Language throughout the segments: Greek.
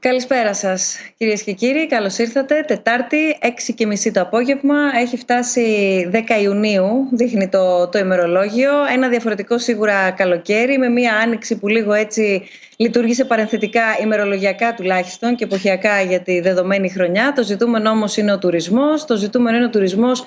Καλησπέρα σας κυρίες και κύριοι, καλώς ήρθατε. Τετάρτη, 6:30 το απόγευμα, έχει φτάσει 10 Ιουνίου, δείχνει το ημερολόγιο. Ένα διαφορετικό σίγουρα καλοκαίρι, με μία άνοιξη που λίγο έτσι λειτουργήσε παρενθετικά, ημερολογιακά τουλάχιστον και εποχιακά για τη δεδομένη χρονιά. Το ζητούμενο όμως είναι ο τουρισμός. Το ζητούμενο είναι ο τουρισμός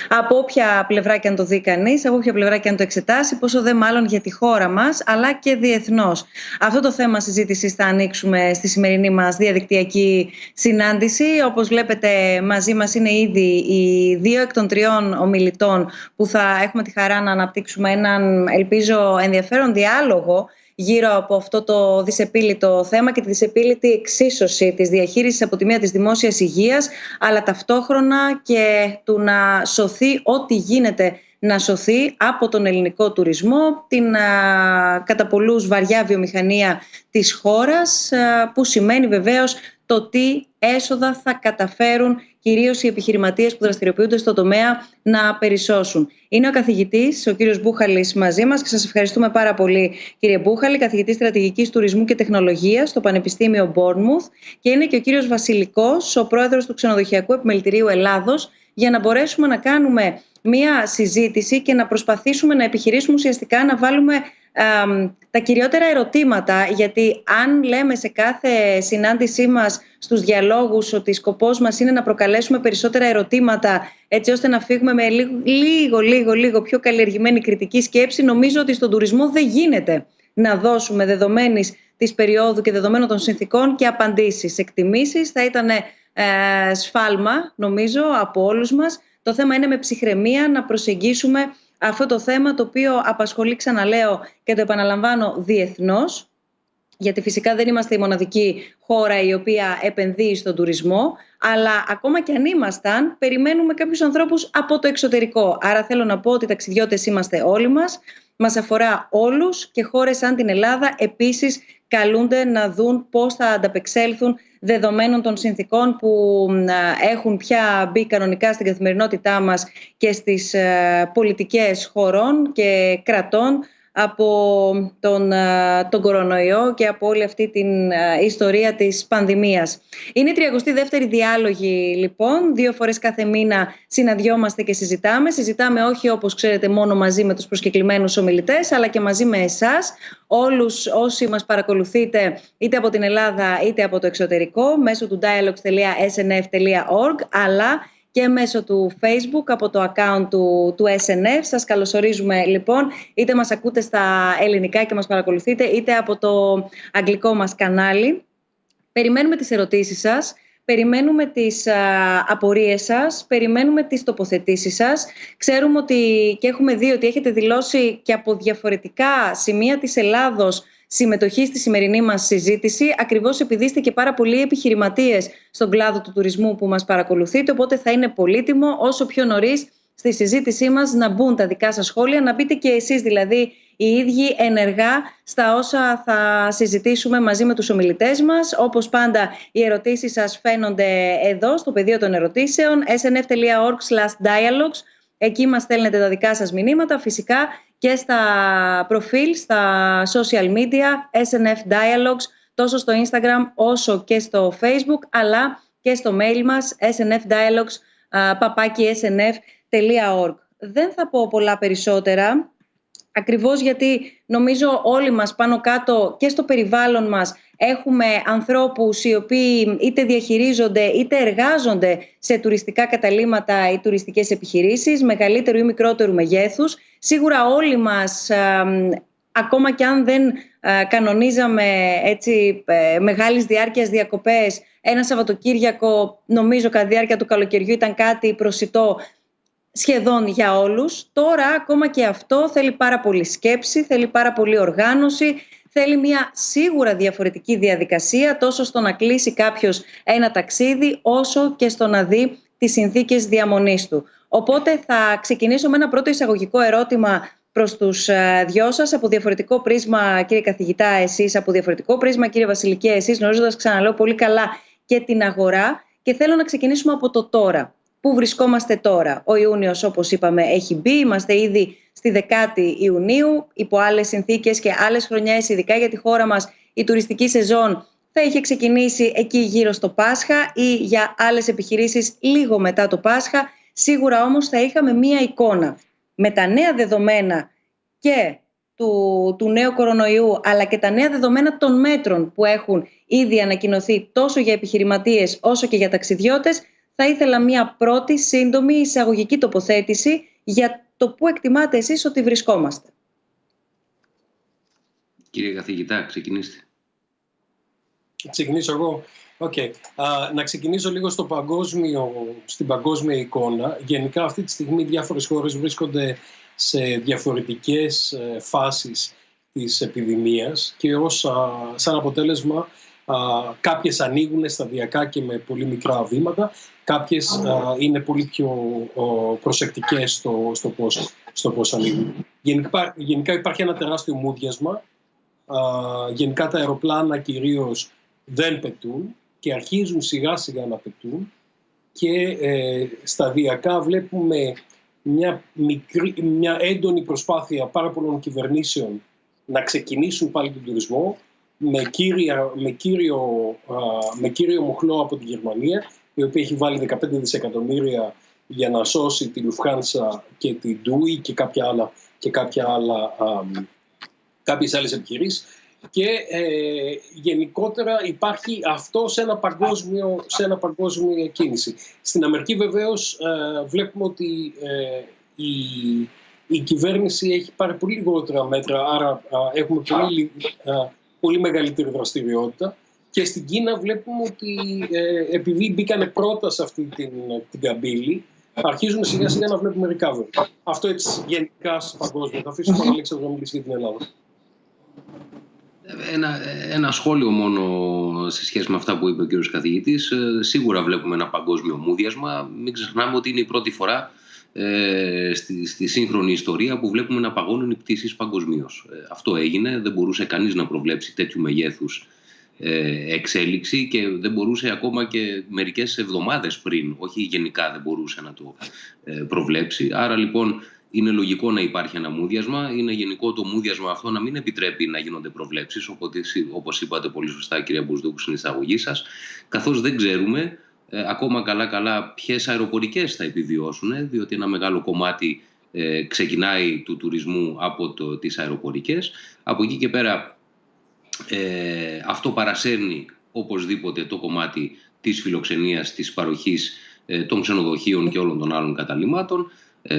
από όποια πλευρά και αν το δει κανείς, από όποια πλευρά και αν το εξετάσει, πόσο δε μάλλον για τη χώρα μας, αλλά και διεθνώς. Αυτό το θέμα συζήτησης θα ανοίξουμε στη σημερινή μας διαδικτυακή συνάντηση. Όπως βλέπετε, μαζί μας είναι ήδη οι δύο εκ των τριών ομιλητών που θα έχουμε τη χαρά να αναπτύξουμε έναν, ελπίζω, ενδιαφέρον διάλογο γύρω από αυτό το δυσεπίλητο θέμα και τη δυσεπίλητη εξίσωση της διαχείρισης από τη μία της δημόσιας υγείας, αλλά ταυτόχρονα και του να σωθεί ό,τι γίνεται να σωθεί από τον ελληνικό τουρισμό, την κατά πολλούς βαριά βιομηχανία της χώρας, που σημαίνει βεβαίως το τι έσοδα θα καταφέρουν κυρίως οι επιχειρηματίες που δραστηριοποιούνται στο τομέα να περισσώσουν. Είναι ο καθηγητής, ο κύριος Μπούχαλης, μαζί μας και σας ευχαριστούμε πάρα πολύ, κύριε Μπούχαλη, καθηγητής στρατηγικής τουρισμού και τεχνολογίας στο Πανεπιστήμιο Bournemouth, και είναι και ο κύριος Βασιλικός, ο πρόεδρος του Ξενοδοχειακού Επιμελητηρίου Ελλάδος, για να μπορέσουμε να κάνουμε μία συζήτηση και να προσπαθήσουμε να επιχειρήσουμε ουσιαστικά να βάλουμε τα κυριότερα ερωτήματα, γιατί αν λέμε σε κάθε συνάντησή μας στους διαλόγους ότι σκοπός μας είναι να προκαλέσουμε περισσότερα ερωτήματα έτσι ώστε να φύγουμε με λίγο πιο καλλιεργημένη κριτική σκέψη, νομίζω ότι στον τουρισμό δεν γίνεται να δώσουμε δεδομένης της περίοδου και δεδομένων των συνθήκων και απαντήσεις. Εκτιμήσεις θα ήταν σφάλμα, νομίζω, από όλους μας. Το θέμα είναι με ψυχραιμία να προσεγγίσουμε αυτό το θέμα, το οποίο απασχολεί, ξαναλέω και το επαναλαμβάνω, διεθνώς, γιατί φυσικά δεν είμαστε η μοναδική χώρα η οποία επενδύει στον τουρισμό, αλλά ακόμα και αν ήμασταν, περιμένουμε κάποιους ανθρώπους από το εξωτερικό. Άρα θέλω να πω ότι ταξιδιώτες είμαστε όλοι μας αφορά όλους, και χώρες σαν την Ελλάδα επίσης καλούνται να δουν πώς θα ανταπεξέλθουν δεδομένων των συνθήκων που έχουν πια μπει κανονικά στην καθημερινότητά μας και στις πολιτικές χωρών και κρατών από τον κορονοϊό και από όλη αυτή την ιστορία της πανδημίας. Είναι η 32η διάλογη, λοιπόν. 2 φορές κάθε μήνα συναντιόμαστε και συζητάμε. Συζητάμε όχι, όπως ξέρετε, μόνο μαζί με τους προσκεκλημένους ομιλητές, αλλά και μαζί με εσάς, όλους όσοι μας παρακολουθείτε είτε από την Ελλάδα είτε από το εξωτερικό, μέσω του dialogues.snf.org, αλλά και μέσω του Facebook, από το account του SNF. Σας καλωσορίζουμε, λοιπόν, είτε μας ακούτε στα ελληνικά και μας παρακολουθείτε, είτε από το αγγλικό μας κανάλι. Περιμένουμε τις ερωτήσεις σας, περιμένουμε τις απορίες σας, περιμένουμε τις τοποθετήσεις σας. Ξέρουμε ότι και έχουμε δει ότι έχετε δηλώσει και από διαφορετικά σημεία της Ελλάδος συμμετοχή στη σημερινή μας συζήτηση, ακριβώς επειδή είστε και πάρα πολλοί επιχειρηματίες στον κλάδο του τουρισμού που μας παρακολουθείτε, οπότε θα είναι πολύτιμο όσο πιο νωρίς στη συζήτησή μας να μπουν τα δικά σας σχόλια, να μπείτε και εσείς δηλαδή οι ίδιοι ενεργά στα όσα θα συζητήσουμε μαζί με τους ομιλητές μας. Όπως πάντα, οι ερωτήσεις σας φαίνονται εδώ στο πεδίο των ερωτήσεων, snf.org/dialogues. Εκεί μας στέλνετε τα δικά σας μηνύματα, φυσικά και στα προφίλ, στα social media, SNF Dialogues, τόσο στο Instagram όσο και στο Facebook, αλλά και στο mail μας, snfdialogues@snf.org. Δεν θα πω πολλά περισσότερα, ακριβώς γιατί νομίζω όλοι μας πάνω κάτω και στο περιβάλλον μας έχουμε ανθρώπους οι οποίοι είτε διαχειρίζονται είτε εργάζονται σε τουριστικά καταλύματα ή τουριστικές επιχειρήσεις, μεγαλύτερου ή μικρότερου μεγέθους. Σίγουρα όλοι μας, ακόμα και αν δεν κανονίζαμε έτσι μεγάλης διάρκειας διακοπές, ένα Σαββατοκύριακο, νομίζω κατά τη διάρκεια του καλοκαιριού, ήταν κάτι προσιτό σχεδόν για όλους. Τώρα ακόμα και αυτό θέλει πάρα πολύ σκέψη, θέλει πάρα πολύ οργάνωση, θέλει μια σίγουρα διαφορετική διαδικασία, τόσο στο να κλείσει κάποιος ένα ταξίδι, όσο και στο να δει τις συνθήκες διαμονής του. Οπότε θα ξεκινήσω με ένα πρώτο εισαγωγικό ερώτημα προς τους δυο σας, από διαφορετικό πρίσμα, κύριε καθηγητά, εσείς, από διαφορετικό πρίσμα, κύριε Βασιλική, εσείς, γνωρίζοντας, ξαναλέω, πολύ καλά και την αγορά, και θέλω να ξεκινήσουμε από το τώρα. Πού βρισκόμαστε τώρα? Ο Ιούνιος, όπως είπαμε, έχει μπει. Είμαστε ήδη στη 10η Ιουνίου. Υπό άλλες συνθήκες και άλλες χρονιές, ειδικά για τη χώρα μας, η τουριστική σεζόν θα είχε ξεκινήσει εκεί γύρω στο Πάσχα ή για άλλες επιχειρήσεις λίγο μετά το Πάσχα. Σίγουρα όμως θα είχαμε μία εικόνα. Με τα νέα δεδομένα και του νέου κορονοϊού, αλλά και τα νέα δεδομένα των μέτρων που έχουν ήδη ανακοινωθεί τόσο για επιχειρηματίες όσο και για ταξιδιώτες, θα ήθελα μία πρώτη σύντομη εισαγωγική τοποθέτηση για το πού εκτιμάτε εσείς ότι βρισκόμαστε. Κύριε καθηγητά, ξεκινήστε. Ξεκινήσω εγώ. Okay. Να ξεκινήσω λίγο στην παγκόσμια εικόνα. Γενικά αυτή τη στιγμή διάφορες χώρες βρίσκονται σε διαφορετικές φάσεις της επιδημίας και σαν αποτέλεσμα κάποιες ανοίγουν σταδιακά και με πολύ μικρά βήματα, κάποιες είναι πολύ πιο προσεκτικές στο πώς ανοίγουν. Γενικά υπάρχει ένα τεράστιο μούδιασμα. Γενικά τα αεροπλάνα κυρίως δεν πετούν και αρχίζουν σιγά σιγά να πετούν και σταδιακά βλέπουμε μια έντονη προσπάθεια πάρα πολλών κυβερνήσεων να ξεκινήσουν πάλι τον τουρισμό με κύριο μοχλό από τη Γερμανία, η οποία έχει βάλει 15 δισεκατομμύρια για να σώσει τη Lufthansa και την TUI και κάποιες άλλες επιχειρήσεις. Και γενικότερα υπάρχει αυτό σε ένα παγκόσμιο κίνηση. Στην Αμερική βεβαίως βλέπουμε ότι η κυβέρνηση έχει πάρει πολύ λιγότερα μέτρα, άρα έχουμε πολύ μεγαλύτερη δραστηριότητα. Και στην Κίνα βλέπουμε ότι επειδή μπήκανε πρώτα σε αυτή την καμπύλη, αρχίζουν σιγά σιγά να βλέπουμε recovery. Αυτό έτσι γενικά παγκόσμια. Θα αφήσω τον Αλέξανδρο να μιλήσει για την Ελλάδα. Ένα σχόλιο μόνο σε σχέση με αυτά που είπε ο κύριος καθηγητής. Σίγουρα βλέπουμε ένα παγκόσμιο μούδιασμα. Μην ξεχνάμε ότι είναι η πρώτη φορά στη σύγχρονη ιστορία που βλέπουμε να παγώνουν οι πτήσεις παγκοσμίως. Αυτό έγινε, δεν μπορούσε κανείς να προβλέψει τέτοιου μεγέθους εξέλιξη και δεν μπορούσε ακόμα και μερικές εβδομάδες πριν, όχι γενικά δεν μπορούσε να το προβλέψει. Άρα λοιπόν είναι λογικό να υπάρχει ένα μούδιασμα. Είναι γενικό το μούδιασμα αυτό να μην επιτρέπει να γίνονται προβλέψεις, όπως είπατε πολύ σωστά, κυρία Μπουσδούκου, στην εισαγωγή σας, καθώς δεν ξέρουμε ακόμα καλά ποιες αεροπορικές θα επιβιώσουν, διότι ένα μεγάλο κομμάτι ξεκινάει του τουρισμού από τις αεροπορικές. Από εκεί και πέρα αυτό παρασέρνει οπωσδήποτε το κομμάτι της φιλοξενίας, της παροχής των ξενοδοχείων και όλων των άλλων καταλυμάτων.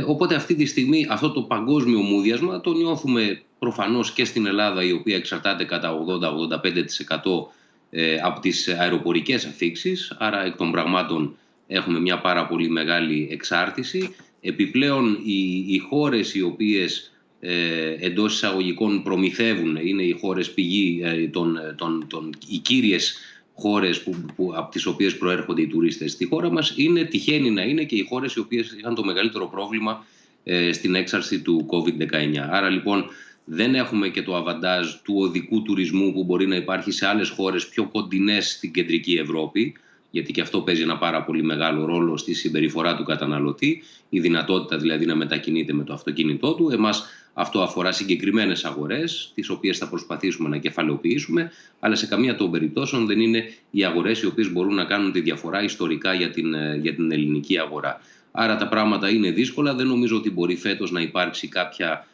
Οπότε αυτή τη στιγμή αυτό το παγκόσμιο μούδιασμα το νιώθουμε προφανώς και στην Ελλάδα, η οποία εξαρτάται κατά 80-85% από τις αεροπορικές αφήξεις, άρα εκ των πραγμάτων έχουμε μια πάρα πολύ μεγάλη εξάρτηση. Επιπλέον οι χώρες οι οποίες εντός εισαγωγικών προμηθεύουν, είναι οι χώρες πηγή, οι κύριες χώρες από τις οποίες προέρχονται οι τουρίστες στη χώρα μας, τυχαίνει να είναι και οι χώρες οι οποίες είχαν το μεγαλύτερο πρόβλημα στην έξαρση του COVID-19. Άρα λοιπόν δεν έχουμε και το αβαντάζ του οδικού τουρισμού που μπορεί να υπάρχει σε άλλες χώρες πιο κοντινές στην κεντρική Ευρώπη, γιατί και αυτό παίζει ένα πάρα πολύ μεγάλο ρόλο στη συμπεριφορά του καταναλωτή, η δυνατότητα δηλαδή να μετακινείται με το αυτοκίνητό του. Εμάς αυτό αφορά συγκεκριμένες αγορές, τις οποίες θα προσπαθήσουμε να κεφαλαιοποιήσουμε, αλλά σε καμία των περιπτώσεων δεν είναι οι αγορές οι οποίες μπορούν να κάνουν τη διαφορά ιστορικά για την ελληνική αγορά. Άρα τα πράγματα είναι δύσκολα. Δεν νομίζω ότι μπορεί φέτος να υπάρξει κάποια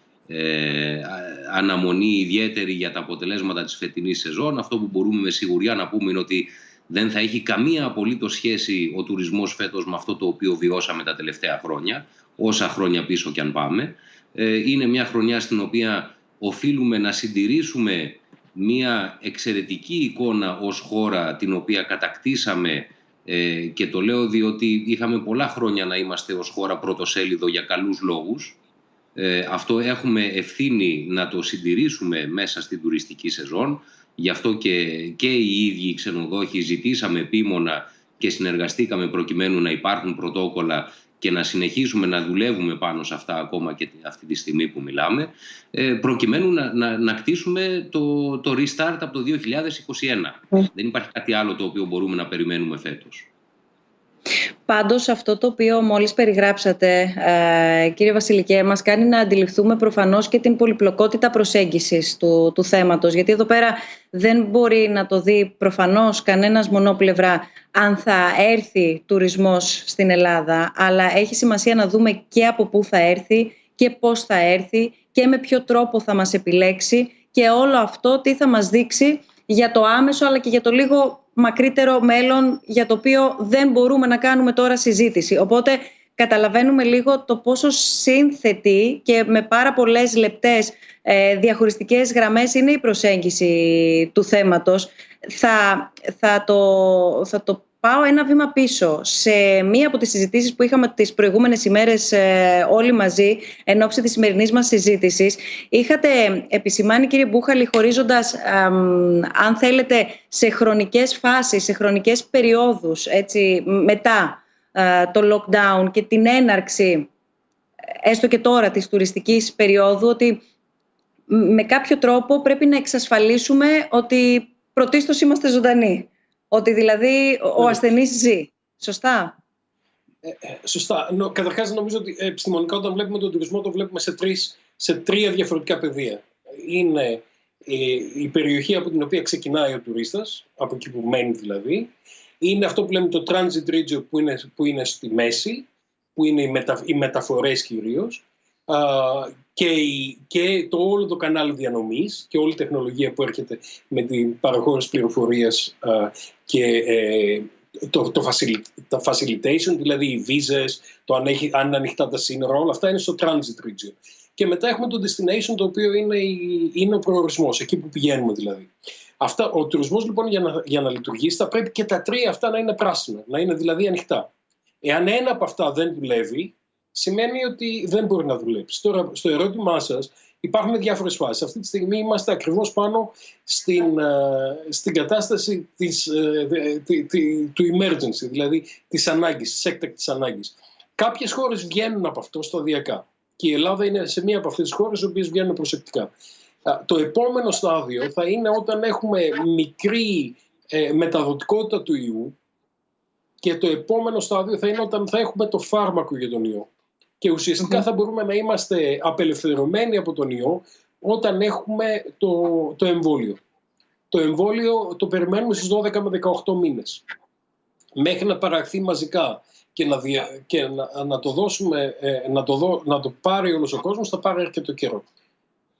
αναμονή ιδιαίτερη για τα αποτελέσματα της φετινής σεζόν. Αυτό που μπορούμε με σιγουριά να πούμε είναι ότι δεν θα έχει καμία απολύτως σχέση ο τουρισμός φέτος με αυτό το οποίο βιώσαμε τα τελευταία χρόνια, όσα χρόνια πίσω κι αν πάμε. Είναι μια χρονιά στην οποία οφείλουμε να συντηρήσουμε μια εξαιρετική εικόνα ως χώρα, την οποία κατακτήσαμε, και το λέω διότι είχαμε πολλά χρόνια να είμαστε ως χώρα πρωτοσέλιδο για καλούς λόγους. Αυτό έχουμε ευθύνη να το συντηρήσουμε μέσα στην τουριστική σεζόν. Γι' αυτό και οι ίδιοι οι ξενοδόχοι ζητήσαμε επίμονα και συνεργαστήκαμε προκειμένου να υπάρχουν πρωτόκολλα και να συνεχίσουμε να δουλεύουμε πάνω σε αυτά ακόμα και αυτή τη στιγμή που μιλάμε, προκειμένου να κτίσουμε το restart από το 2021. Δεν υπάρχει κάτι άλλο το οποίο μπορούμε να περιμένουμε φέτος. Πάντως αυτό το οποίο μόλις περιγράψατε, κύριε Βασιλικέ, μας κάνει να αντιληφθούμε προφανώς και την πολυπλοκότητα προσέγγισης του θέματος. Γιατί εδώ πέρα δεν μπορεί να το δει προφανώς κανένας μονόπλευρα αν θα έρθει τουρισμός στην Ελλάδα, αλλά έχει σημασία να δούμε και από πού θα έρθει και πώς θα έρθει και με ποιο τρόπο θα μας επιλέξει και όλο αυτό τι θα μας δείξει για το άμεσο αλλά και για το λίγο μακρύτερο μέλλον για το οποίο δεν μπορούμε να κάνουμε τώρα συζήτηση. Οπότε καταλαβαίνουμε λίγο το πόσο σύνθετη και με πάρα πολλές λεπτές διαχωριστικές γραμμές είναι η προσέγγιση του θέματος. Θα το πάω ένα βήμα πίσω. Σε μία από τις συζητήσεις που είχαμε τις προηγούμενες ημέρες όλοι μαζί, εν ώψη της σημερινής μας συζήτησης, είχατε επισημάνει, κύριε Μπούχαλη, χωρίζοντας, αν θέλετε, σε χρονικές φάσεις, σε χρονικές περιόδους, έτσι, μετά το lockdown και την έναρξη, έστω και τώρα, της τουριστικής περίοδου, ότι με κάποιο τρόπο πρέπει να εξασφαλίσουμε ότι πρωτίστως είμαστε ζωντανοί. Ότι δηλαδή ο ασθενής ζει. Σωστά. Σωστά. Καταρχάς νομίζω ότι επιστημονικά όταν βλέπουμε τον τουρισμό το βλέπουμε σε τρία διαφορετικά πεδία. Είναι η περιοχή από την οποία ξεκινάει ο τουρίστας, από εκεί που μένει δηλαδή. Είναι αυτό που λέμε το transit region που είναι στη μέση, που είναι οι μεταφορές κυρίως. Και το όλο το κανάλι διανομής και όλη η τεχνολογία που έρχεται με την παραχώρηση πληροφορίας και το facilitation, δηλαδή οι βίζες, αν είναι ανοιχτά τα σύνορα, όλα αυτά είναι στο transit region. Και μετά έχουμε το destination, το οποίο είναι ο προορισμός, εκεί που πηγαίνουμε δηλαδή. Ο τουρισμός λοιπόν για να λειτουργήσει θα πρέπει και τα τρία αυτά να είναι πράσινα, να είναι δηλαδή ανοιχτά. Εάν ένα από αυτά δεν δουλεύει, σημαίνει ότι δεν μπορεί να δουλέψει. Τώρα, στο ερώτημά σας, υπάρχουν διάφορες φάσεις. Αυτή τη στιγμή είμαστε ακριβώς πάνω στην κατάσταση του emergency, δηλαδή της ανάγκης, της έκτακτης ανάγκης. Κάποιες χώρες βγαίνουν από αυτό σταδιακά. Και η Ελλάδα είναι σε μία από αυτές τις χώρες, οι οποίες βγαίνουν προσεκτικά. Το επόμενο στάδιο θα είναι όταν έχουμε μικρή μεταδοτικότητα του ιού, και το επόμενο στάδιο θα είναι όταν θα έχουμε το φάρμακο για τον ιό. Και ουσιαστικά θα μπορούμε να είμαστε απελευθερωμένοι από τον ιό όταν έχουμε το εμβόλιο. Το εμβόλιο το περιμένουμε στις 12 με 18 μήνες. Μέχρι να παραχθεί μαζικά και να το δώσουμε, να το πάρει όλος ο κόσμος, θα πάρει αρκετό καιρό.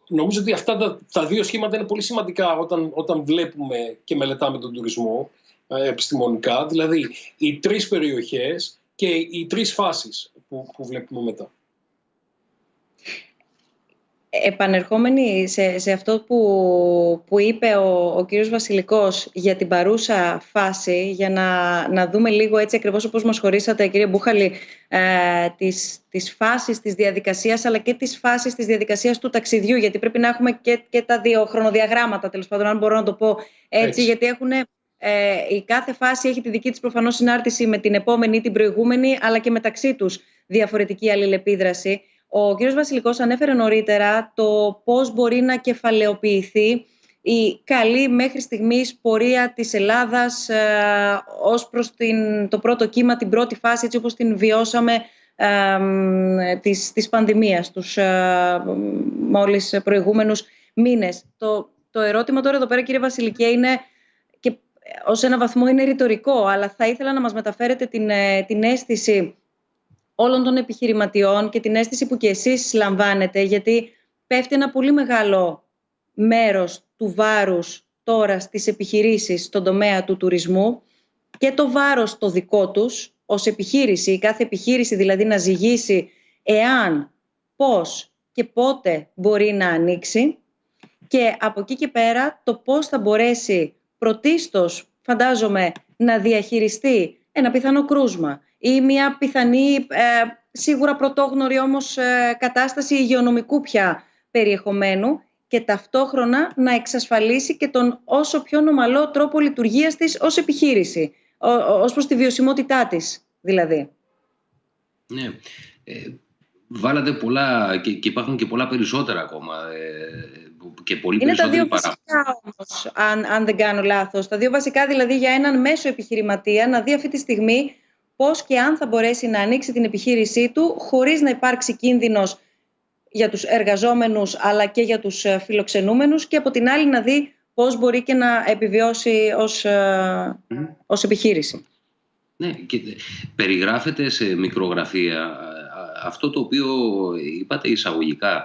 Νομίζω ότι αυτά τα δύο σχήματα είναι πολύ σημαντικά όταν βλέπουμε και μελετάμε τον τουρισμό επιστημονικά. Δηλαδή οι τρεις περιοχές και οι τρεις φάσεις που βλέπουμε μετά. Επανερχόμενοι σε αυτό που είπε ο κύριος Βασιλικός για την παρούσα φάση, για να δούμε λίγο έτσι ακριβώς όπως μας χωρίσατε, κύριε Μπούχαλη, τις φάσεις της διαδικασίας αλλά και τις φάσεις της διαδικασίας του ταξιδιού, γιατί πρέπει να έχουμε και τα δύο χρονοδιαγράμματα, τέλος πάντων, αν μπορώ να το πω έτσι. Γιατί η κάθε φάση έχει τη δική της προφανώς συνάρτηση με την επόμενη ή την προηγούμενη, αλλά και μεταξύ τους διαφορετική αλληλεπίδραση. Ο κύριος Βασιλικός ανέφερε νωρίτερα το πώς μπορεί να κεφαλαιοποιηθεί η καλή μέχρι στιγμής πορεία της Ελλάδας ως προς το πρώτο κύμα, την πρώτη φάση, έτσι όπως την βιώσαμε της πανδημίας τους μόλις προηγούμενους μήνες. Το ερώτημα τώρα εδώ πέρα, κύριε Βασιλικέ, είναι και ως ένα βαθμό είναι ρητορικό, αλλά θα ήθελα να μας μεταφέρετε την αίσθηση όλων των επιχειρηματιών και την αίσθηση που και εσείς λαμβάνετε, γιατί πέφτει ένα πολύ μεγάλο μέρος του βάρους τώρα στις επιχειρήσεις στον τομέα του τουρισμού και το βάρος το δικό τους ως επιχείρηση, κάθε επιχείρηση δηλαδή να ζυγίσει εάν, πώς και πότε μπορεί να ανοίξει, και από εκεί και πέρα το πώς θα μπορέσει πρωτίστως, φαντάζομαι, να διαχειριστεί ένα πιθανό κρούσμα ή μια πιθανή, σίγουρα πρωτόγνωρη όμως κατάσταση υγειονομικού πια περιεχομένου, και ταυτόχρονα να εξασφαλίσει και τον όσο πιο νομαλό τρόπο λειτουργίας της ως επιχείρηση, ως προς τη βιωσιμότητά της δηλαδή. Ναι. Βάλατε πολλά και υπάρχουν και πολλά περισσότερα ακόμα. Και πολύ είναι τα δύο βασικά όμως, αν δεν κάνω λάθος. Τα δύο βασικά δηλαδή για έναν μέσο επιχειρηματία να δει αυτή τη στιγμή πώς και αν θα μπορέσει να ανοίξει την επιχείρησή του χωρίς να υπάρξει κίνδυνος για τους εργαζόμενους αλλά και για τους φιλοξενούμενους, και από την άλλη να δει πώς μπορεί και να επιβιώσει ως επιχείρηση. Ναι, και περιγράφεται σε μικρογραφία αυτό το οποίο είπατε εισαγωγικά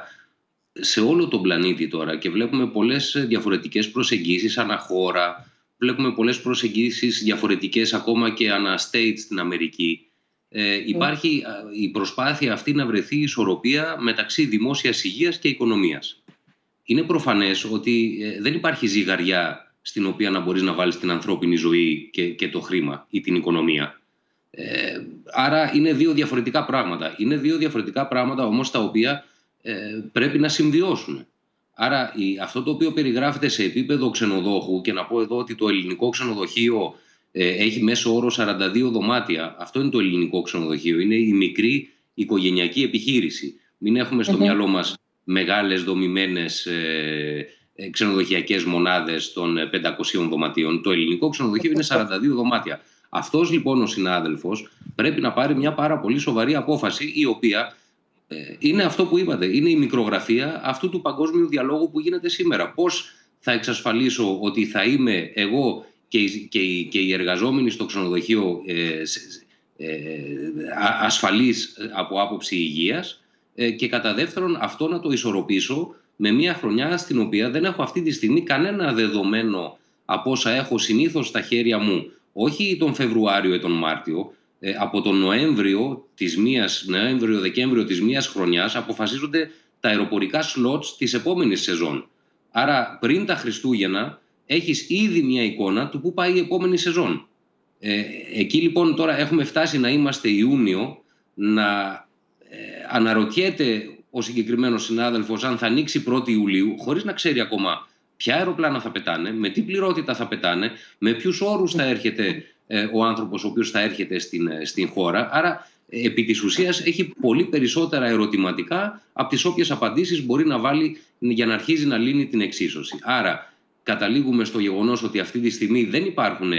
σε όλο τον πλανήτη τώρα, και βλέπουμε πολλές διαφορετικές προσεγγίσεις ανά χώρα, βλέπουμε πολλές προσεγγίσεις διαφορετικές ακόμα και ανά state στην Αμερική. Υπάρχει η προσπάθεια αυτή να βρεθεί ισορροπία μεταξύ δημόσιας υγείας και οικονομίας. Είναι προφανές ότι δεν υπάρχει ζυγαριά στην οποία να μπορείς να βάλεις την ανθρώπινη ζωή και το χρήμα ή την οικονομία. Άρα είναι δύο διαφορετικά πράγματα. Είναι δύο διαφορετικά πράγματα όμως τα οποία πρέπει να συμβιώσουν. Άρα αυτό το οποίο περιγράφεται σε επίπεδο ξενοδόχου, και να πω εδώ ότι το ελληνικό ξενοδοχείο έχει μέσο όρο 42 δωμάτια. Αυτό είναι το ελληνικό ξενοδοχείο. Είναι η μικρή οικογενειακή επιχείρηση. Μην έχουμε στο μυαλό μας μεγάλες δομημένες ξενοδοχειακές μονάδες των 500 δωματίων. Το ελληνικό ξενοδοχείο είναι 42 δωμάτια. Αυτός λοιπόν ο συνάδελφος πρέπει να πάρει μια πάρα πολύ σοβαρή απόφαση, η οποία είναι αυτό που είπατε, είναι η μικρογραφία αυτού του παγκόσμιου διαλόγου που γίνεται σήμερα. Πώς θα εξασφαλίσω ότι θα είμαι εγώ και οι εργαζόμενοι στο ξενοδοχείο ασφαλείς από άποψη υγείας, και κατά δεύτερον αυτό να το ισορροπήσω με μια χρονιά στην οποία δεν έχω αυτή τη στιγμή κανένα δεδομένο από όσα έχω συνήθως στα χέρια μου, όχι τον Φεβρουάριο ή τον Μάρτιο. Από τον Νοέμβριο-Δεκέμβριο της μίας χρονιάς αποφασίζονται τα αεροπορικά σλότς της επόμενης σεζόν. Άρα πριν τα Χριστούγεννα έχεις ήδη μια εικόνα του πού πάει η επόμενη σεζόν. Εκεί λοιπόν τώρα έχουμε φτάσει να είμαστε Ιούνιο, να αναρωτιέται ο συγκεκριμένος συνάδελφος αν θα ανοίξει 1η Ιουλίου, χωρίς να ξέρει ακόμα ποια αεροπλάνα θα πετάνε, με τι πληρότητα θα πετάνε, με ποιους όρους θα έρχεται ο άνθρωπος ο οποίος θα έρχεται στην χώρα. Άρα επί της ουσίας έχει πολύ περισσότερα ερωτηματικά από τις όποιες απαντήσεις μπορεί να βάλει για να αρχίζει να λύνει την εξίσωση. Άρα καταλήγουμε στο γεγονός ότι αυτή τη στιγμή δεν υπάρχουν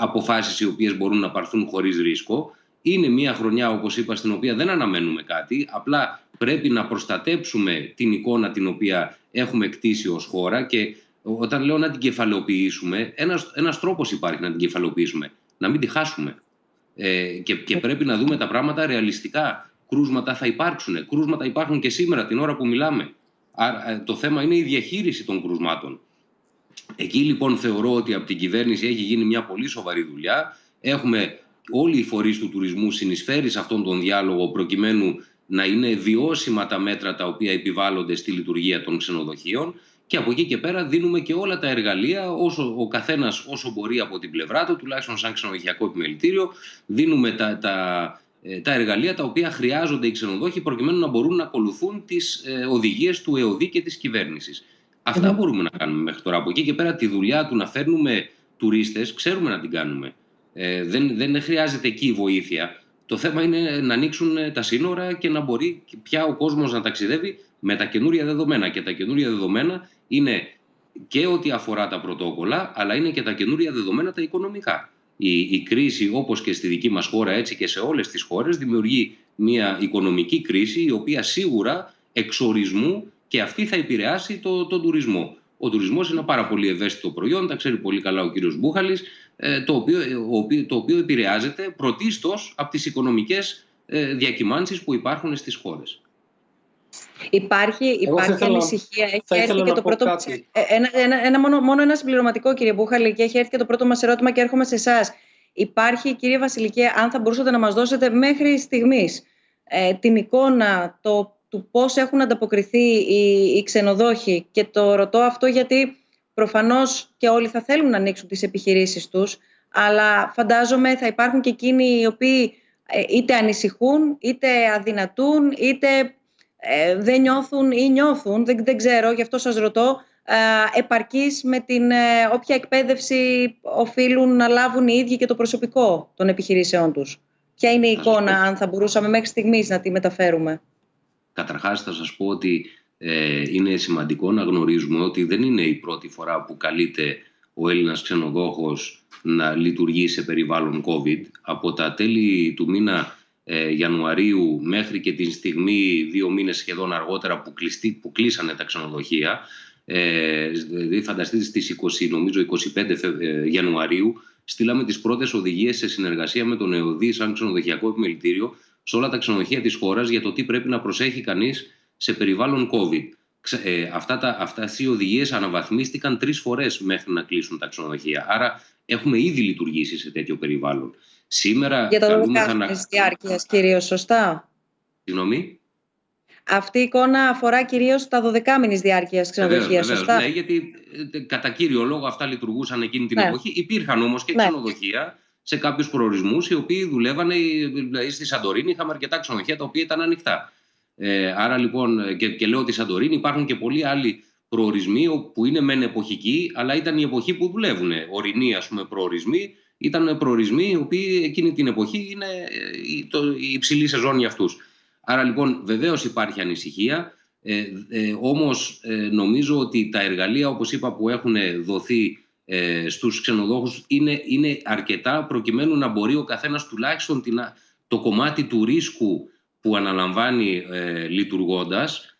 αποφάσεις οι οποίες μπορούν να πάρθουν χωρίς ρίσκο. Είναι μια χρονιά, όπως είπα, στην οποία δεν αναμένουμε κάτι. Απλά πρέπει να προστατέψουμε την εικόνα την οποία έχουμε κτίσει ως χώρα, και όταν λέω να την κεφαλαιοποιήσουμε, ένας τρόπος υπάρχει να την κεφαλαιοποιήσουμε, να μην τη χάσουμε. Και πρέπει να δούμε τα πράγματα ρεαλιστικά. Κρούσματα θα υπάρξουν. Κρούσματα υπάρχουν και σήμερα την ώρα που μιλάμε. Άρα, το θέμα είναι η διαχείριση των κρούσματων. Εκεί λοιπόν θεωρώ ότι από την κυβέρνηση έχει γίνει μια πολύ σοβαρή δουλειά. Έχουμε όλοι οι φορείς του τουρισμού συνεισφέρει σε αυτόν τον διάλογο προκειμένου να είναι βιώσιμα τα μέτρα τα οποία επιβάλλονται στη λειτουργία των ξενοδοχείων. Και από εκεί και πέρα δίνουμε και όλα τα εργαλεία, ο καθένας όσο μπορεί από την πλευρά του, τουλάχιστον σαν ξενοδοχειακό επιμελητήριο, δίνουμε τα εργαλεία τα οποία χρειάζονται οι ξενοδόχοι προκειμένου να μπορούν να ακολουθούν τις οδηγίες του ΕΟΔΗ και της κυβέρνησης. Αυτά μπορούμε να κάνουμε μέχρι τώρα. Από εκεί και πέρα τη δουλειά του να φέρνουμε τουρίστες ξέρουμε να την κάνουμε. Δεν χρειάζεται εκεί βοήθεια. Το θέμα είναι να ανοίξουν τα σύνορα και να μπορεί πια ο κόσμος να ταξιδεύει με τα καινούρια δεδομένα. Και τα καινούρια δεδομένα είναι και ό,τι αφορά τα πρωτόκολλα, αλλά είναι και τα καινούρια δεδομένα τα οικονομικά. Η κρίση, όπως και στη δική μας χώρα, έτσι και σε όλες τις χώρες, δημιουργεί μια οικονομική κρίση, η οποία σίγουρα εξορισμού και αυτή θα επηρεάσει τον τουρισμό. Ο τουρισμός είναι ένα πάρα πολύ ευαίσθητο προϊόν, τα ξέρει πολύ καλά ο κύριος Μπούχαλης, το οποίο επηρεάζεται πρωτίστως από τις οικονομικές διακυμάνσεις που υπάρχουν στις χώρες. Υπάρχει ανησυχία. Έχει έρθει και το πρώτο. Μόνο ένα συμπληρωματικό, κύριε Μπούχαλη, και έχει έρθει και το πρώτο μας ερώτημα και έρχομαι σε εσάς. Υπάρχει, κύριε Βασιλική, αν θα μπορούσατε να μας δώσετε μέχρι στιγμής την εικόνα του πώς έχουν ανταποκριθεί οι ξενοδόχοι, και το ρωτώ αυτό γιατί προφανώς και όλοι θα θέλουν να ανοίξουν τις επιχειρήσεις τους, αλλά φαντάζομαι θα υπάρχουν και εκείνοι οι οποίοι είτε ανησυχούν, είτε αδυνατούν, είτε δεν νιώθουν ή νιώθουν, δεν ξέρω, γι' αυτό σας ρωτώ, επαρκείς με την όποια εκπαίδευση οφείλουν να λάβουν οι ίδιοι και το προσωπικό των επιχειρήσεών τους. Ποια είναι η εικόνα, αν θα μπορούσαμε μέχρι στιγμής να τη μεταφέρουμε? Καταρχάς θα σας πω ότι είναι σημαντικό να γνωρίζουμε ότι δεν είναι η πρώτη φορά που καλείται ο Έλληνας ξενοδόχος να λειτουργεί σε περιβάλλον COVID. Από τα τέλη του μήνα Ιανουαρίου μέχρι και τη στιγμή 2 μήνες σχεδόν αργότερα που κλείσανε τα ξενοδοχεία, δηλαδή φανταστείτε στις 25 Ιανουαρίου στείλαμε τις πρώτες οδηγίες σε συνεργασία με τον ΕΟΔΗ σαν ξενοδοχειακό επιμελητήριο σε όλα τα ξενοδοχεία της χώρας για το τι πρέπει να προσέχει κανείς σε περιβάλλον COVID. Αυτές οι οδηγίες αναβαθμίστηκαν 3 φορές μέχρι να κλείσουν τα ξενοδοχεία. Άρα έχουμε ήδη λειτουργήσει σε τέτοιο περιβάλλον. Σήμερα για το 12 μήνες διάρκειας κυρίως, σωστά? Συγγνώμη. Αυτή η εικόνα αφορά κυρίως τα 12 μήνες διάρκειας ξενοδοχεία, σωστά? Ναι, γιατί κατά κύριο λόγο αυτά λειτουργούσαν εκείνη την εποχή. Υπήρχαν όμως και ξενοδοχεία σε κάποιους προορισμούς οι οποίοι δουλεύανε. Δηλαδή στη Σαντορίνη είχαμε αρκετά ξενοδοχεία τα οποία ήταν ανοιχτά. Άρα λοιπόν, και λέω ότι Σαντορίνη υπάρχουν και πολλοί άλλοι προορισμοί που είναι μεν εποχικοί, αλλά ήταν η εποχή που δουλεύουν. Ορεινοί, ας πούμε, προορισμοί ήταν προορισμοί οι οποίοι εκείνη την εποχή είναι η υψηλή σεζόν για αυτούς. Άρα λοιπόν βεβαίως υπάρχει ανησυχία, όμως νομίζω ότι τα εργαλεία, όπως είπα, που έχουν δοθεί στους ξενοδόχους είναι αρκετά προκειμένου να μπορεί ο καθένας τουλάχιστον το κομμάτι του ρίσκου που αναλαμβάνει λειτουργώντας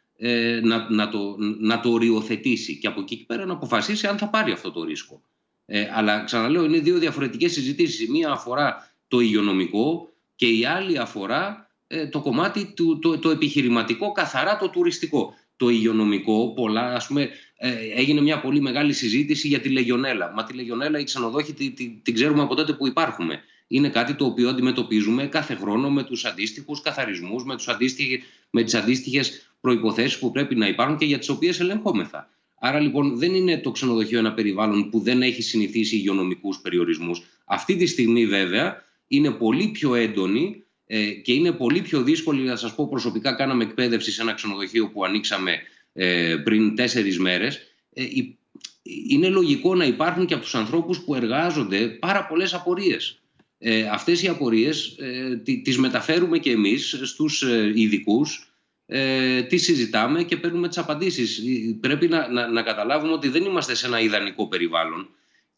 να το οριοθετήσει και από εκεί πέρα να αποφασίσει αν θα πάρει αυτό το ρίσκο. Αλλά ξαναλέω, είναι 2 διαφορετικές συζητήσεις. Η μία αφορά το υγειονομικό και η άλλη αφορά το κομμάτι το επιχειρηματικό, καθαρά το τουριστικό. Το υγειονομικό, έγινε μια πολύ μεγάλη συζήτηση για τη Λεγιονέλα. Μα τη Λεγιονέλα οι ξενοδόχοι την ξέρουμε από τότε που υπάρχουμε. Είναι κάτι το οποίο αντιμετωπίζουμε κάθε χρόνο με τους αντίστοιχους καθαρισμούς, με τις αντίστοιχες προϋποθέσεις που πρέπει να υπάρχουν και για τις οποίες ελεγχόμεθα. Άρα λοιπόν δεν είναι το ξενοδοχείο ένα περιβάλλον που δεν έχει συνηθίσει υγειονομικούς περιορισμούς. Αυτή τη στιγμή βέβαια είναι πολύ πιο έντονη και είναι πολύ πιο δύσκολη. Να σας πω, προσωπικά κάναμε εκπαίδευση σε ένα ξενοδοχείο που ανοίξαμε πριν 4 μέρες. Είναι λογικό να υπάρχουν και από τους ανθρώπους που εργάζονται πάρα πολλές απορίες. Αυτές οι απορίες τις μεταφέρουμε και εμείς στους ειδικούς, τις συζητάμε και παίρνουμε τις απαντήσεις. Πρέπει να καταλάβουμε ότι δεν είμαστε σε ένα ιδανικό περιβάλλον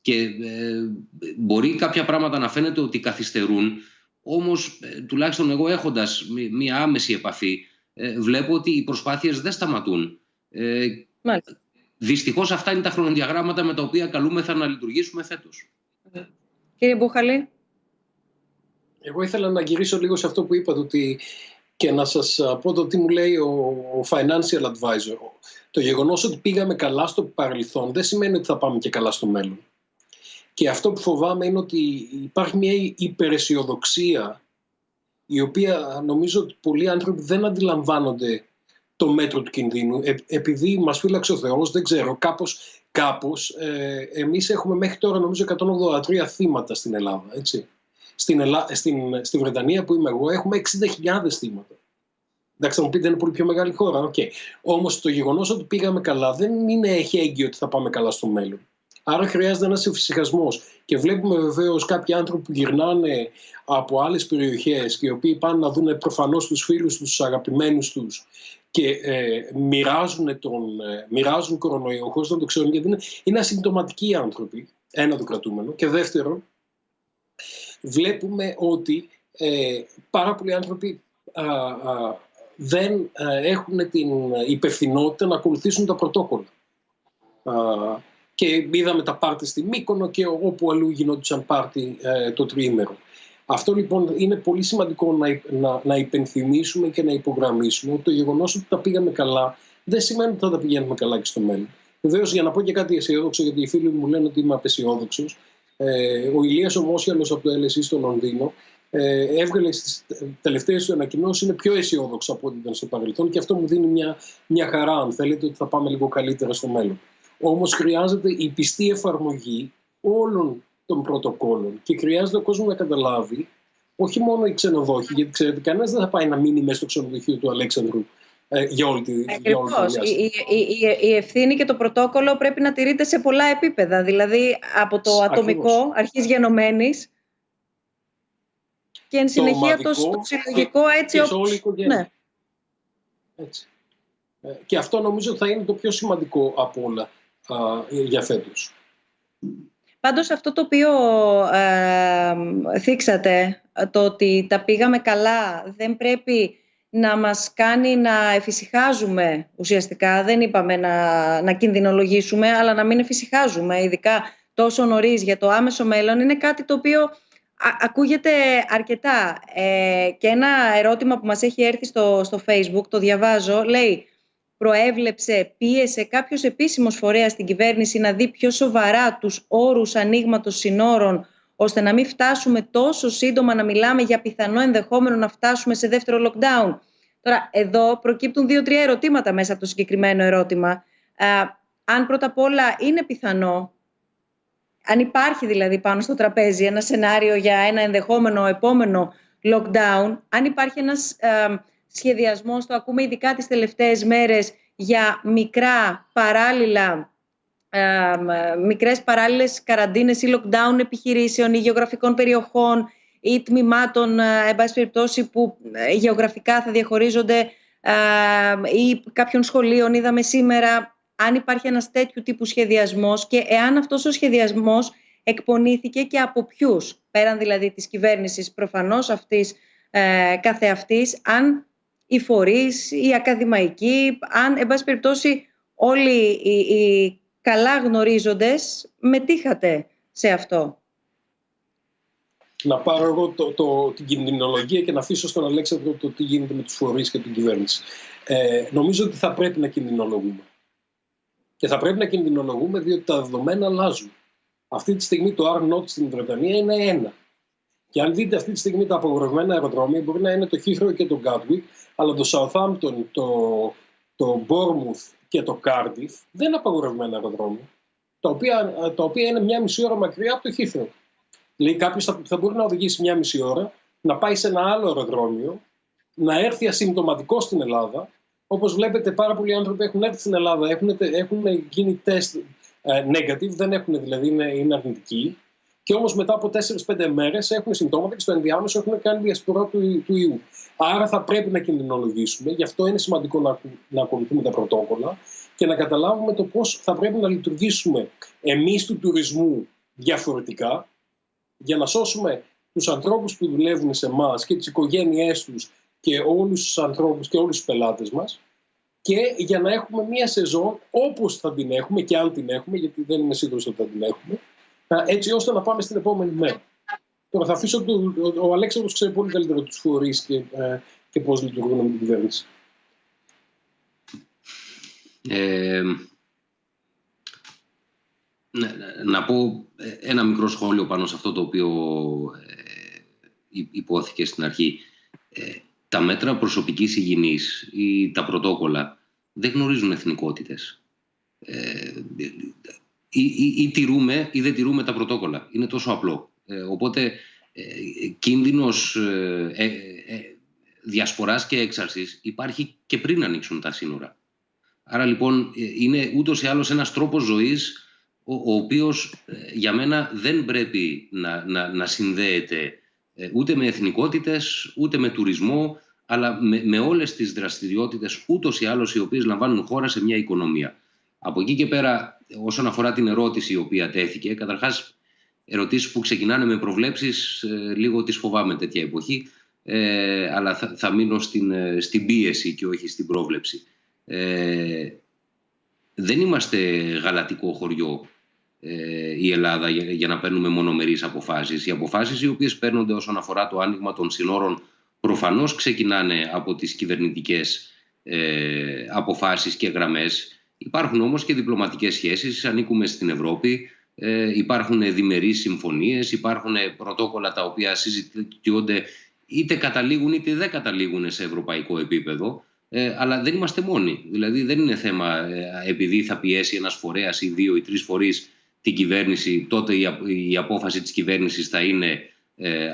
και μπορεί κάποια πράγματα να φαίνεται ότι καθυστερούν, όμως τουλάχιστον εγώ έχοντας μία άμεση επαφή βλέπω ότι οι προσπάθειες δεν σταματούν. Δυστυχώς αυτά είναι τα χρονοδιαγράμματα με τα οποία καλούμεθα να λειτουργήσουμε φέτος. Κύριε Μπούχαλη. Εγώ ήθελα να γυρίσω λίγο σε αυτό που είπατε και να σας πω το τι μου λέει ο financial advisor. Το γεγονός ότι πήγαμε καλά στο παρελθόν δεν σημαίνει ότι θα πάμε και καλά στο μέλλον. Και αυτό που φοβάμαι είναι ότι υπάρχει μια υπεραισιοδοξία η οποία νομίζω ότι πολλοί άνθρωποι δεν αντιλαμβάνονται το μέτρο του κινδύνου. Επειδή μας φύλαξε ο Θεός, δεν ξέρω, κάπως εμείς έχουμε μέχρι τώρα νομίζω 183 θύματα στην Ελλάδα, έτσι. Στη Βρετανία που είμαι εγώ έχουμε 60.000 θύματα. Εντάξει, θα μου πείτε είναι πολύ πιο μεγάλη χώρα. Okay. Όμως το γεγονός ότι πήγαμε καλά δεν έχει έγκυο ότι θα πάμε καλά στο μέλλον. Άρα χρειάζεται ένας εφησυχασμός. Και βλέπουμε βεβαίως κάποιοι άνθρωποι που γυρνάνε από άλλες περιοχές και οι οποίοι πάνε να δουν προφανώς τους φίλους τους, τους αγαπημένους τους και μοιράζουν κορονοϊό χωρίς να το ξέρουν, γιατί είναι ασυμπτωματικοί άνθρωποι. Ένα το κρατούμενο. Και δεύτερο, βλέπουμε ότι πάρα πολλοί άνθρωποι δεν έχουν την υπευθυνότητα να ακολουθήσουν τα πρωτόκολλα. Και είδαμε τα πάρτι στη Μύκονο και όπου αλλού γινόντουσαν πάρτι το τριήμερο. Αυτό λοιπόν είναι πολύ σημαντικό να υπενθυμίσουμε και να υπογραμμίσουμε ότι το γεγονός ότι τα πήγαμε καλά δεν σημαίνει ότι θα τα πηγαίνουμε καλά και στο μέλλον. Βεβαίως, για να πω και κάτι αισιόδοξο, γιατί οι φίλοι μου λένε ότι είμαι απαισιόδοξος, ο Ηλίας ο Μόσιαλος από το LSE στο Λονδίνο έβγαλε στις τελευταίες του ανακοινώσεις, είναι πιο αισιόδοξο από ό,τι ήταν στο παρελθόν και αυτό μου δίνει μια χαρά, αν θέλετε, ότι θα πάμε λίγο καλύτερα στο μέλλον. Όμως χρειάζεται η πιστή εφαρμογή όλων των πρωτοκόλων και χρειάζεται ο κόσμος να καταλάβει, όχι μόνο οι ξενοδόχοι, γιατί ξέρετε, κανένας δεν θα πάει να μείνει μέσα στο ξενοδοχείο του Αλέξανδρου για όλη τη διάστημα. Η ευθύνη και το πρωτόκολλο πρέπει να τηρείται σε πολλά επίπεδα, δηλαδή από το ατομικό, αρχής γενομένης, και εν συνεχεία το συλλογικό, έτσι όπως... Ναι. Έτσι. Και αυτό νομίζω θα είναι το πιο σημαντικό από όλα για φέτος. Πάντως αυτό το οποίο θίξατε, το ότι τα πήγαμε καλά, δεν πρέπει να μας κάνει να εφησυχάζουμε ουσιαστικά. Δεν είπαμε να κινδυνολογήσουμε, αλλά να μην εφησυχάζουμε, ειδικά τόσο νωρίς για το άμεσο μέλλον, είναι κάτι το οποίο ακούγεται αρκετά. Και ένα ερώτημα που μας έχει έρθει στο Facebook, το διαβάζω, λέει: πίεσε κάποιος επίσημος φορέας στην κυβέρνηση να δει πιο σοβαρά τους όρους ανοίγματος συνόρων, ώστε να μην φτάσουμε τόσο σύντομα να μιλάμε για πιθανό ενδεχόμενο να φτάσουμε σε δεύτερο lockdown? Τώρα, εδώ προκύπτουν 2-3 ερωτήματα μέσα από το συγκεκριμένο ερώτημα. Αν πρώτα απ' όλα είναι πιθανό, αν υπάρχει δηλαδή πάνω στο τραπέζι ένα σενάριο για ένα ενδεχόμενο επόμενο lockdown, αν υπάρχει ένας σχεδιασμός, το ακούμε ειδικά τις τελευταίες μέρες, για μικρές παράλληλες καραντίνες ή lockdown επιχειρήσεων ή γεωγραφικών περιοχών ή τμήματων, εν πάση περιπτώσει, που γεωγραφικά θα διαχωρίζονται, ή κάποιων σχολείων, είδαμε σήμερα. Αν υπάρχει ένας τέτοιου τύπου σχεδιασμός και εάν αυτός ο σχεδιασμός εκπονήθηκε και από ποιους, πέραν δηλαδή της κυβέρνησης προφανώς αυτής καθεαυτής, αν οι φορείς, οι ακαδημαϊκοί, αν εν πάση περιπτώσει όλοι οι καλά γνωρίζοντες μετήχατε σε αυτό. Να πάρω εγώ την κινδυνολογία και να αφήσω στον Αλέξανδρο το τι γίνεται με τους φορείς και την κυβέρνηση. Νομίζω ότι θα πρέπει να κινδυνολογούμε. Και θα πρέπει να κινδυνολογούμε διότι τα δεδομένα αλλάζουν. Αυτή τη στιγμή το R0 στην Βρετανία είναι 1. Και αν δείτε αυτή τη στιγμή τα απογορευμένα αεροδρόμια, μπορεί να είναι το Heathrow και το Gatwick, αλλά το Southampton, το Bournemouth και το Cardiff δεν είναι απαγορευμένα αεροδρόμια, τα οποία είναι 1,5 ώρα μακριά από το Heathrow. Δηλαδή κάποιος θα μπορεί να οδηγήσει 1,5 ώρα, να πάει σε ένα άλλο αεροδρόμιο, να έρθει ασυμπτωματικό στην Ελλάδα. Όπως βλέπετε, πάρα πολλοί άνθρωποι έχουν έρθει στην Ελλάδα, έχουν γίνει τεστ negative, δεν έχουν, δηλαδή είναι αρνητικοί, και όμως μετά από 4-5 μέρες έχουν συμπτώματα και στο ενδιάμεσο έχουν κάνει διασπορά του ιού. Άρα θα πρέπει να κινδυνολογήσουμε, γι' αυτό είναι σημαντικό να ακολουθούμε τα πρωτόκολλα και να καταλάβουμε το πώς θα πρέπει να λειτουργήσουμε εμείς του τουρισμού διαφορετικά, για να σώσουμε τους ανθρώπους που δουλεύουν σε εμάς και τις οικογένειές τους και όλους τους ανθρώπους και όλους τους πελάτες μας, και για να έχουμε μία σεζόν όπως θα την έχουμε και αν την έχουμε, γιατί δεν είμαι σίγουρος ότι θα την έχουμε, έτσι ώστε να πάμε στην επόμενη μέρα. Τώρα θα αφήσω ο Αλέξανδρος ξέρει πολύ καλύτερα τους φορείς και πώς λειτουργούν με την κυβέρνηση. Να πω ένα μικρό σχόλιο πάνω σε αυτό το οποίο υπόθηκε στην αρχή. Τα μέτρα προσωπικής υγιεινής ή τα πρωτόκολλα δεν γνωρίζουν εθνικότητες. Ή τηρούμε ή δεν τηρούμε τα πρωτόκολλα. Είναι τόσο απλό. Οπότε κίνδυνος διασποράς και έξαρσης υπάρχει και πριν ανοίξουν τα σύνορα. Άρα λοιπόν είναι ούτως ή άλλως ένας τρόπος ζωής ο οποίος για μένα δεν πρέπει να συνδέεται ούτε με εθνικότητες, ούτε με τουρισμό, αλλά με όλες τις δραστηριότητες ούτως ή άλλως οι οποίες λαμβάνουν χώρα σε μια οικονομία. Από εκεί και πέρα, όσον αφορά την ερώτηση η οποία τέθηκε, καταρχάς ερωτήσεις που ξεκινάνε με προβλέψεις, λίγο τις φοβάμαι τέτοια εποχή, αλλά θα μείνω στην πίεση και όχι στην πρόβλεψη. Δεν είμαστε γαλατικό χωριό η Ελλάδα για να παίρνουμε μονομερείς αποφάσεις. Οι αποφάσεις οι οποίες παίρνονται όσον αφορά το άνοιγμα των συνόρων προφανώς ξεκινάνε από τις κυβερνητικές αποφάσεις και γραμμές. Υπάρχουν όμως και διπλωματικές σχέσεις, ανήκουμε στην Ευρώπη, υπάρχουν διμερείς συμφωνίες, υπάρχουν πρωτόκολλα τα οποία συζητιούνται, είτε καταλήγουν είτε δεν καταλήγουν σε ευρωπαϊκό επίπεδο, αλλά δεν είμαστε μόνοι. Δηλαδή δεν είναι θέμα επειδή θα πιέσει ένας φορέας ή 2 ή 3 φορείς την κυβέρνηση, τότε η απόφαση της κυβέρνησης θα είναι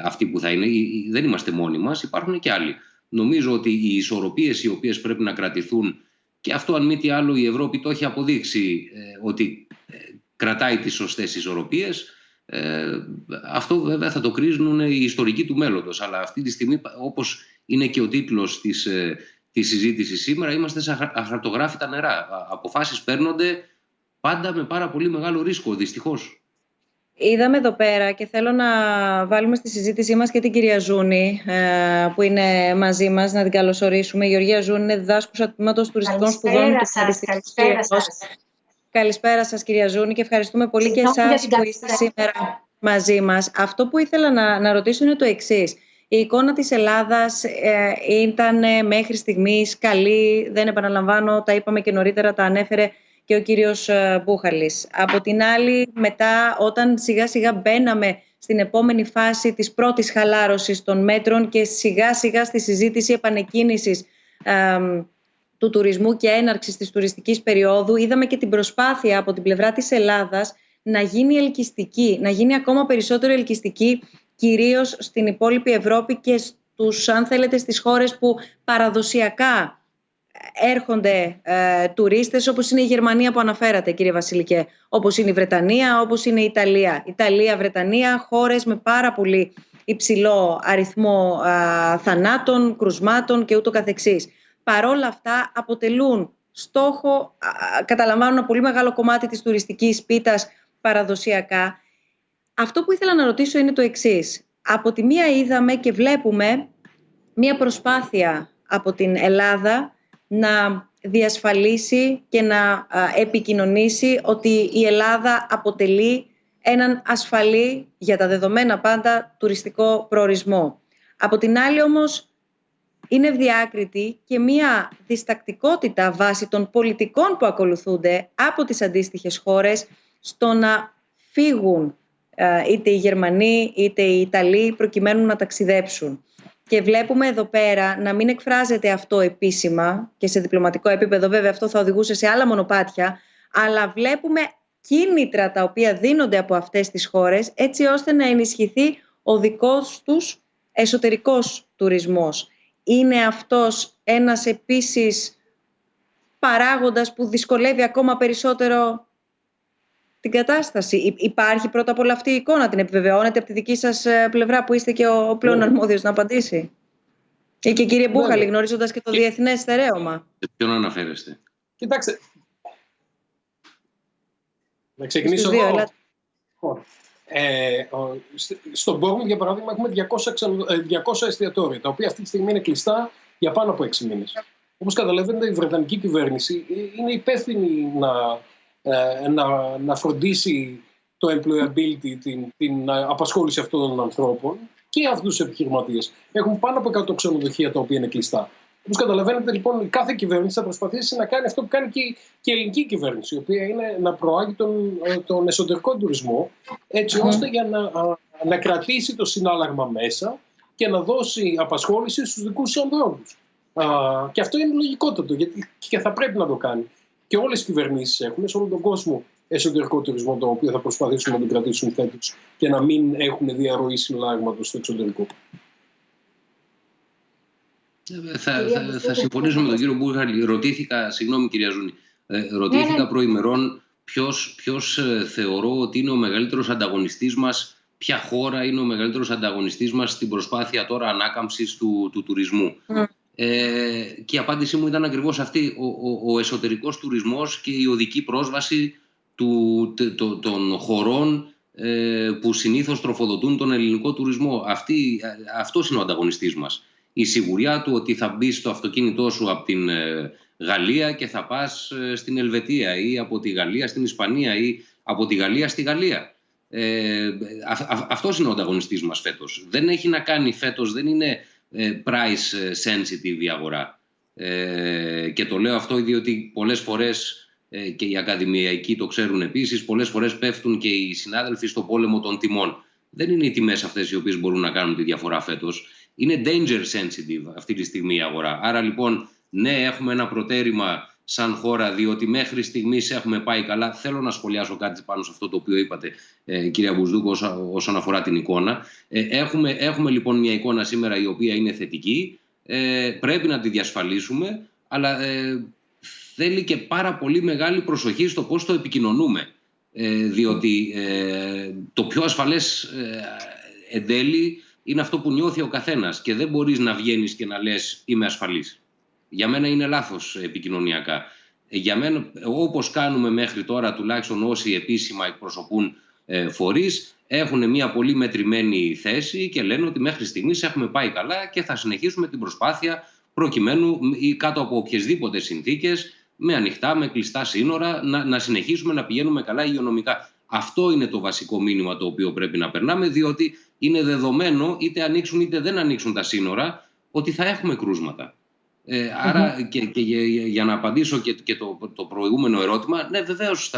αυτή που θα είναι. Δεν είμαστε μόνοι μας, υπάρχουν και άλλοι. Νομίζω ότι οι ισορροπίες οι οποίες πρέπει να κρατηθούν, και αυτό αν μη τι άλλο η Ευρώπη το έχει αποδείξει ότι κρατάει τις σωστές ισορροπίες, αυτό βέβαια θα το κρίνουν οι ιστορικοί του μέλλοντος. Αλλά αυτή τη στιγμή, όπως είναι και ο τίτλος της συζήτησης σήμερα, είμαστε σε αχαρτογράφητα νερά. Αποφάσεις παίρνονται πάντα με πάρα πολύ μεγάλο ρίσκο, δυστυχώς. Είδαμε εδώ πέρα και θέλω να βάλουμε στη συζήτησή μας και την κυρία Ζούνη που είναι μαζί μας, να την καλωσορίσουμε. Η Γεωργία Ζούνη είναι διδάσκουσα τμήματος τουριστικών σπουδών του Πανεπιστημίου. Καλησπέρα σας κυρία Ζούνη και ευχαριστούμε πολύ και εσάς που είστε σήμερα μαζί μας. Αυτό που ήθελα να ρωτήσω είναι το εξής. Η εικόνα της Ελλάδας ήταν μέχρι στιγμής καλή, δεν επαναλαμβάνω, τα είπαμε και νωρίτερα, τα ανέφερε και ο κύριος Μπούχαλης. Από την άλλη, μετά, όταν σιγά σιγά μπαίναμε στην επόμενη φάση της πρώτης χαλάρωσης των μέτρων και σιγά σιγά στη συζήτηση επανεκκίνησης του τουρισμού και έναρξης της τουριστικής περίοδου, είδαμε και την προσπάθεια από την πλευρά της Ελλάδας να γίνει ελκυστική, να γίνει ακόμα περισσότερο ελκυστική, κυρίως στην υπόλοιπη Ευρώπη και αν θέλετε, στις χώρες που παραδοσιακά έρχονται τουρίστες, όπως είναι η Γερμανία που αναφέρατε, κύριε Βασιλικέ, όπως είναι η Βρετανία, όπως είναι η Ιταλία. Ιταλία, Βρετανία, χώρες με πάρα πολύ υψηλό αριθμό θανάτων, κρουσμάτων και ούτω καθεξής. Παρόλα αυτά αποτελούν στόχο, καταλαμβάνουν ένα πολύ μεγάλο κομμάτι της τουριστικής πίτας παραδοσιακά. Αυτό που ήθελα να ρωτήσω είναι το εξής. Από τη μία είδαμε και βλέπουμε μία προσπάθεια από την Ελλάδα να διασφαλίσει και να επικοινωνήσει ότι η Ελλάδα αποτελεί έναν ασφαλή, για τα δεδομένα πάντα, τουριστικό προορισμό. Από την άλλη όμως είναι ευδιάκριτη και μία διστακτικότητα βάσει των πολιτικών που ακολουθούνται από τις αντίστοιχες χώρες στο να φύγουν είτε οι Γερμανοί είτε οι Ιταλοί προκειμένου να ταξιδέψουν. Και βλέπουμε εδώ πέρα να μην εκφράζεται αυτό επίσημα και σε διπλωματικό επίπεδο, βέβαια αυτό θα οδηγούσε σε άλλα μονοπάτια, αλλά βλέπουμε κίνητρα τα οποία δίνονται από αυτές τις χώρες έτσι ώστε να ενισχυθεί ο δικός τους εσωτερικός τουρισμός. Είναι αυτός ένας επίσης παράγοντας που δυσκολεύει ακόμα περισσότερο την κατάσταση? Υπάρχει πρώτα απ' όλα αυτή η εικόνα, την επιβεβαιώνετε από τη δική σας πλευρά που είστε και ο πλέον αρμόδιος να απαντήσει? Και κύριε Μπούχαλη, γνωρίζοντας και το διεθνές στερέωμα. Σε ποιον αναφέρεστε? Κοιτάξτε, να ξεκινήσω εγώ. Στον Μπόρμουθ, για παράδειγμα, έχουμε 200 εστιατόρια, τα οποία αυτή τη στιγμή είναι κλειστά για πάνω από 6 μήνες. Όπως καταλαβαίνετε, η Βρετανική κυβέρνηση είναι υπεύθυνη να φροντίσει το employability, την απασχόληση αυτών των ανθρώπων και αυτούς τους επιχειρηματίες. Έχουν πάνω από 100 ξενοδοχεία τα οποία είναι κλειστά. Όπως καταλαβαίνετε, λοιπόν, η κάθε κυβέρνηση θα προσπαθήσει να κάνει αυτό που κάνει και η ελληνική κυβέρνηση, η οποία είναι να προάγει τον εσωτερικό τουρισμό, έτσι ώστε για να κρατήσει το συνάλλαγμα μέσα και να δώσει απασχόληση στους δικούς τους ανθρώπους. Και αυτό είναι λογικότατο, γιατί και θα πρέπει να το κάνει. Και όλες οι κυβερνήσεις έχουν σε όλο τον κόσμο εσωτερικό τουρισμό, το οποίο θα προσπαθήσουν να τον κρατήσουν φέτος και να μην έχουν διαρροή συναλλάγματος στο εξωτερικό. Θα συμφωνήσω με τον κύριο Μπούχαλη. Ρωτήθηκα, συγγνώμη κυρία Ζούνη, ρωτήθηκα προημερών ποιος θεωρώ ότι είναι ο μεγαλύτερος ανταγωνιστής μας, ποια χώρα είναι ο μεγαλύτερος ανταγωνιστής μας στην προσπάθεια τώρα ανάκαμψης του τουρισμού. Και η απάντησή μου ήταν ακριβώς αυτή, ο εσωτερικός τουρισμός και η οδική πρόσβαση των χωρών που συνήθως τροφοδοτούν τον ελληνικό τουρισμό. Αυτός είναι ο ανταγωνιστής μας. Η σιγουριά του ότι θα μπει στο αυτοκίνητό σου από την Γαλλία και θα πας στην Ελβετία, ή από τη Γαλλία στην Ισπανία, ή από τη Γαλλία στη Γαλλία. Αυτός είναι ο ανταγωνιστής μας φέτος. Δεν έχει να κάνει φέτος, δεν είναι price sensitive η αγορά. Και το λέω αυτό διότι πολλές φορές, και οι ακαδημαϊκοί το ξέρουν επίσης, πολλές φορές πέφτουν και οι συνάδελφοι στο πόλεμο των τιμών. Δεν είναι οι τιμές αυτές οι οποίες μπορούν να κάνουν τη διαφορά φέτος. Είναι danger sensitive αυτή τη στιγμή η αγορά. Άρα λοιπόν, ναι, έχουμε ένα προτέρημα σαν χώρα, διότι μέχρι στιγμής έχουμε πάει καλά. Θέλω να σχολιάσω κάτι πάνω σε αυτό το οποίο είπατε, κυρία Μπουσδούκο, όσον αφορά την εικόνα. Έχουμε λοιπόν μια εικόνα σήμερα η οποία είναι θετική. Πρέπει να τη διασφαλίσουμε, αλλά θέλει και πάρα πολύ μεγάλη προσοχή στο πώς το επικοινωνούμε. Διότι το πιο ασφαλές εν τέλει είναι αυτό που νιώθει ο καθένας και δεν μπορείς να βγαίνεις και να λες είμαι ασφαλής. Για μένα είναι λάθος επικοινωνιακά. Για μένα, όπως κάνουμε μέχρι τώρα, τουλάχιστον όσοι επίσημα εκπροσωπούν φορείς έχουν μια πολύ μετρημένη θέση και λένε ότι μέχρι στιγμής έχουμε πάει καλά και θα συνεχίσουμε την προσπάθεια προκειμένου ή κάτω από οποιασδήποτε συνθήκες, με ανοιχτά, με κλειστά σύνορα, να συνεχίσουμε να πηγαίνουμε καλά υγειονομικά. Αυτό είναι το βασικό μήνυμα το οποίο πρέπει να περνάμε, διότι είναι δεδομένο, είτε ανοίξουν είτε δεν ανοίξουν τα σύνορα, ότι θα έχουμε κρούσματα. Άρα, και για να απαντήσω και το προηγούμενο ερώτημα, ναι, βεβαίως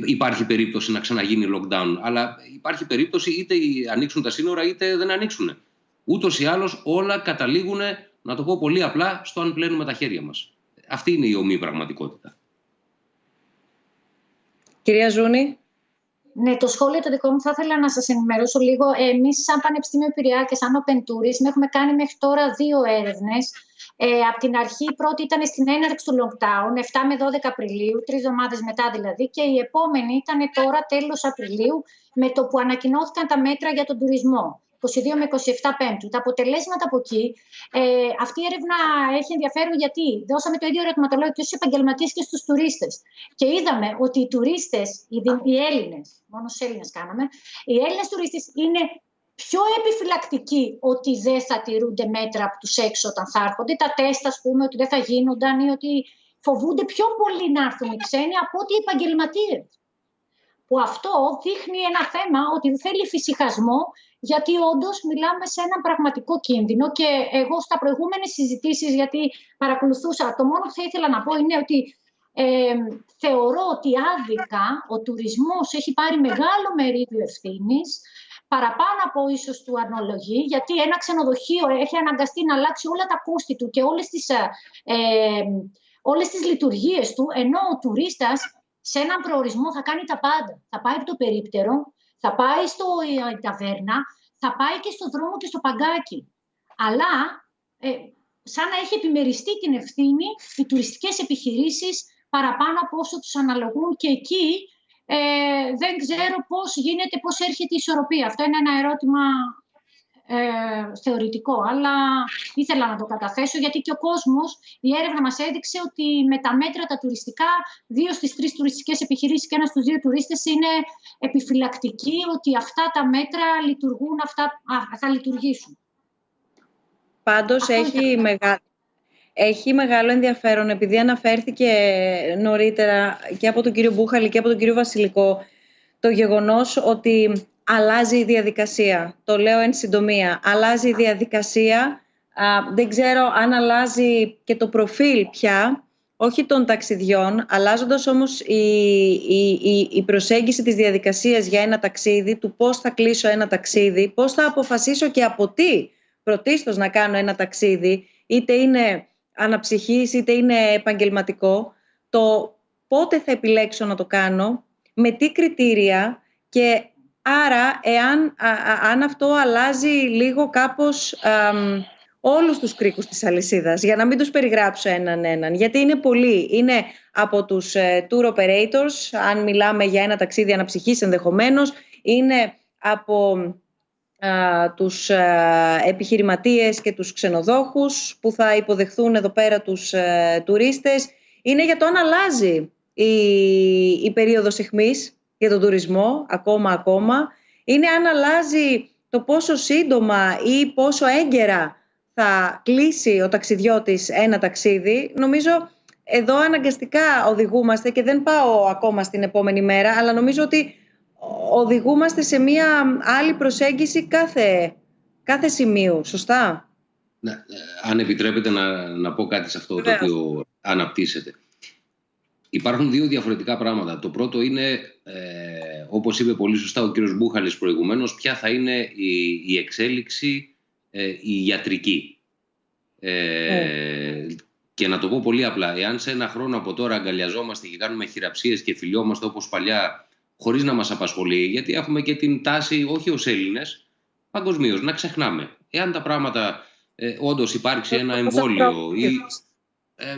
υπάρχει περίπτωση να ξαναγίνει lockdown, αλλά υπάρχει περίπτωση είτε ανοίξουν τα σύνορα είτε δεν ανοίξουν. Ούτως ή άλλως όλα καταλήγουν, να το πω πολύ απλά, στο αν πλένουμε τα χέρια μας. Αυτή είναι η ομή πραγματικότητα. Κυρία Ζούνη. Ναι, το σχόλιο το δικό μου θα ήθελα να σας ενημερώσω λίγο. Εμείς σαν Πανεπιστήμιο Πειραιά και σαν Open Tourism έχουμε κάνει μέχρι τώρα 2 έρευνες. Από την αρχή η πρώτη ήταν στην έναρξη του lockdown, 7 με 12 Απριλίου, 3 εβδομάδες μετά δηλαδή, και η επόμενη ήταν τώρα τέλος Απριλίου, με το που ανακοινώθηκαν τα μέτρα για τον τουρισμό. 22 με 27 Πέμπτου. Τα αποτελέσματα από εκεί, αυτή η έρευνα έχει ενδιαφέρον γιατί δώσαμε το ίδιο ερωτηματολόγιο και στους επαγγελματίες και στους τουρίστες. Και είδαμε ότι οι τουρίστες, οι Έλληνες, μόνο στους Έλληνες κάναμε, οι Έλληνες τουρίστες είναι πιο επιφυλακτικοί ότι δεν θα τηρούνται μέτρα από τους έξω όταν θα έρχονται. Τα τεστ, ας πούμε, ότι δεν θα γίνονταν ή ότι φοβούνται πιο πολύ να έρθουν οι ξένοι από ότι οι επαγγελματίες. Που αυτό δείχνει ένα θέμα ότι θέλει φυσιχασμό, γιατί όντως μιλάμε σε έναν πραγματικό κίνδυνο. Και εγώ στα προηγούμενες συζητήσεις, γιατί παρακολουθούσα, το μόνο που θα ήθελα να πω είναι ότι θεωρώ ότι άδικα ο τουρισμός έχει πάρει μεγάλο μερίδιο ευθύνης, παραπάνω από ίσως του αναλογεί, γιατί ένα ξενοδοχείο έχει αναγκαστεί να αλλάξει όλα τα κόστη του και όλες τις λειτουργίες του, ενώ ο τουρίστας σε έναν προορισμό θα κάνει τα πάντα. Θα πάει από το περίπτερο, θα πάει στο ταβέρνα, θα πάει και στο δρόμο και στο παγκάκι. Αλλά σαν να έχει επιμεριστεί την ευθύνη οι τουριστικές επιχειρήσεις παραπάνω από όσο τους αναλογούν, και εκεί δεν ξέρω πώς έρχεται η ισορροπία. Αυτό είναι ένα ερώτημα θεωρητικό, αλλά ήθελα να το καταθέσω, γιατί και ο κόσμος, η έρευνα μας έδειξε ότι με τα μέτρα τα τουριστικά, 2 στις 3 τουριστικές επιχειρήσεις και 1 στους 2 τουρίστες είναι επιφυλακτικοί ότι αυτά τα μέτρα λειτουργούν, θα λειτουργήσουν. Πάντως έχει μεγάλο ενδιαφέρον, επειδή αναφέρθηκε νωρίτερα και από τον κύριο Μπούχαλη και από τον κύριο Βασιλικό, το γεγονός ότι αλλάζει η διαδικασία. Το λέω εν συντομία. Αλλάζει η διαδικασία. Δεν ξέρω αν αλλάζει και το προφίλ πια, όχι των ταξιδιών, αλλάζοντας όμως η προσέγγιση της διαδικασίας για ένα ταξίδι, του πώς θα κλείσω ένα ταξίδι, πώς θα αποφασίσω και από τι πρωτίστως να κάνω ένα ταξίδι, είτε είναι αναψυχής είτε είναι επαγγελματικό, το πότε θα επιλέξω να το κάνω, με τι κριτήρια, και άρα αν αυτό αλλάζει λίγο κάπως όλους τους κρίκους της αλυσίδας, για να μην τους περιγράψω έναν, γιατί είναι πολλοί. Είναι από τους tour operators, αν μιλάμε για ένα ταξίδι αναψυχής ενδεχομένως, είναι από τους επιχειρηματίες και τους ξενοδόχους που θα υποδεχθούν εδώ πέρα τους τουρίστες. Είναι για το αν αλλάζει η περίοδος αιχμής για τον τουρισμό ακόμα. Είναι αν αλλάζει το πόσο σύντομα ή πόσο έγκαιρα θα κλείσει ο ταξιδιώτης ένα ταξίδι. Νομίζω εδώ αναγκαστικά οδηγούμαστε, και δεν πάω ακόμα στην επόμενη μέρα, αλλά νομίζω ότι οδηγούμαστε σε μια άλλη προσέγγιση κάθε σημείου. Σωστά? Ναι, αν επιτρέπετε να πω κάτι σε αυτό το οποίο αναπτύσσεται. Υπάρχουν 2 διαφορετικά πράγματα. Το πρώτο είναι, όπως είπε πολύ σωστά ο κύριος Μπούχαλης προηγουμένως, ποια θα είναι η εξέλιξη η ιατρική. Και να το πω πολύ απλά, εάν σε ένα χρόνο από τώρα αγκαλιαζόμαστε και κάνουμε χειραψίες και φιλιόμαστε όπως παλιά, χωρίς να μας απασχολεί, γιατί έχουμε και την τάση, όχι ως Έλληνες, παγκοσμίως, να ξεχνάμε. Εάν τα πράγματα όντως υπάρξει ένα εμβόλιο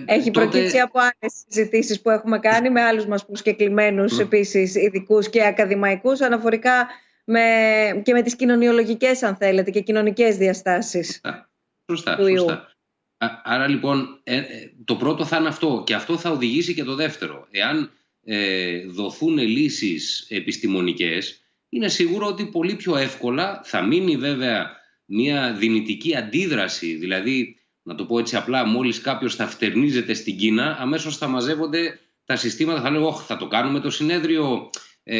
έχει προκύψει από άλλες συζητήσεις που έχουμε κάνει με άλλους μας προσκεκλημένους επίσης ειδικούς και ακαδημαϊκούς, αναφορικά και με τις κοινωνιολογικές, αν θέλετε, και κοινωνικές διαστάσεις. Σωστά. Άρα λοιπόν το πρώτο θα είναι αυτό, και αυτό θα οδηγήσει και το δεύτερο. Εάν δοθούν λύσεις επιστημονικές, είναι σίγουρο ότι πολύ πιο εύκολα θα μείνει βέβαια μια δυνητική αντίδραση. Δηλαδή, να το πω έτσι απλά, μόλις κάποιος θα φτερνίζεται στην Κίνα, αμέσως θα μαζεύονται τα συστήματα, θα λέγω θα το κάνουμε το συνέδριο,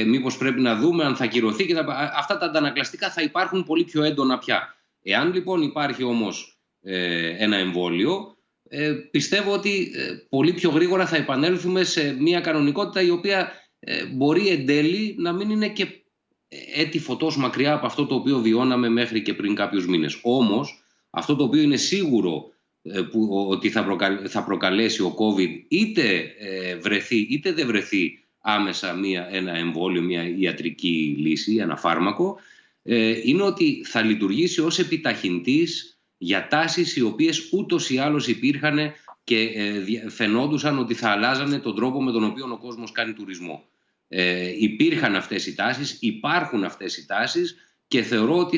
μήπως πρέπει να δούμε αν θα κυρωθεί. Και αυτά τα αντανακλαστικά θα υπάρχουν πολύ πιο έντονα πια. Εάν λοιπόν υπάρχει όμως ένα εμβόλιο, πιστεύω ότι πολύ πιο γρήγορα θα επανέλθουμε σε μια κανονικότητα η οποία μπορεί εν τέλει να μην είναι και έτη φωτός μακριά από αυτό το οποίο βιώναμε μέχρι και πριν κάποιους μήνες. Όμως, αυτό το οποίο είναι σίγουρο ότι θα προκαλέσει ο COVID, είτε βρεθεί είτε δεν βρεθεί άμεσα ένα εμβόλιο, μια ιατρική λύση, ένα φάρμακο, είναι ότι θα λειτουργήσει ως επιταχυντής για τάσεις οι οποίες ούτως ή άλλως υπήρχαν και φαινόντουσαν ότι θα αλλάζανε τον τρόπο με τον οποίο ο κόσμος κάνει τουρισμό. Υπήρχαν αυτές οι τάσεις, υπάρχουν αυτές οι τάσεις και θεωρώ ότι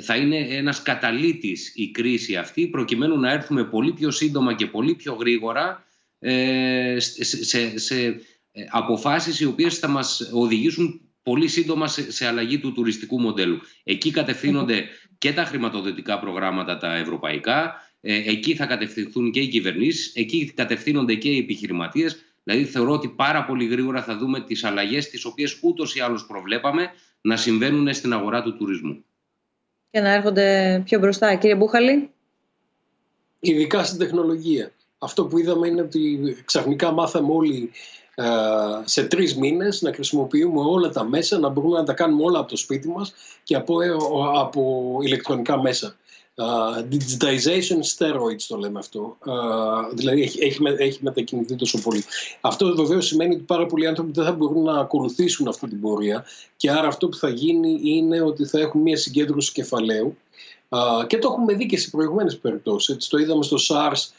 θα είναι ένας καταλύτης η κρίση αυτή, προκειμένου να έρθουμε πολύ πιο σύντομα και πολύ πιο γρήγορα σε αποφάσεις οι οποίες θα μας οδηγήσουν πολύ σύντομα σε αλλαγή του τουριστικού μοντέλου. Εκεί κατευθύνονται και τα χρηματοδοτικά προγράμματα τα ευρωπαϊκά, εκεί θα κατευθυνθούν και οι κυβερνήσεις, εκεί κατευθύνονται και οι επιχειρηματίες. Δηλαδή θεωρώ ότι πάρα πολύ γρήγορα θα δούμε τις αλλαγές τις οποίες ούτως ή άλλως προβλέπαμε να συμβαίνουν στην αγορά του τουρισμού. Και να έρχονται πιο μπροστά. Κύριε Μπούχαλη. Ειδικά στην τεχνολογία. Αυτό που είδαμε είναι ότι ξαφνικά μάθαμε όλοι σε 3 μήνες να χρησιμοποιούμε όλα τα μέσα, να μπορούμε να τα κάνουμε όλα από το σπίτι μας και από ηλεκτρονικά μέσα. Digitization steroids το λέμε αυτό. Δηλαδή έχει μετακινηθεί τόσο πολύ. Αυτό βεβαίως σημαίνει ότι πάρα πολλοί άνθρωποι δεν θα μπορούν να ακολουθήσουν αυτή την πορεία και άρα αυτό που θα γίνει είναι ότι θα έχουν μια συγκέντρωση κεφαλαίου και το έχουμε δει και σε προηγούμενες περιπτώσεις. Έτσι, το είδαμε στο SARS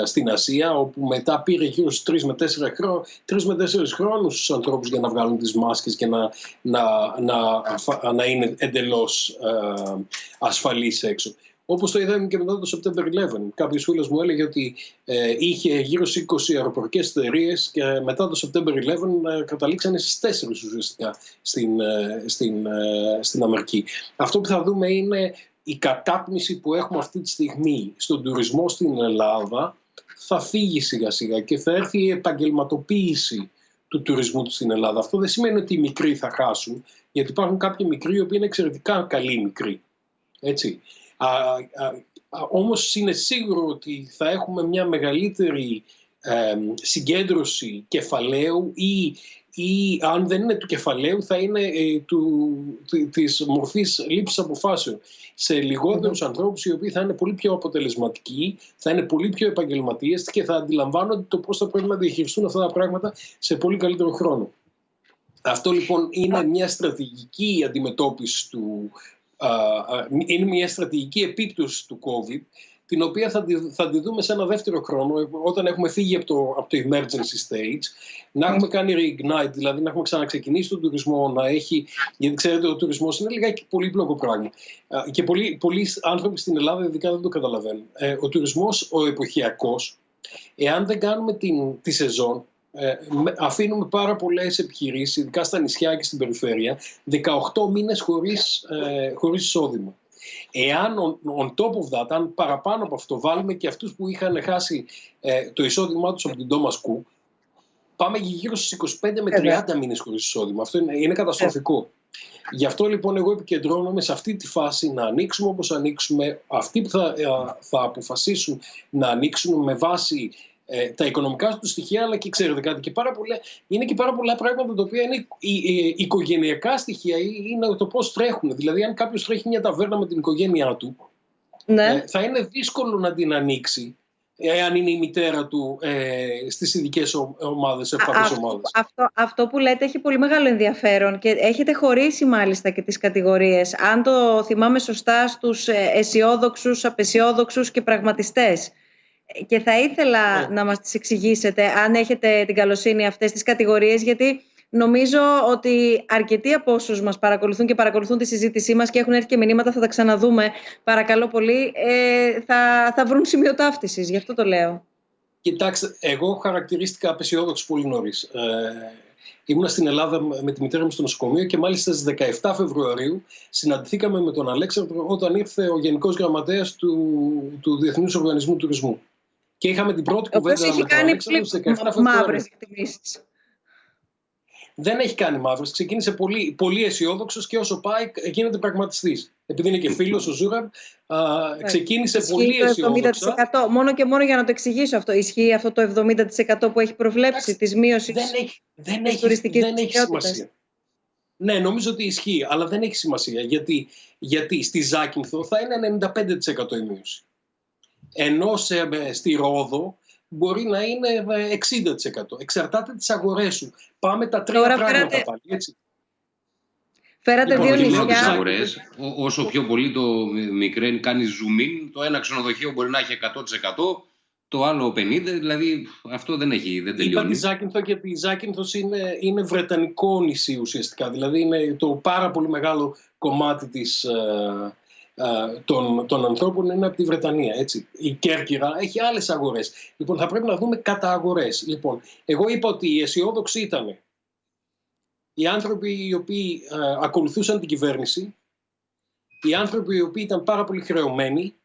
στην Ασία, όπου μετά πήρε γύρω στους 3 με 4 χρόνους στους ανθρώπους για να βγάλουν τις μάσκες και να είναι εντελώς ασφαλείς έξω. Όπως το είδαμε και μετά το September 11. Κάποιος φίλος μου έλεγε ότι είχε γύρω στις 20 αεροπορικές εταιρείες και μετά το September 11 καταλήξανε στις 4 ουσιαστικά στην Αμερική. Αυτό που θα δούμε είναι η κατάπνιση που έχουμε αυτή τη στιγμή στον τουρισμό στην Ελλάδα θα φύγει σιγά σιγά και θα έρθει η επαγγελματοποίηση του τουρισμού στην Ελλάδα. Αυτό δεν σημαίνει ότι οι μικροί θα χάσουν, γιατί υπάρχουν κάποιοι μικροί οι οποίοι είναι εξαιρετικά καλοί μικροί. Έτσι. Όμως είναι σίγουρο ότι θα έχουμε μια μεγαλύτερη συγκέντρωση κεφαλαίου ή αν δεν είναι του κεφαλαίου θα είναι της μορφής λήψης αποφάσεων σε λιγότερους ανθρώπους οι οποίοι θα είναι πολύ πιο αποτελεσματικοί, θα είναι πολύ πιο επαγγελματίες και θα αντιλαμβάνονται το πώς θα πρέπει να διαχειριστούν αυτά τα πράγματα σε πολύ καλύτερο χρόνο. Αυτό λοιπόν είναι μια στρατηγική αντιμετώπιση είναι μια στρατηγική επίπτωση του COVID, την οποία θα τη δούμε σε ένα δεύτερο χρόνο, όταν έχουμε φύγει από το emergency stage, να έχουμε κάνει reignite, δηλαδή να έχουμε ξαναξεκινήσει τον τουρισμό, γιατί ξέρετε ο τουρισμός είναι λιγάκι πολύπλοκο πράγμα. Και πολλοί άνθρωποι στην Ελλάδα ειδικά δεν το καταλαβαίνουν. Ο τουρισμός, ο εποχιακός, εάν δεν κάνουμε τη σεζόν, αφήνουμε πάρα πολλές επιχειρήσεις, ειδικά στα νησιά και στην περιφέρεια, 18 μήνες χωρίς εισόδημα. Εάν on top of that, αν παραπάνω από αυτό βάλουμε και αυτούς που είχαν χάσει το εισόδημά τους από την Thomas Cook, πάμε γύρω στους 25 με 30 μήνες χωρίς εισόδημα. Αυτό είναι καταστροφικό. Γι' αυτό λοιπόν εγώ επικεντρώνομαι σε αυτή τη φάση να ανοίξουμε όπως ανοίξουμε. Αυτοί που θα αποφασίσουν να ανοίξουν με βάση τα οικονομικά του στοιχεία, αλλά και ξέρετε κάτι, είναι και πάρα πολλά πράγματα τα οποία είναι οικογενειακά στοιχεία, είναι το πώς τρέχουν. Δηλαδή, αν κάποιος τρέχει μια ταβέρνα με την οικογένειά του, ναι, θα είναι δύσκολο να την ανοίξει, εάν είναι η μητέρα του στις ειδικές ομάδες, ευπαθείς ομάδες. Αυτό που λέτε έχει πολύ μεγάλο ενδιαφέρον και έχετε χωρίσει μάλιστα και τις κατηγορίες, αν το θυμάμαι σωστά, στους αισιόδοξους, απαισιόδοξους και πραγματιστές. Και θα ήθελα να μας τις εξηγήσετε, αν έχετε την καλοσύνη, αυτές τις κατηγορίες, γιατί νομίζω ότι αρκετοί από όσους μας παρακολουθούν και παρακολουθούν τη συζήτησή μας και έχουν έρθει και μηνύματα, θα τα ξαναδούμε, παρακαλώ πολύ, θα βρουν σημείο ταύτισης, γι' αυτό το λέω. Κοιτάξτε, εγώ χαρακτηρίστηκα απεσιόδοξο πολύ νωρίς. Ήμουνα στην Ελλάδα με τη μητέρα μου στο νοσοκομείο και μάλιστα στις 17 Φεβρουαρίου συναντηθήκαμε με τον Αλέξανδρο όταν ήρθε ο Γενικός Γραμματέας του Διεθνούς Οργανισμού Τουρισμού. Και είχαμε την πρώτη κουβέντα με τον Αλέξανδρο στις 17 Φεβρουαρίου. Μαύρες εκτιμήσεις. Δεν έχει κάνει μαύρες. Ξεκίνησε πολύ αισιόδοξος και όσο πάει γίνεται πραγματιστής. Επειδή είναι και φίλος ο Ζούραβ, ξεκίνησε πολύ αισιόδοξα. Μόνο και μόνο για να το εξηγήσω αυτό. Ισχύει αυτό το 70% που έχει προβλέψει της μείωσης της τουριστικής δραστηριότητας? Ναι, νομίζω ότι ισχύει, αλλά δεν έχει σημασία. Γιατί στη Ζάκυνθο θα είναι 95% η μείωση. Ενώ στη Ρόδο μπορεί να είναι 60%. Εξαρτάται τις αγορές σου. Πάμε τα τρία πράγματα πάλι, έτσι. Φέρατε δύο νησιά. Αγορές, όσο πιο πολύ το μικραίνει κάνει zoom in, το ένα ξενοδοχείο μπορεί να έχει 100%, το άλλο 50%, δηλαδή αυτό δεν τελειώνει. Είπα τη Ζάκυνθο και η Ζάκυνθος είναι βρετανικό νησί ουσιαστικά, δηλαδή είναι το πάρα πολύ μεγάλο κομμάτι των ανθρώπων είναι από τη Βρετανία. Έτσι. Η Κέρκυρα έχει άλλες αγορές. Λοιπόν, θα πρέπει να δούμε κατά αγορές. Λοιπόν, εγώ είπα ότι οι αισιόδοξοι ήταν οι άνθρωποι οι οποίοι ακολουθούσαν την κυβέρνηση, οι άνθρωποι οι οποίοι ήταν πάρα πολύ χρεωμένοι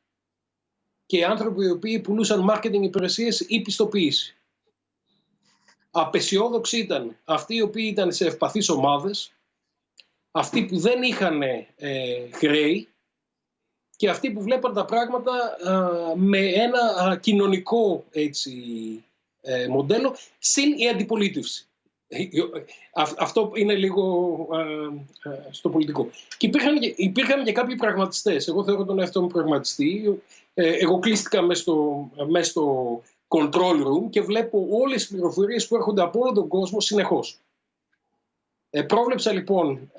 και οι άνθρωποι οι οποίοι πουλούσαν marketing υπηρεσίες ή πιστοποίηση. Απεσιόδοξοι ήταν αυτοί οι οποίοι ήταν σε ευπαθείς ομάδες, αυτοί που δεν είχαν χρέη και αυτοί που βλέπαν τα πράγματα με ένα κοινωνικό μοντέλο, συν η αντιπολίτευση. Αυτό είναι λίγο στο πολιτικό. Και υπήρχαν και κάποιοι πραγματιστές. Εγώ θεωρώ τον εαυτό μου πραγματιστή. Εγώ κλείστηκα μέσα στο control room και βλέπω όλες τις πληροφορίες που έρχονται από όλο τον κόσμο συνεχώς. Πρόβλεψα λοιπόν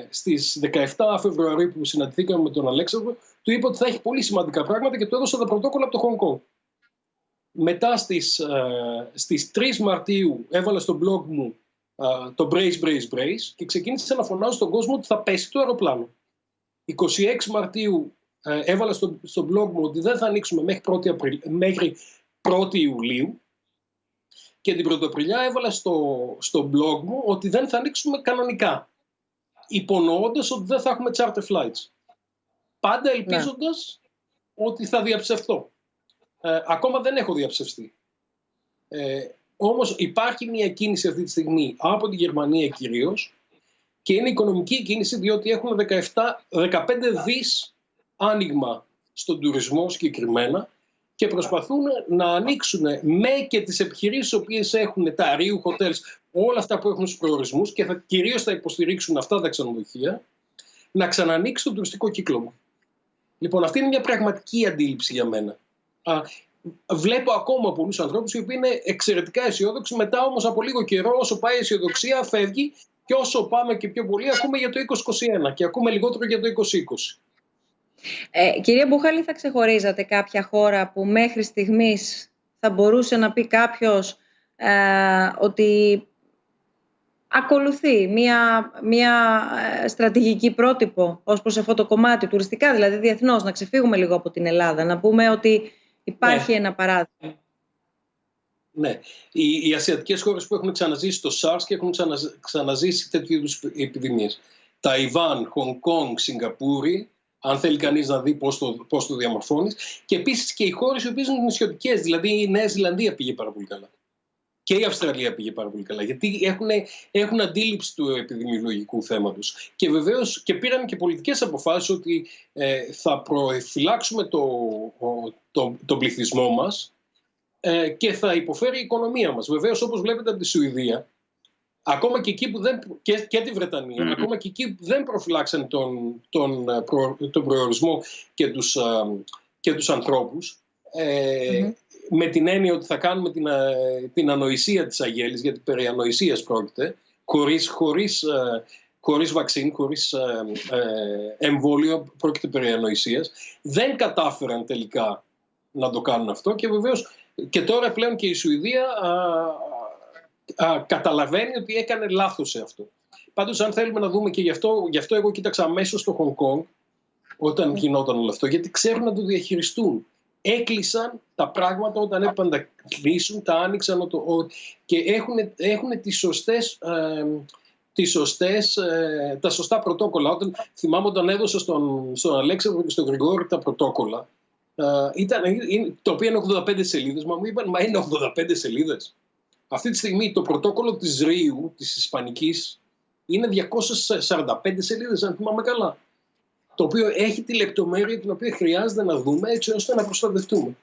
στις 17 Φεβρουαρίου που συναντηθήκαμε με τον Αλέξανδρο, του είπα ότι θα έχει πολύ σημαντικά πράγματα και του έδωσα τα πρωτόκολλα από το Hong Kong. Μετά στις 3 Μαρτίου έβαλα στο blog μου το brace και ξεκίνησα να φωνάζω στον κόσμο ότι θα πέσει το αεροπλάνο. 26 Μαρτίου έβαλα στο blog μου ότι δεν θα ανοίξουμε μέχρι 1η Ιουλίου και την Πρωτοαπριλιά έβαλα στο blog μου ότι δεν θα ανοίξουμε κανονικά, υπονοώντας ότι δεν θα έχουμε charter flights. Πάντα ελπίζοντας ότι θα διαψευστώ. Ακόμα δεν έχω διαψευστεί. Όμως υπάρχει μια κίνηση αυτή τη στιγμή από τη Γερμανία κυρίως και είναι οικονομική κίνηση διότι έχουν 15 δις άνοιγμα στον τουρισμό συγκεκριμένα και προσπαθούν να ανοίξουν με και τις επιχειρήσεις οι οποίες έχουν τα Rio Hotels, όλα αυτά που έχουν στους προορισμούς και κυρίως θα υποστηρίξουν αυτά τα ξενοδοχεία, να ξανανοίξει το τουριστικό κύκλωμα. Λοιπόν, αυτή είναι μια πραγματική αντίληψη για μένα. Βλέπω ακόμα πολλούς ανθρώπους οι οποίοι είναι εξαιρετικά αισιόδοξοι, μετά όμως από λίγο καιρό όσο πάει η αισιοδοξία φεύγει και όσο πάμε και πιο πολύ ακούμε για το 2021 και ακούμε λιγότερο για το 2020. Κυρία Μπουχάλη, θα ξεχωρίζατε κάποια χώρα που μέχρι στιγμής θα μπορούσε να πει κάποιος ότι ακολουθεί μια στρατηγική πρότυπο ως προς αυτό το κομμάτι τουριστικά, δηλαδή διεθνώς, να ξεφύγουμε λίγο από την Ελλάδα, να πούμε ότι υπάρχει ένα παράδειγμα? Ναι. Οι ασιατικές χώρες που έχουν ξαναζήσει το SARS και έχουν ξαναζήσει τέτοιου είδους επιδημίες. Ταϊβάν, Χονγκ Κονγκ, Σιγκαπούρη, αν θέλει κανείς να δει πώς το διαμορφώνεις. Και επίσης και οι χώρες οι οποίες είναι νησιωτικές, δηλαδή η Νέα Ζηλανδία πήγε πάρα πολύ καλά. Και η Αυστραλία πήγε πάρα πολύ καλά, γιατί έχουν αντίληψη του επιδημιολογικού θέματος. Και βεβαίως και πήραν και πολιτικές αποφάσεις ότι θα προφυλάξουμε τον πληθυσμό μας και θα υποφέρει η οικονομία μας. Βεβαίως, όπως βλέπετε από τη Σουηδία, ακόμα και εκεί που και τη Βρετανία, ακόμα και εκεί που δεν προφυλάξαν τον προορισμό και τους ανθρώπους, με την έννοια ότι θα κάνουμε την ανοησία της αγέλης, γιατί περί ανοησίας πρόκειται, χωρίς βαξίν, χωρίς εμβόλιο, πρόκειται περί ανοησίας. Δεν κατάφεραν τελικά να το κάνουν αυτό και βεβαίως και τώρα πλέον και η Σουηδία καταλαβαίνει ότι έκανε λάθος σε αυτό. Πάντως, αν θέλουμε να δούμε και γι' αυτό εγώ κοίταξα αμέσως στο Hong Kong όταν γινόταν όλο αυτό, γιατί ξέρουν να το διαχειριστούν. έκλεισαν τα πράγματα όταν έπρεπε να κλείσουν, τα άνοιξαν και έχουν τα σωστά πρωτόκολλα. Θυμάμαι όταν έδωσα στον Αλέξανδρο και στον Γρηγόρη τα πρωτόκολλα, το οποίο είναι 85 σελίδες, μου είπαν, μα είναι 85 σελίδες. Αυτή τη στιγμή το πρωτόκολλο της Ρίου, της Ισπανικής, είναι 245 σελίδες, αν θυμάμαι καλά. Το οποίο έχει τη λεπτομέρεια την οποία χρειάζεται να δούμε έτσι ώστε να προστατευτούμε.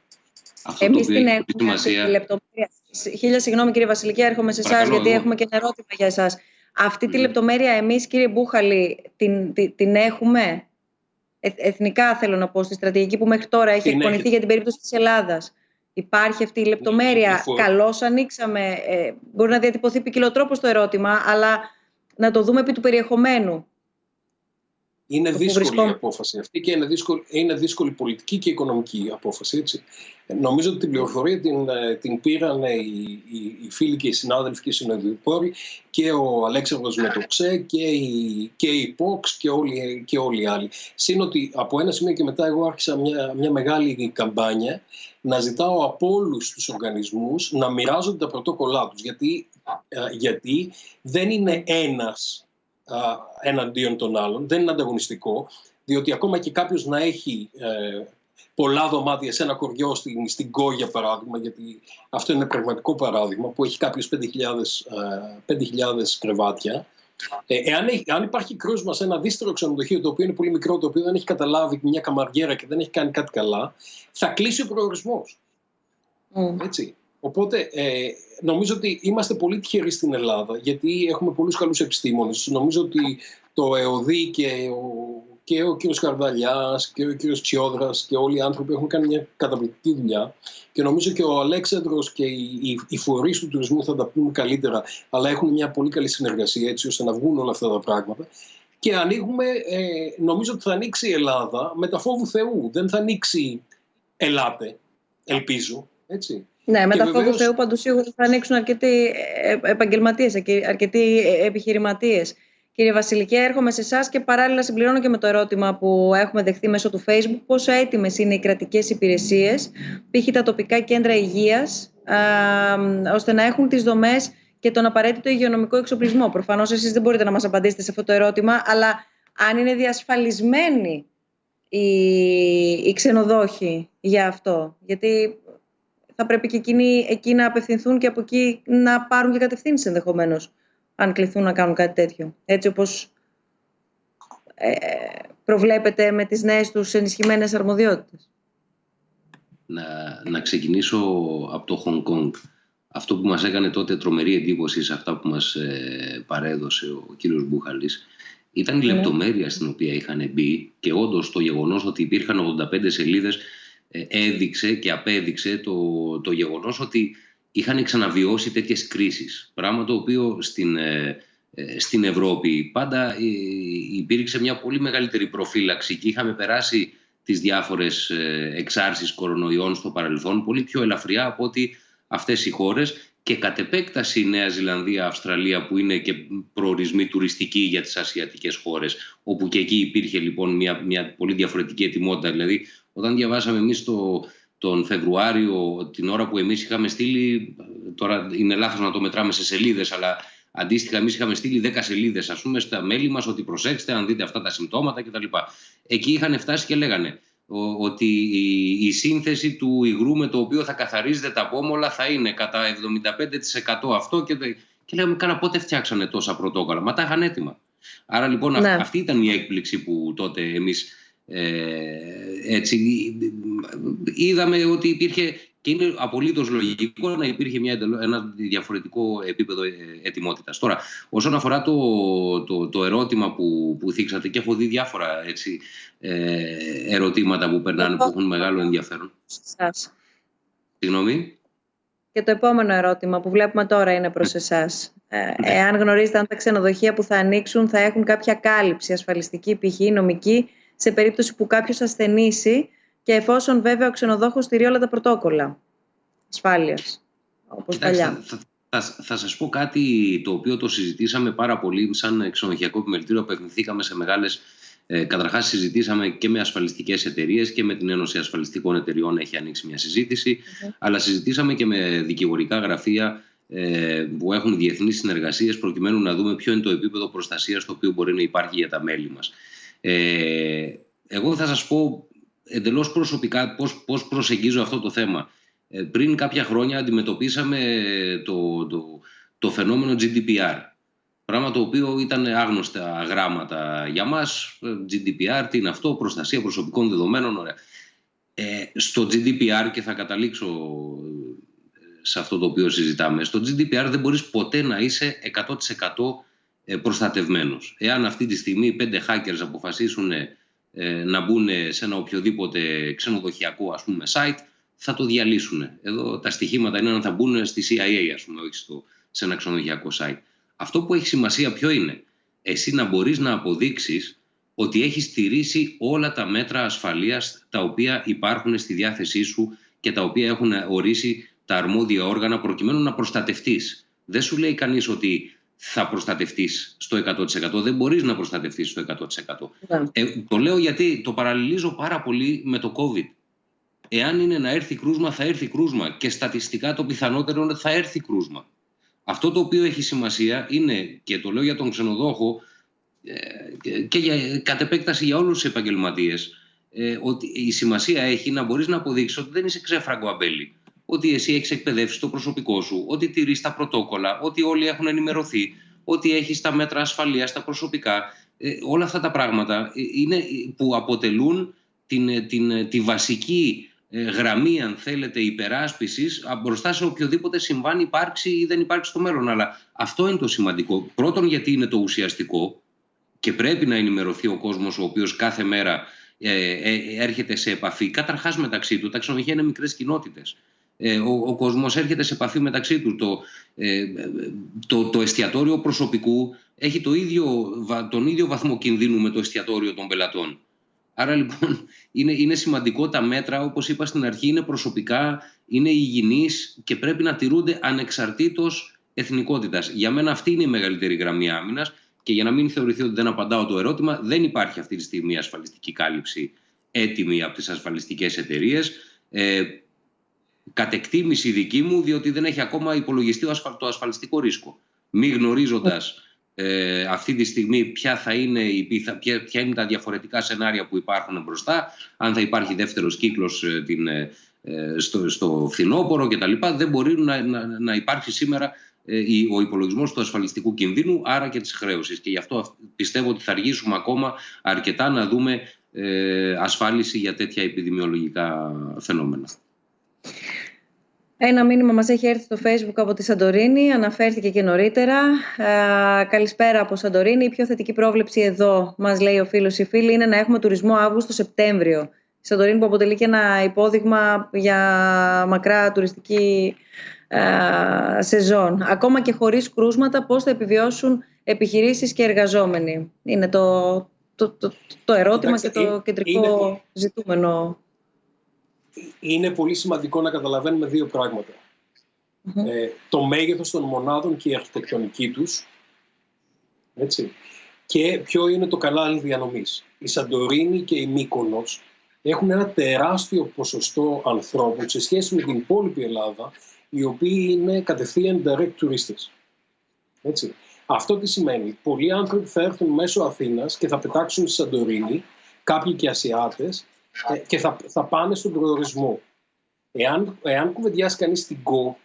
Εμείς την έχουμε αυτή τη λεπτομέρεια. Χίλια συγγνώμη κύριε Βασιλική, έρχομαι σε εσάς γιατί έχουμε και ένα ερώτημα για εσάς. Αυτή τη λεπτομέρεια εμείς κύριε Μπούχαλη την έχουμε? Εθνικά θέλω να πω, στη στρατηγική που μέχρι τώρα έχει εκπονηθεί για την περίπτωση της Ελλάδας. Υπάρχει αυτή η λεπτομέρεια? Καλώς ανοίξαμε. Μπορεί να διατυπωθεί ποικιλοτρόπως το ερώτημα, αλλά να το δούμε επί του περιεχομένου. Είναι δύσκολη η απόφαση αυτή και είναι δύσκολη πολιτική και οικονομική απόφαση. Έτσι. Νομίζω ότι την πληροφορία την πήραν οι φίλοι και οι συνάδελφοι και οι συνοδοιπόροι και ο Αλέξανδρος με το ΞΕ και η ΠΟΞ και όλοι οι άλλοι. Συν ότι από ένα σημείο και μετά εγώ άρχισα μια μεγάλη καμπάνια να ζητάω από όλους τους οργανισμούς να μοιράζονται τα πρωτόκολλά τους. Γιατί δεν είναι ένας εναντίον των άλλων, δεν είναι ανταγωνιστικό, διότι ακόμα και κάποιος να έχει πολλά δωμάτια σε ένα χωριό στην Κό, για παράδειγμα, γιατί αυτό είναι πραγματικό παράδειγμα, που έχει κάποιος 5.000 κρεβάτια, αν υπάρχει κρούσμα σε ένα δύστερο ξενοδοχείο, το οποίο είναι πολύ μικρό, το οποίο δεν έχει καταλάβει μια καμαριέρα και δεν έχει κάνει κάτι καλά, θα κλείσει ο προορισμός. Έτσι. Οπότε νομίζω ότι είμαστε πολύ τυχεροί στην Ελλάδα, γιατί έχουμε πολλούς καλούς επιστήμονες. Νομίζω ότι το ΕΟΔΗ και ο κύριος Καρδαλιάς και ο κύριος Τσιόδρας και όλοι οι άνθρωποι έχουν κάνει μια καταπληκτική δουλειά. Και νομίζω και ο Αλέξανδρος και οι φορείς του τουρισμού θα τα πούμε καλύτερα, αλλά έχουν μια πολύ καλή συνεργασία έτσι ώστε να βγουν όλα αυτά τα πράγματα. Και ανοίγουμε, νομίζω ότι θα ανοίξει η Ελλάδα με τα φόβου Θεού. Δεν θα ανοίξει ελάτε, ελπίζω, έτσι. Ναι, με τα φόβου Θεού παντού σίγουρα θα ανοίξουν αρκετοί επαγγελματίες, αρκετοί επιχειρηματίες. Κύριε Βασιλική, έρχομαι σε εσάς και παράλληλα συμπληρώνω και με το ερώτημα που έχουμε δεχθεί μέσω του Facebook. Πόσο έτοιμες είναι οι κρατικές υπηρεσίες, π.χ. τα τοπικά κέντρα υγείας, ώστε να έχουν τις δομές και τον απαραίτητο υγειονομικό εξοπλισμό? Προφανώς εσείς δεν μπορείτε να μας απαντήσετε σε αυτό το ερώτημα, αλλά αν είναι διασφαλισμένοι οι ξενοδόχοι για αυτό? Γιατί θα πρέπει και εκεί να απευθυνθούν και από εκεί να πάρουν και κατευθύνσεις ενδεχομένως, αν κληθούν να κάνουν κάτι τέτοιο. Έτσι όπως προβλέπεται με τις νέες τους ενισχυμένες αρμοδιότητες. Να ξεκινήσω από το Χονγκ Κονγκ. Αυτό που μας έκανε τότε τρομερή εντύπωση σε αυτά που μας παρέδωσε ο κύριος Μπούχαλης ήταν η λεπτομέρεια στην οποία είχαν μπει, και όντως το γεγονός ότι υπήρχαν 85 σελίδες έδειξε και απέδειξε το γεγονός ότι είχαν ξαναβιώσει τέτοιες κρίσεις. Πράγμα το οποίο στην Ευρώπη πάντα υπήρξε μια πολύ μεγαλύτερη προφύλαξη και είχαμε περάσει τις διάφορες εξάρσεις κορονοϊών στο παρελθόν πολύ πιο ελαφριά από ότι αυτές οι χώρες, και κατ' επέκταση η Νέα Ζηλανδία, Αυστραλία, που είναι και προορισμοί τουριστικοί για τις ασιατικές χώρες, όπου και εκεί υπήρχε λοιπόν μια πολύ διαφορετική ετοιμότητα. Δηλαδή, όταν διαβάσαμε εμείς τον Φεβρουάριο, την ώρα που εμείς είχαμε στείλει, τώρα είναι λάθος να το μετράμε σε σελίδες, αλλά αντίστοιχα εμείς είχαμε στείλει 10 σελίδες, ας πούμε, στα μέλη μας, ότι προσέξτε αν δείτε αυτά τα συμπτώματα κτλ. Εκεί είχαν φτάσει και λέγανε ότι η σύνθεση του υγρού με το οποίο θα καθαρίζετε τα πόμολα θα είναι κατά 75% αυτό, και λέγαμε, καλά, πότε φτιάξανε τόσα πρωτόκολλα? Μα τα είχαν έτοιμα. Άρα λοιπόν αυτή ήταν η έκπληξη που τότε εμείς έτσι είδαμε ότι υπήρχε, και είναι απολύτως λογικό να υπήρχε ένα διαφορετικό επίπεδο ετοιμότητας. Τώρα, όσον αφορά το ερώτημα που θίξατε, και έχω δει διάφορα ερωτήματα που περνάνε που έχουν μεγάλο ενδιαφέρον. Συγγνώμη. Και το επόμενο ερώτημα που βλέπουμε τώρα είναι προς εσάς. Εάν γνωρίζετε αν τα ξενοδοχεία που θα ανοίξουν θα έχουν κάποια κάλυψη ασφαλιστική, π.χ. νομική, σε περίπτωση που κάποιος ασθενήσει, και εφόσον βέβαια ο ξενοδόχος στηρεί όλα τα πρωτόκολλα ασφάλειας, όπως παλιά. Θα σας πω κάτι το οποίο το συζητήσαμε πάρα πολύ σαν ξενοδοχειακό επιμελητήριο. Απευθυνθήκαμε σε μεγάλες Καταρχάς συζητήσαμε και με ασφαλιστικές εταιρείες και με την Ένωση Ασφαλιστικών Εταιριών έχει ανοίξει μια συζήτηση, αλλά συζητήσαμε και με δικηγορικά γραφεία που έχουν διεθνείς συνεργασίες προκειμένου να δούμε ποιο είναι το επίπεδο προστασίας το οποίο μπορεί να υπάρχει για τα μέλη μας. Εγώ θα σας πω εντελώς προσωπικά πώς προσεγγίζω αυτό το θέμα. Πριν κάποια χρόνια αντιμετωπίσαμε το φαινόμενο GDPR. Πράγμα το οποίο ήταν άγνωστα γράμματα για μας. GDPR, τι είναι αυτό, προστασία προσωπικών δεδομένων. Ωραία. Στο GDPR, και θα καταλήξω σε αυτό το οποίο συζητάμε, στο GDPR δεν μπορείς ποτέ να είσαι 100% προστατευμένος. Εάν αυτή τη στιγμή 5 hackers αποφασίσουν να μπουν σε ένα οποιοδήποτε ξενοδοχειακό, ας πούμε, site, θα το διαλύσουν. Εδώ τα στοιχήματα είναι αν θα μπουν στη CIA, ας πούμε, όχι σε ένα ξενοδοχειακό site. Αυτό που έχει σημασία ποιο είναι? Εσύ να μπορείς να αποδείξεις ότι έχεις στηρίσει όλα τα μέτρα ασφαλείας τα οποία υπάρχουν στη διάθεσή σου και τα οποία έχουν ορίσει τα αρμόδια όργανα προκειμένου να προστατευτείς. Δεν σου λέει κανείς ότι θα προστατευτείς στο 100%. Δεν μπορείς να προστατευτείς στο 100%. Το λέω γιατί το παραλληλίζω πάρα πολύ με το COVID. Εάν είναι να έρθει κρούσμα, θα έρθει κρούσμα. Και στατιστικά το πιθανότερο είναι ότι θα έρθει κρούσμα. Αυτό το οποίο έχει σημασία είναι, και το λέω για τον ξενοδόχο και κατ' επέκταση για όλους τους επαγγελματίες, ότι η σημασία έχει να μπορείς να αποδείξεις ότι δεν είσαι ξέφραγκο αμπέλι. Ότι εσύ έχεις εκπαιδεύσει το προσωπικό σου, ότι τηρείς τα πρωτόκολλα, ότι όλοι έχουν ενημερωθεί, ότι έχεις τα μέτρα ασφαλείας, τα προσωπικά. Όλα αυτά τα πράγματα είναι που αποτελούν τη βασική γραμμή, αν θέλετε, υπεράσπισης μπροστά σε οποιοδήποτε συμβάν υπάρξει ή δεν υπάρξει στο μέλλον. Αλλά αυτό είναι το σημαντικό. Πρώτον, γιατί είναι το ουσιαστικό και πρέπει να ενημερωθεί ο κόσμος, ο οποίος κάθε μέρα έρχεται σε επαφή. Καταρχάς μεταξύ του, τα ξενοδοχεία είναι μικρές κοινότητες. Ο κόσμος έρχεται σε επαφή μεταξύ του. Το εστιατόριο προσωπικού έχει τον ίδιο βαθμό κινδύνου με το εστιατόριο των πελατών. Άρα λοιπόν είναι σημαντικό τα μέτρα, όπως είπα στην αρχή, είναι προσωπικά, είναι υγιεινείς και πρέπει να τηρούνται ανεξαρτήτως εθνικότητας. Για μένα αυτή είναι η μεγαλύτερη γραμμή άμυνας και για να μην θεωρηθεί ότι δεν απαντάω το ερώτημα, δεν υπάρχει αυτή τη στιγμή ασφαλιστική κάλυψη έτοιμη από τις ασφαλιστικές εταιρείες. Κατ' εκτίμηση δική μου, διότι δεν έχει ακόμα υπολογιστεί το ασφαλιστικό ρίσκο. Μη γνωρίζοντας αυτή τη στιγμή ποια είναι τα διαφορετικά σενάρια που υπάρχουν μπροστά, αν θα υπάρχει δεύτερος κύκλος στο φθινόπωρο κτλ. Δεν μπορεί να υπάρχει σήμερα ο υπολογισμός του ασφαλιστικού κινδύνου, άρα και της χρέωσης. Και γι' αυτό πιστεύω ότι θα αργήσουμε ακόμα αρκετά να δούμε ασφάλιση για τέτοια επιδημιολογικά φαινόμενα. Ένα μήνυμα μας έχει έρθει στο Facebook από τη Σαντορίνη, αναφέρθηκε και νωρίτερα. Καλησπέρα από Σαντορίνη. Η πιο θετική πρόβλεψη εδώ, μας λέει ο φίλος ή φίλη, είναι να έχουμε τουρισμό Αύγουστο-Σεπτέμβριο. Η Σαντορίνη που αποτελεί και ένα υπόδειγμα για μακρά τουριστική σεζόν. Ακόμα και χωρίς κρούσματα, πώς θα επιβιώσουν επιχειρήσεις και εργαζόμενοι? Είναι το ερώτημα. Κοιτάξτε, και το κεντρικό ζητούμενο. Είναι πολύ σημαντικό να καταλαβαίνουμε δύο πράγματα. Το μέγεθος των μονάδων και η αρχιτεκτονική τους, έτσι, και ποιο είναι το κανάλι διανομής. Η Σαντορίνη και η Μύκονος έχουν ένα τεράστιο ποσοστό ανθρώπων σε σχέση με την υπόλοιπη Ελλάδα, οι οποίοι είναι κατευθείαν direct τουρίστες. Έτσι. Αυτό τι σημαίνει? Πολλοί άνθρωποι θα έρθουν μέσω Αθήνας και θα πετάξουν στη Σαντορίνη, κάποιοι και Ασιάτες, και θα πάνε στον προορισμό. Εάν κουβεντιάσει κανείς στην Γκο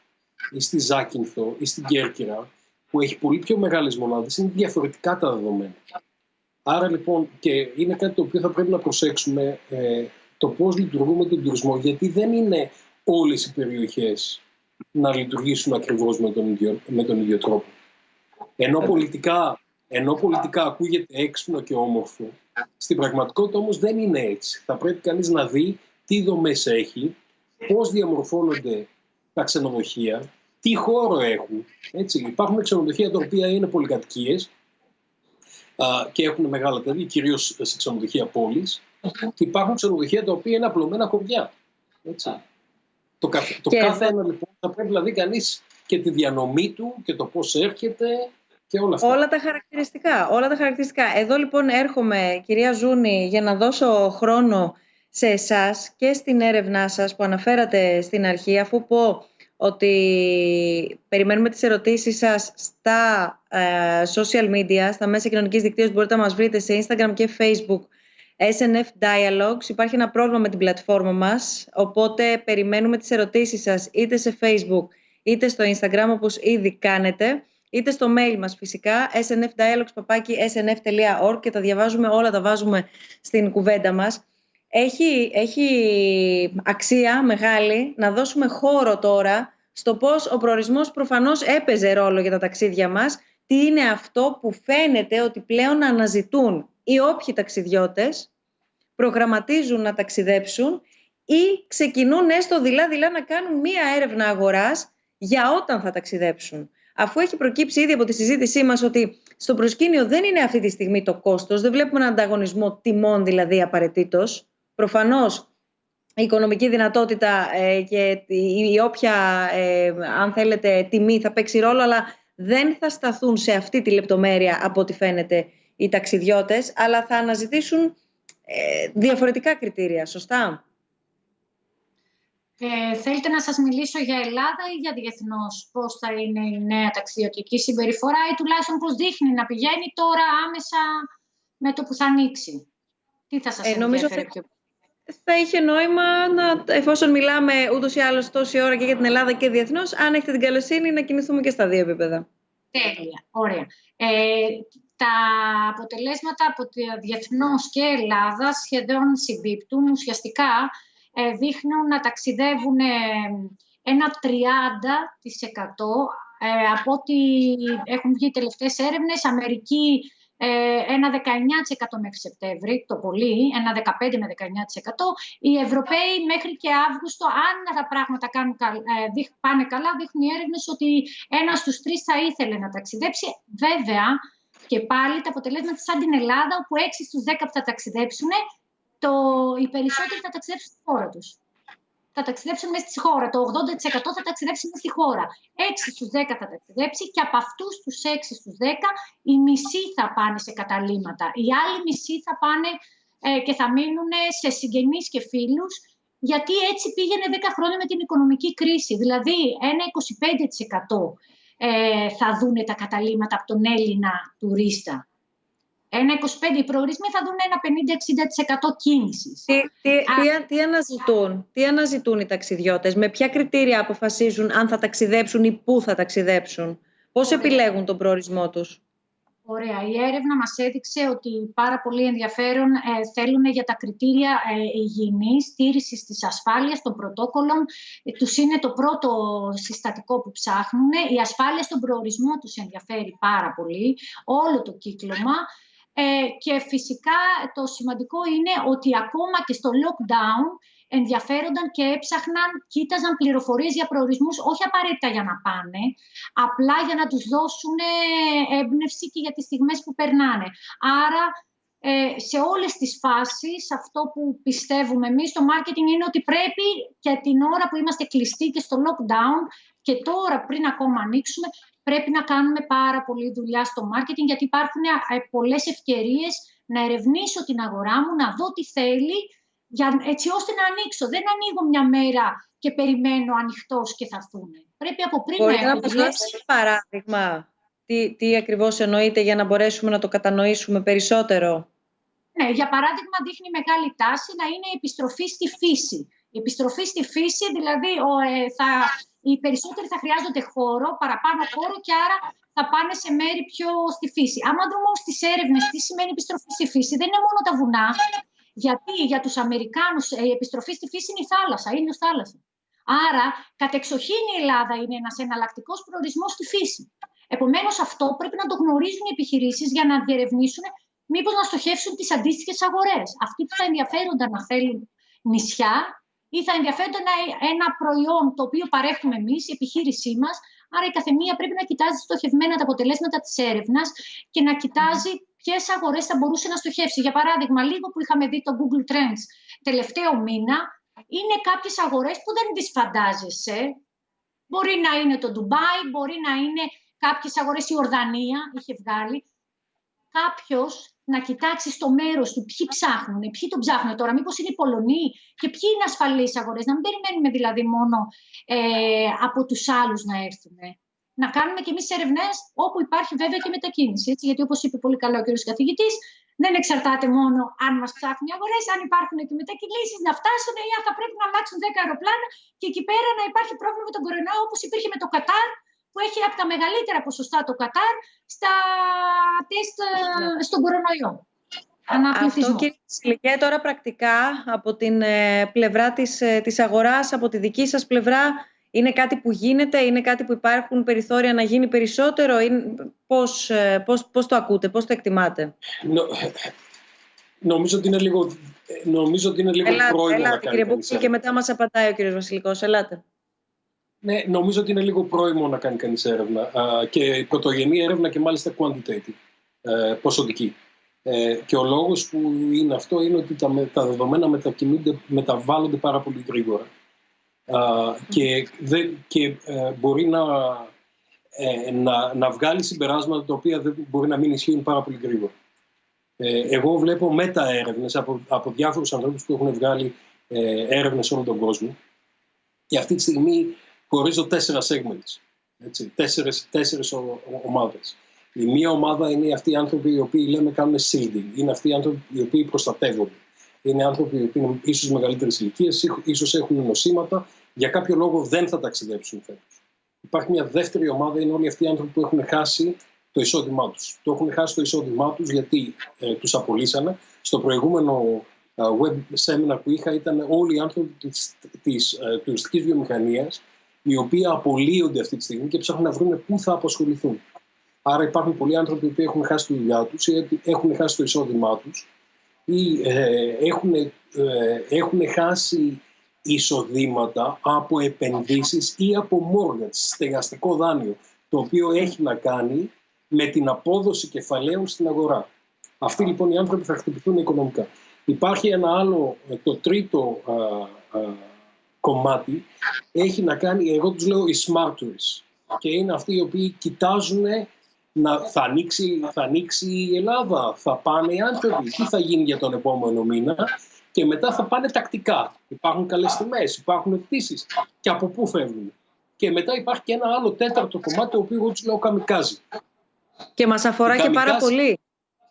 ή στη Ζάκυνθο ή στην Κέρκυρα, που έχει πολύ πιο μεγάλες μονάδες, είναι διαφορετικά τα δεδομένα. Άρα λοιπόν, και είναι κάτι το οποίο θα πρέπει να προσέξουμε, το πώς λειτουργούμε τον τουρισμό, γιατί δεν είναι όλες οι περιοχές να λειτουργήσουν ακριβώς με τον ίδιο τρόπο. Ενώ πολιτικά ακούγεται έξυπνο και όμορφο, στην πραγματικότητα όμως δεν είναι έτσι. Θα πρέπει κανείς να δει τι δομές έχει, πώς διαμορφώνονται τα ξενοδοχεία, τι χώρο έχουν. Έτσι. Υπάρχουν ξενοδοχεία τα οποία είναι πολυκατοικίες και έχουν μεγάλα τέλη, κυρίως σε ξενοδοχεία πόλης, και υπάρχουν ξενοδοχεία τα οποία είναι απλωμένα χωριά. Έτσι. Το κάθε ένα λοιπόν θα πρέπει να δει κανείς και τη διανομή του και το πώς έρχεται Και όλα αυτά. Όλα τα χαρακτηριστικά. Εδώ λοιπόν έρχομαι, κυρία Ζούνη, για να δώσω χρόνο σε εσάς και στην έρευνά σας που αναφέρατε στην αρχή, αφού πω ότι περιμένουμε τις ερωτήσεις σας στα social media, στα μέσα κοινωνικής δικτύωσης. Μπορείτε να μας βρείτε σε Instagram και Facebook, SNF Dialogues. Υπάρχει ένα πρόβλημα με την πλατφόρμα μας, οπότε περιμένουμε τις ερωτήσεις σας είτε σε Facebook είτε στο Instagram, όπως ήδη κάνετε, είτε στο mail μας φυσικά, snfdialogues@snf.org, και τα διαβάζουμε όλα, τα βάζουμε στην κουβέντα μας. Έχει αξία μεγάλη να δώσουμε χώρο τώρα στο πώς ο προορισμός προφανώς έπαιζε ρόλο για τα ταξίδια μας. Τι είναι αυτό που φαίνεται ότι πλέον αναζητούν οι όποιοι ταξιδιώτες προγραμματίζουν να ταξιδέψουν ή ξεκινούν έστω δειλά-δειλά να κάνουν μία έρευνα αγοράς για όταν θα ταξιδέψουν. Αφού έχει προκύψει ήδη από τη συζήτησή μας ότι στο προσκήνιο δεν είναι αυτή τη στιγμή το κόστος, δεν βλέπουμε έναν ανταγωνισμό τιμών δηλαδή απαραίτητος. Προφανώς η οικονομική δυνατότητα και η όποια, αν θέλετε, τιμή θα παίξει ρόλο, αλλά δεν θα σταθούν σε αυτή τη λεπτομέρεια από ό,τι φαίνεται οι ταξιδιώτες, αλλά θα αναζητήσουν διαφορετικά κριτήρια, σωστά? Θέλετε να σας μιλήσω για Ελλάδα ή για διεθνώς, πώς θα είναι η νέα ταξιδιωτική συμπεριφορά ή τουλάχιστον πώς δείχνει να πηγαίνει τώρα άμεσα με το που θα ανοίξει? Τι θα σας ενδιαφέρει πιο? Θα είχε νόημα, εφόσον μιλάμε ούτως ή άλλως τόση ώρα και για την Ελλάδα και διεθνώς, αν έχετε την καλοσύνη να κινηθούμε και στα δύο επίπεδα. Τέλεια, ωραία. Τα αποτελέσματα από διεθνώς και Ελλάδα σχεδόν συμπίπτουν. Ουσιαστικά δείχνουν να ταξιδεύουν ένα 30% από ό,τι έχουν βγει οι τελευταίες έρευνες. Αμερική ένα 19% μέχρι Σεπτέμβρη, το πολύ, ένα 15 με 19%. Οι Ευρωπαίοι μέχρι και Αύγουστο, αν τα πράγματα πάνε καλά, δείχνουν οι έρευνες ότι 1 στους 3 θα ήθελε να ταξιδέψει. Βέβαια, και πάλι τα αποτελέσματα σαν την Ελλάδα, όπου 6 στους 10 που θα ταξιδέψουν, οι περισσότεροι θα ταξιδέψουν στη χώρα τους. Θα ταξιδέψουν μέσα στη χώρα. Το 80% θα ταξιδέψει μέσα στη χώρα. 6 στους 10 θα ταξιδέψει και από αυτούς τους 6 στους 10 οι μισοί θα πάνε σε καταλύματα. Οι άλλοι μισοί θα πάνε και θα μείνουν σε συγγενείς και φίλους, γιατί έτσι πήγαινε 10 χρόνια με την οικονομική κρίση. Δηλαδή ένα 25% θα δούνε τα καταλύματα από τον Έλληνα τουρίστα. Ένα 25% οι προορισμοί θα δουν ένα 50-60% κίνησης. Τι αναζητούν οι ταξιδιώτες, με ποια κριτήρια αποφασίζουν αν θα ταξιδέψουν ή πού θα ταξιδέψουν, πώς επιλέγουν τον προορισμό τους? Ωραία. Η έρευνα μας έδειξε ότι πάρα πολύ ενδιαφέρον θέλουν για τα κριτήρια υγιεινής, στήρησης της ασφάλειας των πρωτόκολλων. Τους είναι το πρώτο συστατικό που ψάχνουν. Η ασφάλεια στον προορισμό τους ενδιαφέρει πάρα πολύ, όλο το κύκλωμα. Και φυσικά το σημαντικό είναι ότι ακόμα και στο lockdown ενδιαφέρονταν και έψαχναν, κοίταζαν πληροφορίες για προορισμούς, όχι απαραίτητα για να πάνε, απλά για να τους δώσουν έμπνευση και για τις στιγμές που περνάνε. Άρα, σε όλες τις φάσεις, αυτό που πιστεύουμε εμείς στο marketing είναι ότι πρέπει και την ώρα που είμαστε κλειστοί και στο lockdown και τώρα πριν ακόμα ανοίξουμε, πρέπει να κάνουμε πάρα πολλή δουλειά στο marketing, γιατί υπάρχουν πολλές ευκαιρίες να ερευνήσω την αγορά μου, να δω τι θέλει, έτσι ώστε να ανοίξω. Δεν ανοίγω μια μέρα και περιμένω ανοιχτός και θα έρθουν. Πρέπει από πριν να έχω δουλέψει. Ένα παράδειγμα, τι ακριβώς εννοείται για να μπορέσουμε να το κατανοήσουμε περισσότερο? Ναι, για παράδειγμα δείχνει μεγάλη τάση να είναι η επιστροφή στη φύση. Η επιστροφή στη φύση, δηλαδή οι περισσότεροι θα χρειάζονται χώρο, παραπάνω χώρο, και άρα θα πάνε σε μέρη πιο στη φύση. Άμα δούμε όμως τις έρευνες τι σημαίνει επιστροφή στη φύση, δεν είναι μόνο τα βουνά. Γιατί για τους Αμερικάνους η επιστροφή στη φύση είναι η θάλασσα, η ήλιος θάλασσα. Άρα, κατεξοχήν η Ελλάδα είναι ένας εναλλακτικός προορισμός στη φύση. Επομένως, αυτό πρέπει να το γνωρίζουν οι επιχειρήσεις για να διερευνήσουν μήπως να στοχεύσουν τις αντίστοιχες αγορές. Αυτοί που θα ενδιαφέρονταν να θέλουν νησιά ή θα ενδιαφέρονταν ένα προϊόν το οποίο παρέχουμε εμείς, η επιχείρησή μας. Άρα η καθεμία πρέπει να κοιτάζει στοχευμένα τα αποτελέσματα της έρευνας και να κοιτάζει ποιες αγορές θα μπορούσε να στοχεύσει. Για παράδειγμα, λίγο που είχαμε δει το Google Trends τελευταίο μήνα, είναι κάποιες αγορές που δεν τις φαντάζεσαι. Μπορεί να είναι το Ντουμπάι, μπορεί να είναι κάποιες αγορές, η Ορδανία είχε βγάλει, κάποιος να κοιτάξει στο μέρος του ποιοι ψάχνουν, ποιοι τον ψάχνουν τώρα, μήπως είναι οι Πολωνοί και ποιοι είναι ασφαλείς αγορές, να μην περιμένουμε δηλαδή μόνο από τους άλλους να έρθουν. Να κάνουμε κι εμείς έρευνες όπου υπάρχει βέβαια και μετακίνηση. Έτσι, γιατί όπως είπε πολύ καλά ο κ. καθηγητής, δεν εξαρτάται μόνο αν μας ψάχνουν οι αγορές, αν υπάρχουν και μετακινήσεις, να φτάσουν ή αν θα πρέπει να αλλάξουν 10 αεροπλάνα και εκεί πέρα να υπάρχει πρόβλημα με τον κορονοϊό, όπως υπήρχε με το Κατάρ, που έχει από τα μεγαλύτερα ποσοστά το Κατάρ στα τεστ στον κορονοϊό. Αυτό, κύριε Βασιλικέ, τώρα πρακτικά από την πλευρά της αγοράς, από τη δική σας πλευρά, είναι κάτι που γίνεται, είναι κάτι που υπάρχουν περιθώρια να γίνει περισσότερο, πώς το ακούτε, πώς το εκτιμάτε? Νομίζω ότι είναι λίγο πρόημο να κάνει κύριε Μπούκη, και μετά μας απαντάει ο κύριος Βασιλικός. Ελάτε. Ναι, νομίζω ότι είναι λίγο πρόημο να κάνει κανείς έρευνα και πρωτογενή έρευνα και μάλιστα quantitative, ποσοτική. Και ο λόγος που είναι αυτό είναι ότι τα δεδομένα μεταβάλλονται πάρα πολύ γρήγορα. Και μπορεί να βγάλει συμπεράσματα τα οποία μπορεί να μην ισχύουν πάρα πολύ γρήγορα. Εγώ βλέπω μεταέρευνες από διάφορους ανθρώπους που έχουν βγάλει έρευνες σε όλο τον κόσμο και αυτή τη στιγμή χωρίζω 4 segments, τέσσερις ομάδες. Η μία ομάδα είναι αυτοί οι άνθρωποι οι οποίοι λέμε κάνουν shielding, είναι αυτοί οι άνθρωποι οι οποίοι προστατεύονται. Είναι άνθρωποι οι οποίοι είναι ίσως μεγαλύτερης ηλικίας, ίσως έχουν νοσήματα, για κάποιο λόγο δεν θα ταξιδέψουν φέτος. Υπάρχει μια δεύτερη ομάδα, είναι όλοι αυτοί οι άνθρωποι που έχουν χάσει το εισόδημά τους. Το έχουν χάσει το εισόδημά τους γιατί τους απολύσανε. Στο προηγούμενο web seminar που είχα ήταν όλοι οι άνθρωποι της τουριστικής βιομηχανίας, οι οποίοι απολύονται αυτή τη στιγμή και ψάχνουν να βρουν πού θα απασχοληθούν. Άρα υπάρχουν πολλοί άνθρωποι που έχουν χάσει τη δουλειά τους ή έχουν χάσει το εισόδημά τους ή έχουν χάσει εισοδήματα από επενδύσεις ή από mortgage, στεγαστικό δάνειο, το οποίο έχει να κάνει με την απόδοση κεφαλαίων στην αγορά. Αυτοί λοιπόν οι άνθρωποι θα χτυπηθούν οικονομικά. Υπάρχει ένα άλλο, το τρίτο κομμάτι, έχει να κάνει, εγώ τους λέω οι smart tourists, και είναι αυτοί οι οποίοι κοιτάζουν θα ανοίξει η Ελλάδα, θα πάνε οι άνθρωποι, τι θα γίνει για τον επόμενο μήνα και μετά θα πάνε τακτικά. Υπάρχουν καλές τιμές, υπάρχουν πτήσεις και από πού φεύγουν. Και μετά υπάρχει και ένα άλλο τέταρτο κομμάτι, το οποίο εγώ τους λέω καμικάζι. Και μας αφορά και πάρα πολύ.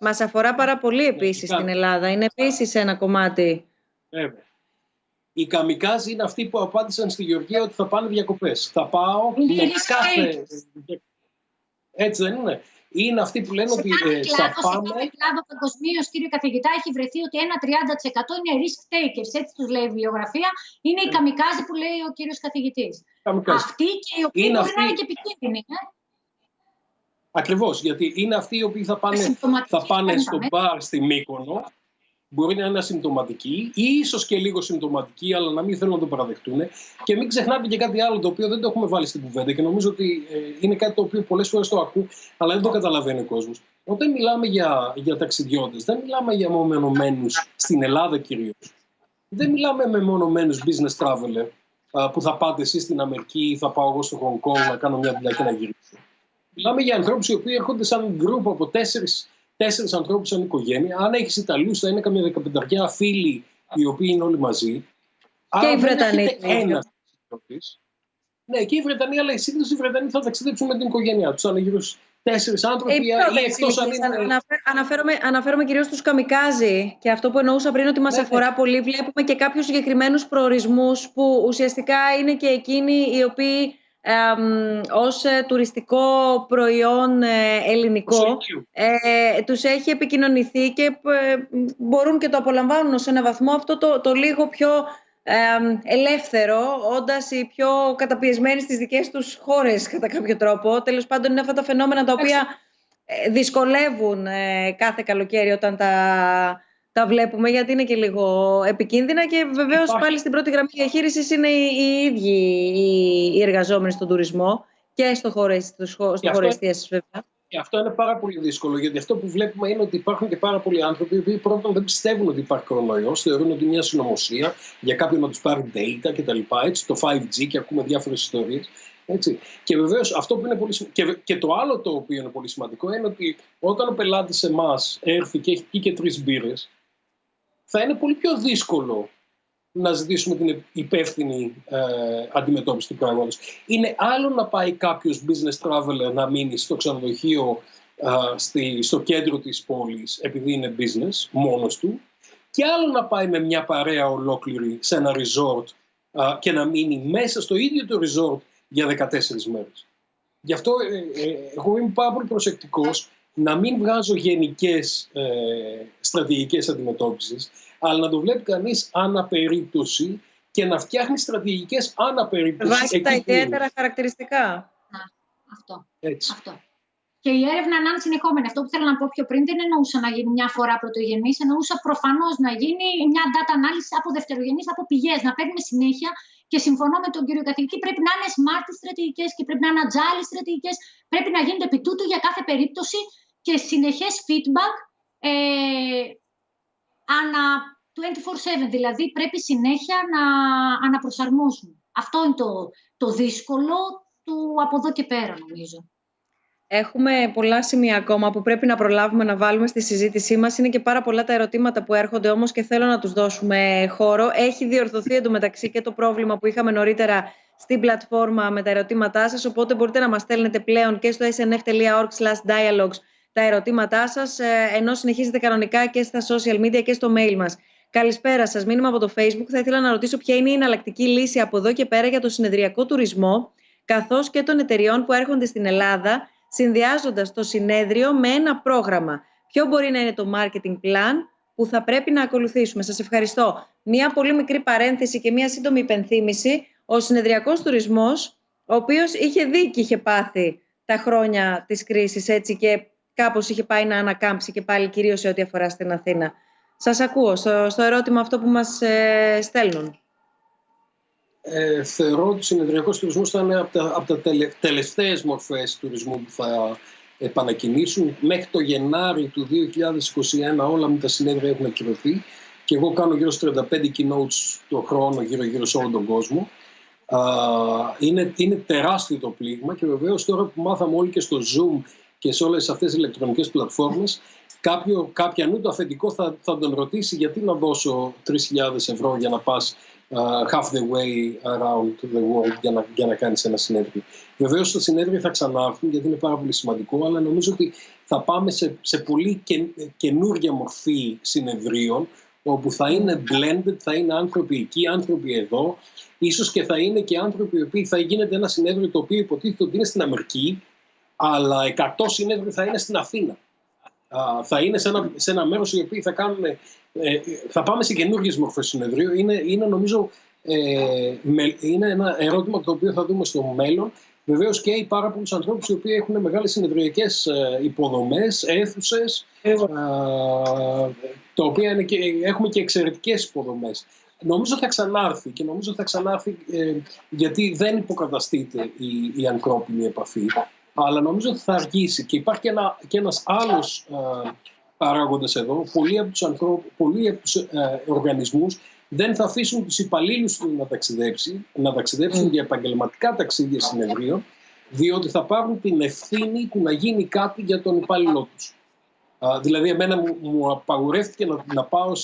Μας αφορά πάρα πολύ επίσης στην Ελλάδα. Είναι επίσης ένα κομμάτι. Βέβαια. Οι καμικάζι είναι αυτοί που απάντησαν στη Γεωργία ότι θα πάνε διακοπές. Θα πάω με κάθε... Έτσι δεν είναι? Είναι αυτοί που λένε ότι θα πάμε... Σε κάθε κλάδο παγκοσμίως, κύριε καθηγητά, έχει βρεθεί ότι ένα 30% είναι risk takers. Έτσι τους λέει η βιβλιογραφία. Είναι οι καμικάζι που λέει ο κύριος καθηγητής. Αυτοί και οι οποίοι μπορεί να είναι και επικίνδυνοι. Ακριβώς, γιατί είναι αυτοί οι οποίοι θα πάνε στο μπαρ στη Μύκονο, μπορεί να είναι ασυμπτωματικοί ή ίσως και λίγο συμπτωματικοί, αλλά να μην θέλουν να το παραδεχτούν. Και μην ξεχνάτε και κάτι άλλο το οποίο δεν το έχουμε βάλει στην κουβέντα και νομίζω ότι είναι κάτι το οποίο πολλές φορές το ακούω, αλλά δεν το καταλαβαίνει ο κόσμος. Όταν μιλάμε για ταξιδιώτες, δεν μιλάμε για μεμονωμένους στην Ελλάδα κυρίως. Δεν μιλάμε με μεμονωμένους business traveler που θα πάτε εσείς στην Αμερική ή θα πάω εγώ στο Χονγκ Κονγκ να κάνω μια δουλειά και να γυρίσω. Μιλάμε για ανθρώπους οι οποίοι έρχονται σαν group από 4 ανθρώπους σαν οικογένεια. Αν έχεις Ιταλούς, θα είναι καμιά 15 φίλοι οι οποίοι είναι όλοι μαζί. Και οι Βρετανοί. Ναι, και οι Βρετανοί, αλλά συνήθως οι Βρετανοί θα ταξιδέψουν με την οικογένειά τους. Αν γύρω στους 4 άνθρωποι ή εκτός αν είναι... Αναφέρομαι κυρίως στους καμικάζι και αυτό που εννοούσα πριν ότι μας αφορά πολύ. Βλέπουμε και κάποιους συγκεκριμένους προορισμούς που ουσιαστικά είναι και εκείνοι οι οποίοι ως τουριστικό προϊόν ελληνικό τους έχει επικοινωνηθεί και μπορούν και το απολαμβάνουν σε ένα βαθμό αυτό το λίγο πιο ελεύθερο, όντας οι πιο καταπιεσμένοι στις δικές τους χώρες κατά κάποιο τρόπο. Τέλος πάντων είναι αυτά τα φαινόμενα τα οποία δυσκολεύουν κάθε καλοκαίρι όταν τα βλέπουμε, γιατί είναι και λίγο επικίνδυνα και βεβαίως πάλι στην πρώτη γραμμή διαχείρισης είναι οι ίδιοι οι εργαζόμενοι στον τουρισμό και στο χώρο εστίασης βέβαια. Και αυτό είναι πάρα πολύ δύσκολο, γιατί αυτό που βλέπουμε είναι ότι υπάρχουν και πάρα πολλοί άνθρωποι που πρώτον δεν πιστεύουν ότι υπάρχει κορονοϊός, θεωρούν ότι είναι μια συνωμοσία για κάποιον να τους πάρει data κτλ. Το 5G και ακούμε διάφορες ιστορίες. Έτσι. Και βεβαίως αυτό που είναι πολύ σημαντικό, και το άλλο το οποίο είναι πολύ σημαντικό είναι ότι όταν ο πελάτης σε εμάς έρθει και έχει πει και 3 μπύρες, θα είναι πολύ πιο δύσκολο να ζητήσουμε την υπεύθυνη αντιμετώπιση του πράγματος. Είναι άλλο να πάει κάποιος business traveler να μείνει στο ξενοδοχείο στο κέντρο της πόλης επειδή είναι business μόνος του, και άλλο να πάει με μια παρέα ολόκληρη σε ένα resort και να μείνει μέσα στο ίδιο το resort για 14 μέρες. Γι' αυτό εγώ είμαι πάρα πολύ προσεκτικός να μην βγάζω γενικές στρατηγικές αντιμετώπισης, αλλά να το βλέπει κανείς αναπερίπτωση και να φτιάχνει στρατηγικές αναπερίπτωση. Βάσει τα ιδιαίτερα χαρακτηριστικά. Αυτό. Έτσι. Αυτό. Και η έρευνα να είναι συνεχόμενη. Αυτό που θέλω να πω πιο πριν δεν εννοούσα να γίνει μια φορά πρωτογενής, εννοούσα προφανώς να γίνει μια data ανάλυση από δευτερογενείς, από πηγές, να παίρνουμε συνέχεια. Και συμφωνώ με τον κύριο καθηγητή, πρέπει να είναι smart οι στρατηγικές και πρέπει να είναι agile οι στρατηγικές. Πρέπει να γίνεται επί τούτου για κάθε περίπτωση και συνεχές feedback ανα 24/7. Δηλαδή πρέπει συνέχεια να αναπροσαρμόσουμε. Αυτό είναι το δύσκολο του από εδώ και πέρα, νομίζω. Έχουμε πολλά σημεία ακόμα που πρέπει να προλάβουμε να βάλουμε στη συζήτησή μας. Είναι και πάρα πολλά τα ερωτήματα που έρχονται όμως και θέλω να τους δώσουμε χώρο. Έχει διορθωθεί εντωμεταξύ και το πρόβλημα που είχαμε νωρίτερα στην πλατφόρμα με τα ερωτήματά σας, οπότε μπορείτε να μας στέλνετε πλέον και στο snf.org/dialogues τα ερωτήματά σας, ενώ συνεχίζετε κανονικά και στα social media και στο mail μας. Καλησπέρα σας, μήνυμα από το Facebook. Θα ήθελα να ρωτήσω ποια είναι η εναλλακτική λύση από εδώ και πέρα για το συνεδριακό τουρισμό, καθώς και των εταιριών που έρχονται στην Ελλάδα, συνδυάζοντας το συνέδριο με ένα πρόγραμμα. Ποιο μπορεί να είναι το marketing plan που θα πρέπει να ακολουθήσουμε? Σας ευχαριστώ. Μία πολύ μικρή παρένθεση και μία σύντομη υπενθύμηση. Ο συνεδριακός τουρισμός, ο οποίος είχε δει και είχε πάθει τα χρόνια της κρίσης, έτσι, και κάπως είχε πάει να ανακάμψει και πάλι, κυρίως σε ό,τι αφορά στην Αθήνα. Σας ακούω στο ερώτημα αυτό που μας στέλνουν. Θεωρώ ότι ο συνεδριακός τουρισμός θα είναι από τα τελευταίες μορφές τουρισμού που θα επανακινήσουν. Μέχρι το Γενάρη του 2021 όλα με τα συνέδρια έχουν ακυρωθεί και εγώ κάνω γύρω στους 35 keynotes το χρόνο γύρω σε όλο τον κόσμο. Είναι τεράστιο το πλήγμα και βεβαίως τώρα που μάθαμε όλοι και στο Zoom και σε όλες αυτές τις ηλεκτρονικές πλατφόρμες, κάποιανού το αφεντικό θα τον ρωτήσει γιατί να δώσω 3.000 ευρώ για να πας half the way around the world για να κάνεις ένα συνέδριο. Βεβαίως τα συνέδρια θα ξανάρθουν γιατί είναι πάρα πολύ σημαντικό, αλλά νομίζω ότι θα πάμε σε πολύ καινούργια μορφή συνεδρίων, όπου θα είναι blended, θα είναι άνθρωποι εκεί, άνθρωποι εδώ, ίσως και θα είναι και άνθρωποι οι οποίοι θα γίνεται ένα συνέδριο το οποίο υποτίθεται ότι είναι στην Αμερική, αλλά 100 συνέδριο θα είναι στην Αθήνα. Θα είναι σε ένα μέρος οι οποίοι θα κάνουν. Θα πάμε σε καινούργιες μορφές συνεδρίου. Είναι νομίζω είναι ένα ερώτημα το οποίο θα δούμε στο μέλλον. Βεβαίως και οι πάρα πολλούς ανθρώπους οι οποίοι έχουν μεγάλες συνεδριακές υποδομές, αίθουσες, τα οποία έχουμε και εξαιρετικές υποδομές. Νομίζω θα ξανάρθει και νομίζω θα ξανάρθει γιατί δεν υποκαταστείται η ανθρώπινη επαφή. Αλλά νομίζω ότι θα αργήσει και υπάρχει και ένας άλλος παράγοντας εδώ. Πολλοί από τους οργανισμούς δεν θα αφήσουν τους υπαλλήλους τους να ταξιδέψουν για επαγγελματικά ταξίδια συνεδρίων, διότι θα πάρουν την ευθύνη του να γίνει κάτι για τον υπάλληλό τους. Δηλαδή εμένα μου απαγορεύτηκε να πάω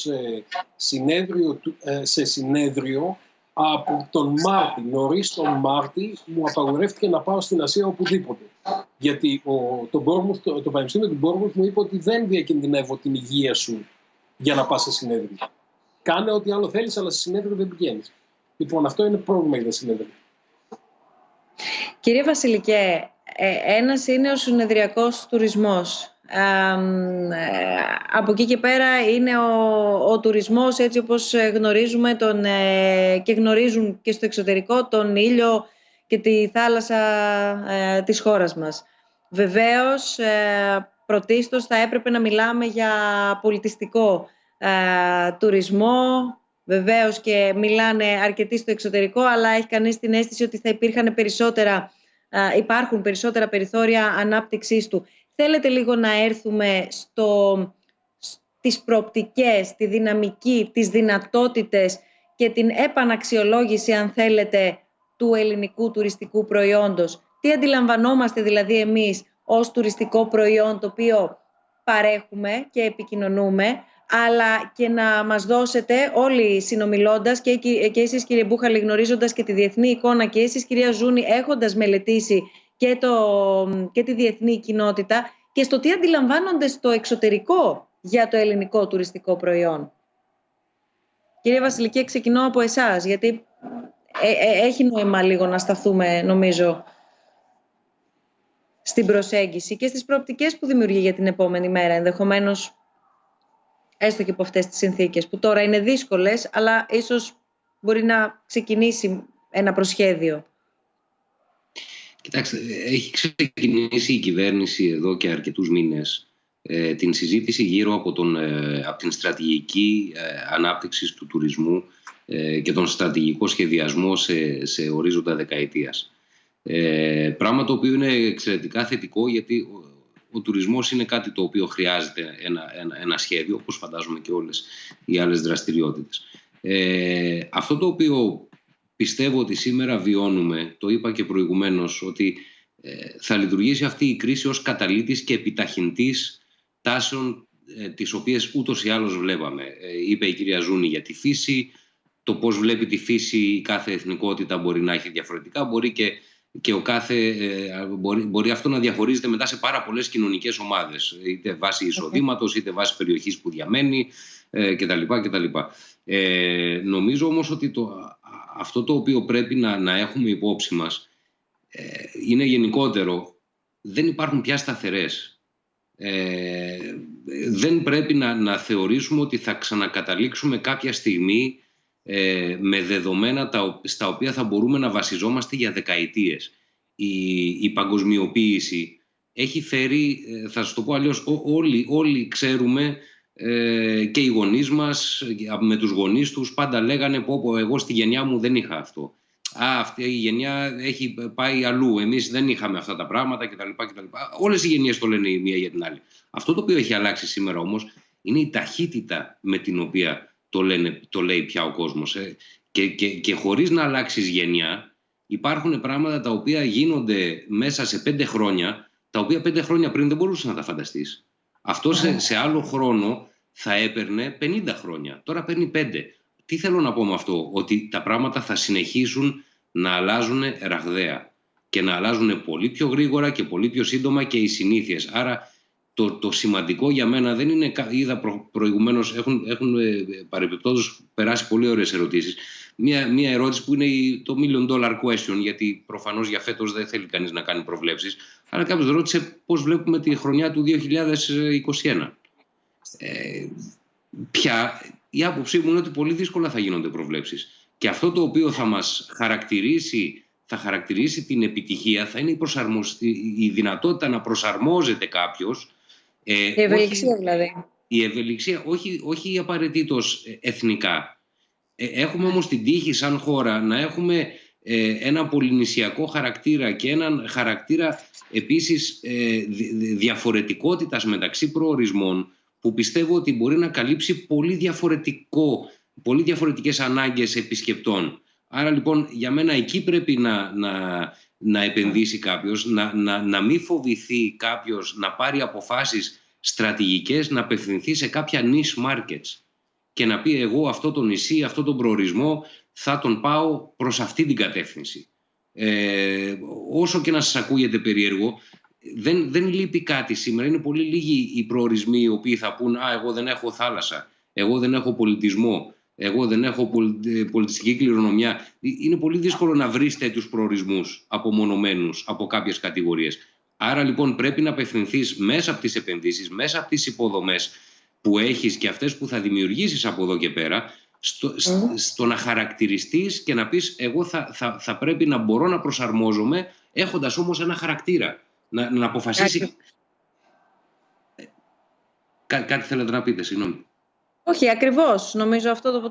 σε συνέδριο από τον Μάρτι, νωρίς τον Μάρτι, μου απαγορεύτηκε να πάω στην Ασία οπουδήποτε. Γιατί το Πανεπιστήμιο του Bournemouth μου είπε ότι δεν διακινδυνεύω την υγεία σου για να πας σε συνέδριο. Κάνε ό,τι άλλο θέλεις, αλλά σε συνέδριο δεν πηγαίνεις. Λοιπόν, αυτό είναι πρόβλημα για τα συνέδρια. Κύριε Βασιλικέ, ένας είναι ο συνεδριακός τουρισμός. Από εκεί και πέρα είναι ο τουρισμός έτσι όπως γνωρίζουμε και γνωρίζουν και στο εξωτερικό τον ήλιο και τη θάλασσα της χώρας μας. Βεβαίως, πρωτίστως θα έπρεπε να μιλάμε για πολιτιστικό τουρισμό. Βεβαίως και μιλάνε αρκετοί στο εξωτερικό, αλλά έχει κανείς την αίσθηση ότι θα υπάρχουν περισσότερα περιθώρια ανάπτυξής του. Θέλετε λίγο να έρθουμε στις προοπτικές, τη δυναμική, τις δυνατότητες και την επαναξιολόγηση, αν θέλετε, του ελληνικού τουριστικού προϊόντος. Τι αντιλαμβανόμαστε δηλαδή εμείς ως τουριστικό προϊόν το οποίο παρέχουμε και επικοινωνούμε, αλλά και να μας δώσετε όλοι συνομιλώντας και εσείς κύριε Μπούχαλη γνωρίζοντας και τη διεθνή εικόνα και εσείς κυρία Ζούνη έχοντας μελετήσει και τη διεθνή κοινότητα και στο τι αντιλαμβάνονται στο εξωτερικό για το ελληνικό τουριστικό προϊόν. Κύριε Βασιλική, ξεκινώ από εσάς, γιατί έχει νόημα λίγο να σταθούμε, νομίζω, στην προσέγγιση και στις προοπτικές που δημιουργεί για την επόμενη μέρα, ενδεχομένως έστω και από αυτές τις συνθήκες, που τώρα είναι δύσκολες, αλλά ίσως μπορεί να ξεκινήσει ένα προσχέδιο. Κοιτάξτε, έχει ξεκινήσει η κυβέρνηση εδώ και αρκετούς μήνες την συζήτηση γύρω από την στρατηγική ανάπτυξη του τουρισμού και τον στρατηγικό σχεδιασμό σε ορίζοντα δεκαετίας. Πράγμα το οποίο είναι εξαιρετικά θετικό, γιατί ο τουρισμός είναι κάτι το οποίο χρειάζεται ένα σχέδιο, όπως φαντάζομαι και όλες οι άλλες δραστηριότητες. Αυτό το οποίο πιστεύω ότι σήμερα βιώνουμε, το είπα και προηγουμένως, ότι θα λειτουργήσει αυτή η κρίση ως καταλύτης και επιταχυντής τάσεων τις οποίες ούτως ή άλλως βλέπαμε. Είπε η κυρία Ζούνη για τη φύση, το πώς βλέπει τη φύση η κάθε εθνικότητα μπορεί να έχει διαφορετικά, μπορεί αυτό να διαχωρίζεται μετά σε πάρα πολλές κοινωνικές ομάδες, είτε βάσει εισοδήματος, είτε βάσει περιοχής που διαμένει κτλ. Νομίζω όμως ότι αυτό το οποίο πρέπει να έχουμε υπόψη μας είναι γενικότερο. Δεν υπάρχουν πια σταθερές. Δεν πρέπει να θεωρήσουμε ότι θα ξανακαταλήξουμε κάποια στιγμή με δεδομένα στα οποία θα μπορούμε να βασιζόμαστε για δεκαετίες. Η παγκοσμιοποίηση έχει φέρει, θα σας το πω αλλιώς, όλοι ξέρουμε, και οι γονείς μας με τους γονείς τους πάντα λέγανε πω εγώ στη γενιά μου δεν είχα αυτό. Αυτή η γενιά έχει πάει αλλού, εμείς δεν είχαμε αυτά τα πράγματα κτλ. Όλες οι γενιές το λένε η μία για την άλλη. Αυτό το οποίο έχει αλλάξει σήμερα όμως είναι η ταχύτητα με την οποία το λέει πια ο κόσμος. Και χωρίς να αλλάξεις γενιά, υπάρχουν πράγματα τα οποία γίνονται μέσα σε 5 χρόνια, τα οποία 5 χρόνια πριν δεν μπορούσες να τα φανταστείς. Αυτό σε άλλο χρόνο θα έπαιρνε 50 χρόνια. Τώρα παίρνει 5. Τι θέλω να πω με αυτό? Ότι τα πράγματα θα συνεχίσουν να αλλάζουν ραγδαία και να αλλάζουν πολύ πιο γρήγορα και πολύ πιο σύντομα και οι συνήθειες. Άρα το σημαντικό για μένα δεν είναι, είδα προηγουμένως, έχουν παρεμπιπτόντως περάσει πολύ ωραίες ερωτήσεις. Μία ερώτηση που είναι το $1 million question, γιατί προφανώς για φέτος δεν θέλει κανείς να κάνει προβλέψεις, αλλά κάποιος ρώτησε πώς βλέπουμε τη χρονιά του 2021. Πια η άποψή μου είναι ότι πολύ δύσκολα θα γίνονται προβλέψεις. Και αυτό το οποίο θα μας χαρακτηρίσει την επιτυχία θα είναι η δυνατότητα να προσαρμόζεται κάποιος. Η ευελιξία δηλαδή. Η ευελιξία, όχι απαραίτητος εθνικά. Έχουμε όμως την τύχη σαν χώρα να έχουμε ένα πολυνησιακό χαρακτήρα και έναν χαρακτήρα επίσης διαφορετικότητας μεταξύ προορισμών, που πιστεύω ότι μπορεί να καλύψει πολύ διαφορετικές ανάγκες επισκεπτών. Άρα λοιπόν για μένα εκεί πρέπει να επενδύσει κάποιος, να μην φοβηθεί κάποιος να πάρει αποφάσεις στρατηγικές, να απευθυνθεί σε κάποια niche markets και να πει εγώ αυτό το νησί, αυτό τον προορισμό θα τον πάω προς αυτή την κατεύθυνση. Όσο και να σας ακούγεται περίεργο, δεν λείπει κάτι σήμερα. Είναι πολύ λίγοι οι προορισμοί οι οποίοι θα πούν εγώ δεν έχω θάλασσα, εγώ δεν έχω πολιτισμό, εγώ δεν έχω πολιτιστική κληρονομιά. Είναι πολύ δύσκολο να βρεις τέτοιους προορισμούς απομονωμένους από κάποιες κατηγορίες. Άρα λοιπόν πρέπει να απευθυνθείς μέσα από τις επενδύσεις, μέσα από τις υποδομές που έχεις και αυτές που θα δημιουργήσεις από εδώ και πέρα, στο να χαρακτηριστείς και να πεις εγώ θα πρέπει να μπορώ να προσαρμόζομαι έχοντας όμως ένα χαρακτήρα. Να αποφασίσει. Κάτι θέλετε να πείτε, συγγνώμη. Όχι, ακριβώς. Νομίζω αυτό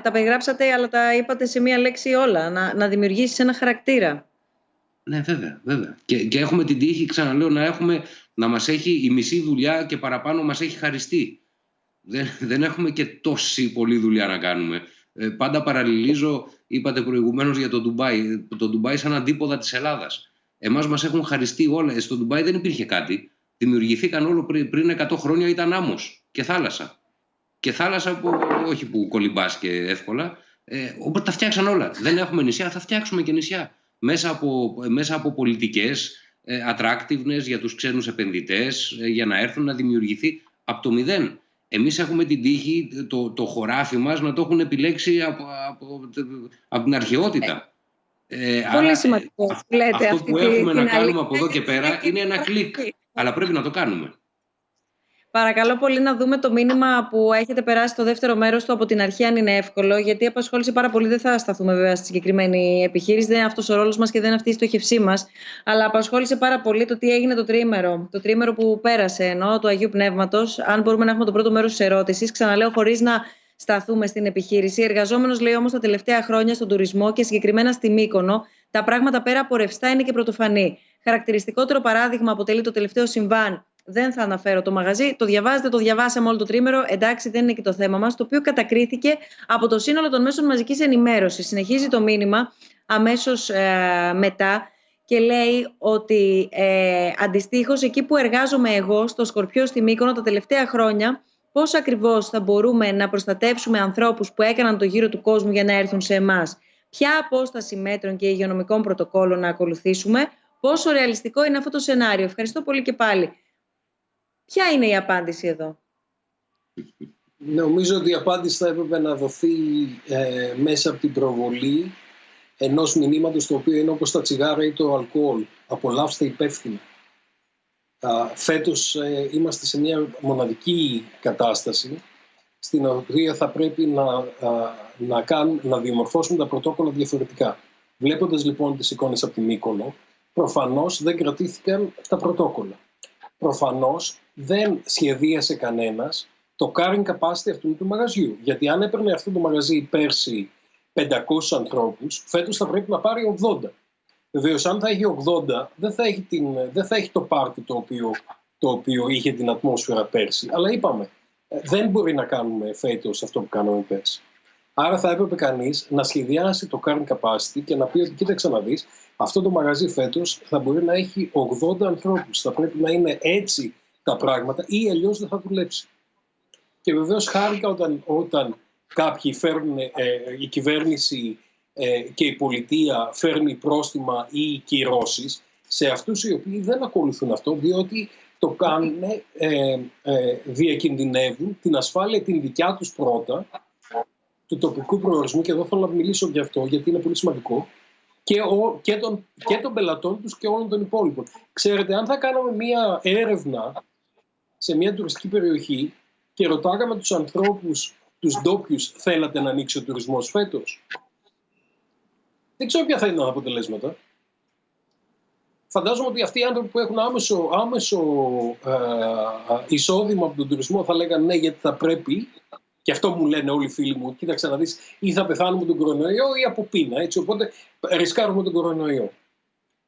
τα περιγράψατε, αλλά τα είπατε σε μία λέξη όλα. Να δημιουργήσεις ένα χαρακτήρα. Ναι, βέβαια. Και έχουμε την τύχη, ξαναλέω, να μας έχει η μισή δουλειά και παραπάνω μας έχει χαριστεί. Δεν έχουμε και τόση πολλή δουλειά να κάνουμε. Πάντα παραλληλίζω, είπατε προηγουμένως για το Ντουμπάι. Το Ντουμπάι σαν αντίποδα της Ελλάδας. Εμάς μας έχουν χαριστεί όλα. Στο Ντουμπάι δεν υπήρχε κάτι. Δημιουργηθήκαν όλο πριν 100 χρόνια, ήταν άμμος και θάλασσα. Και θάλασσα που, όχι που κολυμπάς και εύκολα. Οπότε τα φτιάξαν όλα. Δεν έχουμε νησιά, θα φτιάξουμε και νησιά. Μέσα από πολιτικές, attractiveness για τους ξένους επενδυτές, για να έρθουν να δημιουργηθεί από το μηδέν. Εμείς έχουμε την τύχη, το χωράφι μας, να το έχουν επιλέξει από την αρχαιότητα. Πολύ σημαντικό. Αυτό που έχουμε να κάνουμε από εδώ και πέρα είναι ένα κλικ. Αλλά πρέπει να το κάνουμε. Παρακαλώ πολύ να δούμε το μήνυμα που έχετε περάσει στο δεύτερο μέρος του από την αρχή, αν είναι εύκολο, γιατί απασχόλησε πάρα πολύ. Δεν θα σταθούμε βέβαια στη συγκεκριμένη επιχείρηση, δεν είναι αυτός ο ρόλος μας και δεν είναι αυτή η στοχευσή μας. Αλλά απασχόλησε πάρα πολύ το τι έγινε το τριήμερο. Το τριήμερο που πέρασε, του Αγίου Πνεύματος. Αν μπορούμε να έχουμε το πρώτο μέρος της ερώτησης, ξαναλέω, χωρίς να σταθούμε στην επιχείρηση. Εργαζόμενος, λέει, όμως τα τελευταία χρόνια στον τουρισμό και συγκεκριμένα στη Μύκονο, τα πράγματα πέρα από ρευστά είναι και πρωτοφανή. Χαρακτηριστικότερο παράδειγμα αποτελεί το τελευταίο συμβάν. Δεν θα αναφέρω το μαγαζί, το διαβάζετε, το διαβάσαμε όλο το τρίμερο. Εντάξει, δεν είναι και το θέμα μας. Το οποίο κατακρίθηκε από το σύνολο των μέσων μαζικής ενημέρωσης. Συνεχίζει το μήνυμα αμέσως μετά και λέει ότι αντιστοίχως εκεί που εργάζομαι εγώ, στο Σκορπιό στη Μύκονο, τα τελευταία χρόνια, πώς ακριβώς θα μπορούμε να προστατεύσουμε ανθρώπους που έκαναν το γύρο του κόσμου για να έρθουν σε εμάς, ποια απόσταση μέτρων και υγειονομικών πρωτοκόλων να ακολουθήσουμε, πόσο ρεαλιστικό είναι αυτό το σενάριο. Ευχαριστώ πολύ και πάλι. Ποια είναι η απάντηση εδώ? Νομίζω ότι η απάντηση θα έπρεπε να δοθεί μέσα από την προβολή ενός μηνύματος, το οποίο είναι όπως τα τσιγάρα ή το αλκοόλ. Απολαύστε υπεύθυνα. Φέτος είμαστε σε μια μοναδική κατάσταση στην οποία θα πρέπει να διαμορφώσουμε τα πρωτόκολλα διαφορετικά. Βλέποντας λοιπόν τις εικόνες από τη Μύκονο, προφανώς δεν κρατήθηκαν τα πρωτόκολλα. Προφανώς δεν σχεδίασε κανένας το carrying capacity αυτού του μαγαζιού. Γιατί αν έπαιρνε αυτό το μαγαζί πέρσι 500 ανθρώπους, φέτος θα πρέπει να πάρει 80. Βεβαίως, αν θα έχει 80, δεν θα έχει το πάρτι το οποίο είχε την ατμόσφαιρα πέρσι. Αλλά είπαμε, δεν μπορεί να κάνουμε φέτος αυτό που κάναμε πέρσι. Άρα θα έπρεπε κανείς να σχεδιάσει το carrying capacity και να πει ότι κοίταξε να δεις, αυτό το μαγαζί φέτος θα μπορεί να έχει 80 ανθρώπους. Θα πρέπει να είναι έτσι τα πράγματα ή αλλιώς δεν θα δουλέψει. Και βεβαίως χάρηκα όταν κάποιοι φέρνουν, η κυβέρνηση και η πολιτεία φέρνει πρόστιμα ή κυρώσεις σε αυτούς οι οποίοι δεν ακολουθούν αυτό, διότι το κάνουν, διακινδυνεύουν την ασφάλεια την δικιά τους πρώτα, του τοπικού προορισμού, και εδώ θέλω να μιλήσω γι' αυτό γιατί είναι πολύ σημαντικό, και των πελατών τους και όλων των υπόλοιπων. Ξέρετε, αν θα κάναμε μία έρευνα σε μία τουριστική περιοχή και ρωτάγαμε τους ανθρώπους, τους ντόπιους, θέλατε να ανοίξει ο τουρισμός φέτος, δεν ξέρω ποια θα ήταν τα αποτελέσματα. Φαντάζομαι ότι αυτοί οι άνθρωποι που έχουν άμεσο εισόδημα από τον τουρισμό θα λέγανε ναι, γιατί θα πρέπει. Και αυτό μου λένε όλοι οι φίλοι μου. Κοίταξε να δεις, ή θα πεθάνουμε τον κορονοϊό ή από πείνα. Έτσι, οπότε ρισκάρουμε τον κορονοϊό.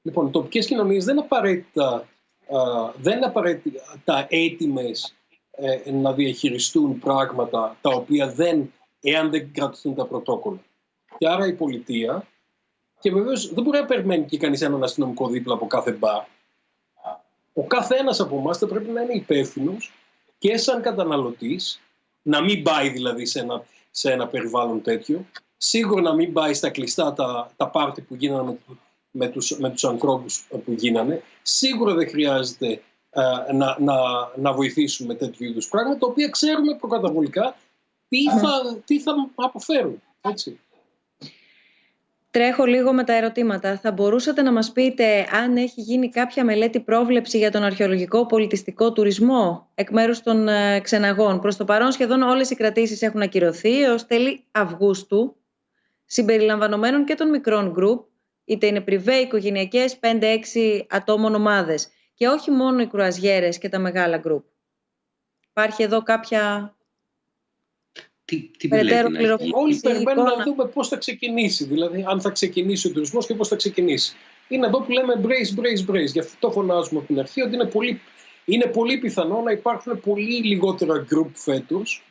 Λοιπόν, οι τοπικές κοινωνίες δεν είναι απαραίτητα έτοιμες να διαχειριστούν πράγματα τα οποία εάν δεν κρατηθούν τα πρωτόκολλα. Και άρα η πολιτεία, και βεβαίως δεν μπορεί να περιμένει και κανείς έναν αστυνομικό δίπλα από κάθε μπαρ. Ο καθένας από εμάς θα πρέπει να είναι υπεύθυνος και σαν καταναλωτής, να μην πάει δηλαδή σε ένα περιβάλλον τέτοιο, σίγουρα να μην πάει στα κλειστά τα πάρτι που γίνανε με τους ανθρώπους που γίνανε, σίγουρα δεν χρειάζεται να βοηθήσουμε τέτοιου είδους πράγματα, τα οποία ξέρουμε προκαταβολικά τι θα αποφέρουν. Έτσι. Τρέχω λίγο με τα ερωτήματα. Θα μπορούσατε να μας πείτε αν έχει γίνει κάποια μελέτη πρόβλεψη για τον αρχαιολογικό πολιτιστικό τουρισμό εκ μέρους των ξεναγών? Προς το παρόν σχεδόν όλες οι κρατήσεις έχουν ακυρωθεί έως τέλη Αυγούστου, συμπεριλαμβανομένων και των μικρών γκρουπ, είτε είναι πριβέ, οικογενειακές, 5-6 ατόμων ομάδες, και όχι μόνο οι κρουαζιέρες και τα μεγάλα γκρουπ. Υπάρχει εδώ κάποια... Όλοι περιμένουν να δούμε πώς θα ξεκινήσει. Δηλαδή, αν θα ξεκινήσει ο τουρισμός και πώς θα ξεκινήσει. Είναι εδώ που λέμε brace. Γι' αυτό το φωνάζουμε από την αρχή, ότι είναι πολύ πιθανό να υπάρχουν πολύ λιγότερα group φέτος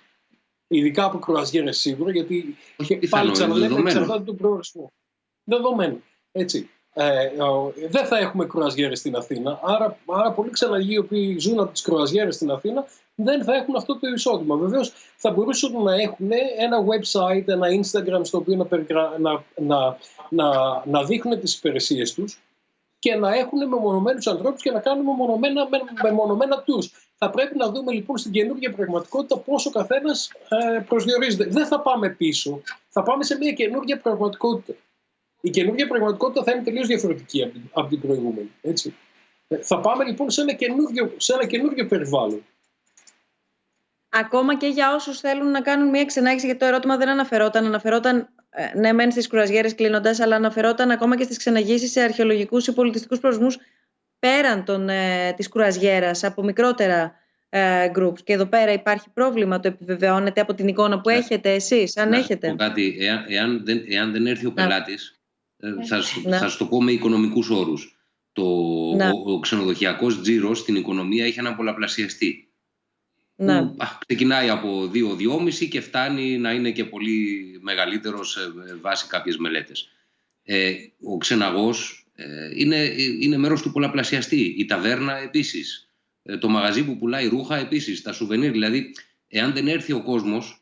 Ειδικά από κρουαζιέρες σίγουρα, γιατί πάλι ξαναλέμε εξαρτάται τον προορισμό. Δεδομένο. Έτσι. Δεν θα έχουμε κρουαζιέρες στην Αθήνα, άρα πολλοί ξεναγοί οι οποίοι ζουν από τις κρουαζιέρες στην Αθήνα δεν θα έχουν αυτό το εισόδημα. Βεβαίως θα μπορούσαν να έχουν ένα website, ένα Instagram στο οποίο να δείχνουν τις υπηρεσίες τους και να έχουν μεμονωμένους ανθρώπους και να κάνουν μεμονωμένα tours. Θα πρέπει να δούμε λοιπόν στην καινούργια πραγματικότητα πώς ο καθένας προσδιορίζεται. Δεν θα πάμε πίσω, θα πάμε σε μια καινούργια πραγματικότητα. Η καινούργια πραγματικότητα θα είναι τελείως διαφορετική από την προηγούμενη. Έτσι. Θα πάμε λοιπόν σε ένα καινούργιο περιβάλλον. Ακόμα και για όσους θέλουν να κάνουν μια ξενάγηση, γιατί το ερώτημα δεν αναφερόταν ναι μεν στις κρουαζιέρες κλείνοντας, αλλά αναφερόταν ακόμα και στις ξεναγήσεις σε αρχαιολογικούς ή πολιτιστικούς προορισμούς πέραν της κρουαζιέρας, από μικρότερα groups. Και εδώ πέρα υπάρχει πρόβλημα, το επιβεβαιώνετε από την εικόνα που έχετε εσείς, αν έχετε. Κάτι, εάν δεν έρθει ο πελάτης, θα σου το πω με οικονομικούς όρους. Ο ξενοδοχειακός τζίρος στην οικονομία έχει έναν πολλαπλασιαστή. Ξεκινάει από 2-2,5 και φτάνει να είναι και πολύ μεγαλύτερος βάσει κάποιες μελέτες. Ο ξεναγός είναι μέρος του πολλαπλασιαστή. Η ταβέρνα επίσης. Το μαγαζί που πουλάει ρούχα επίσης. Τα σουβενίρ. Δηλαδή, εάν δεν έρθει ο κόσμος,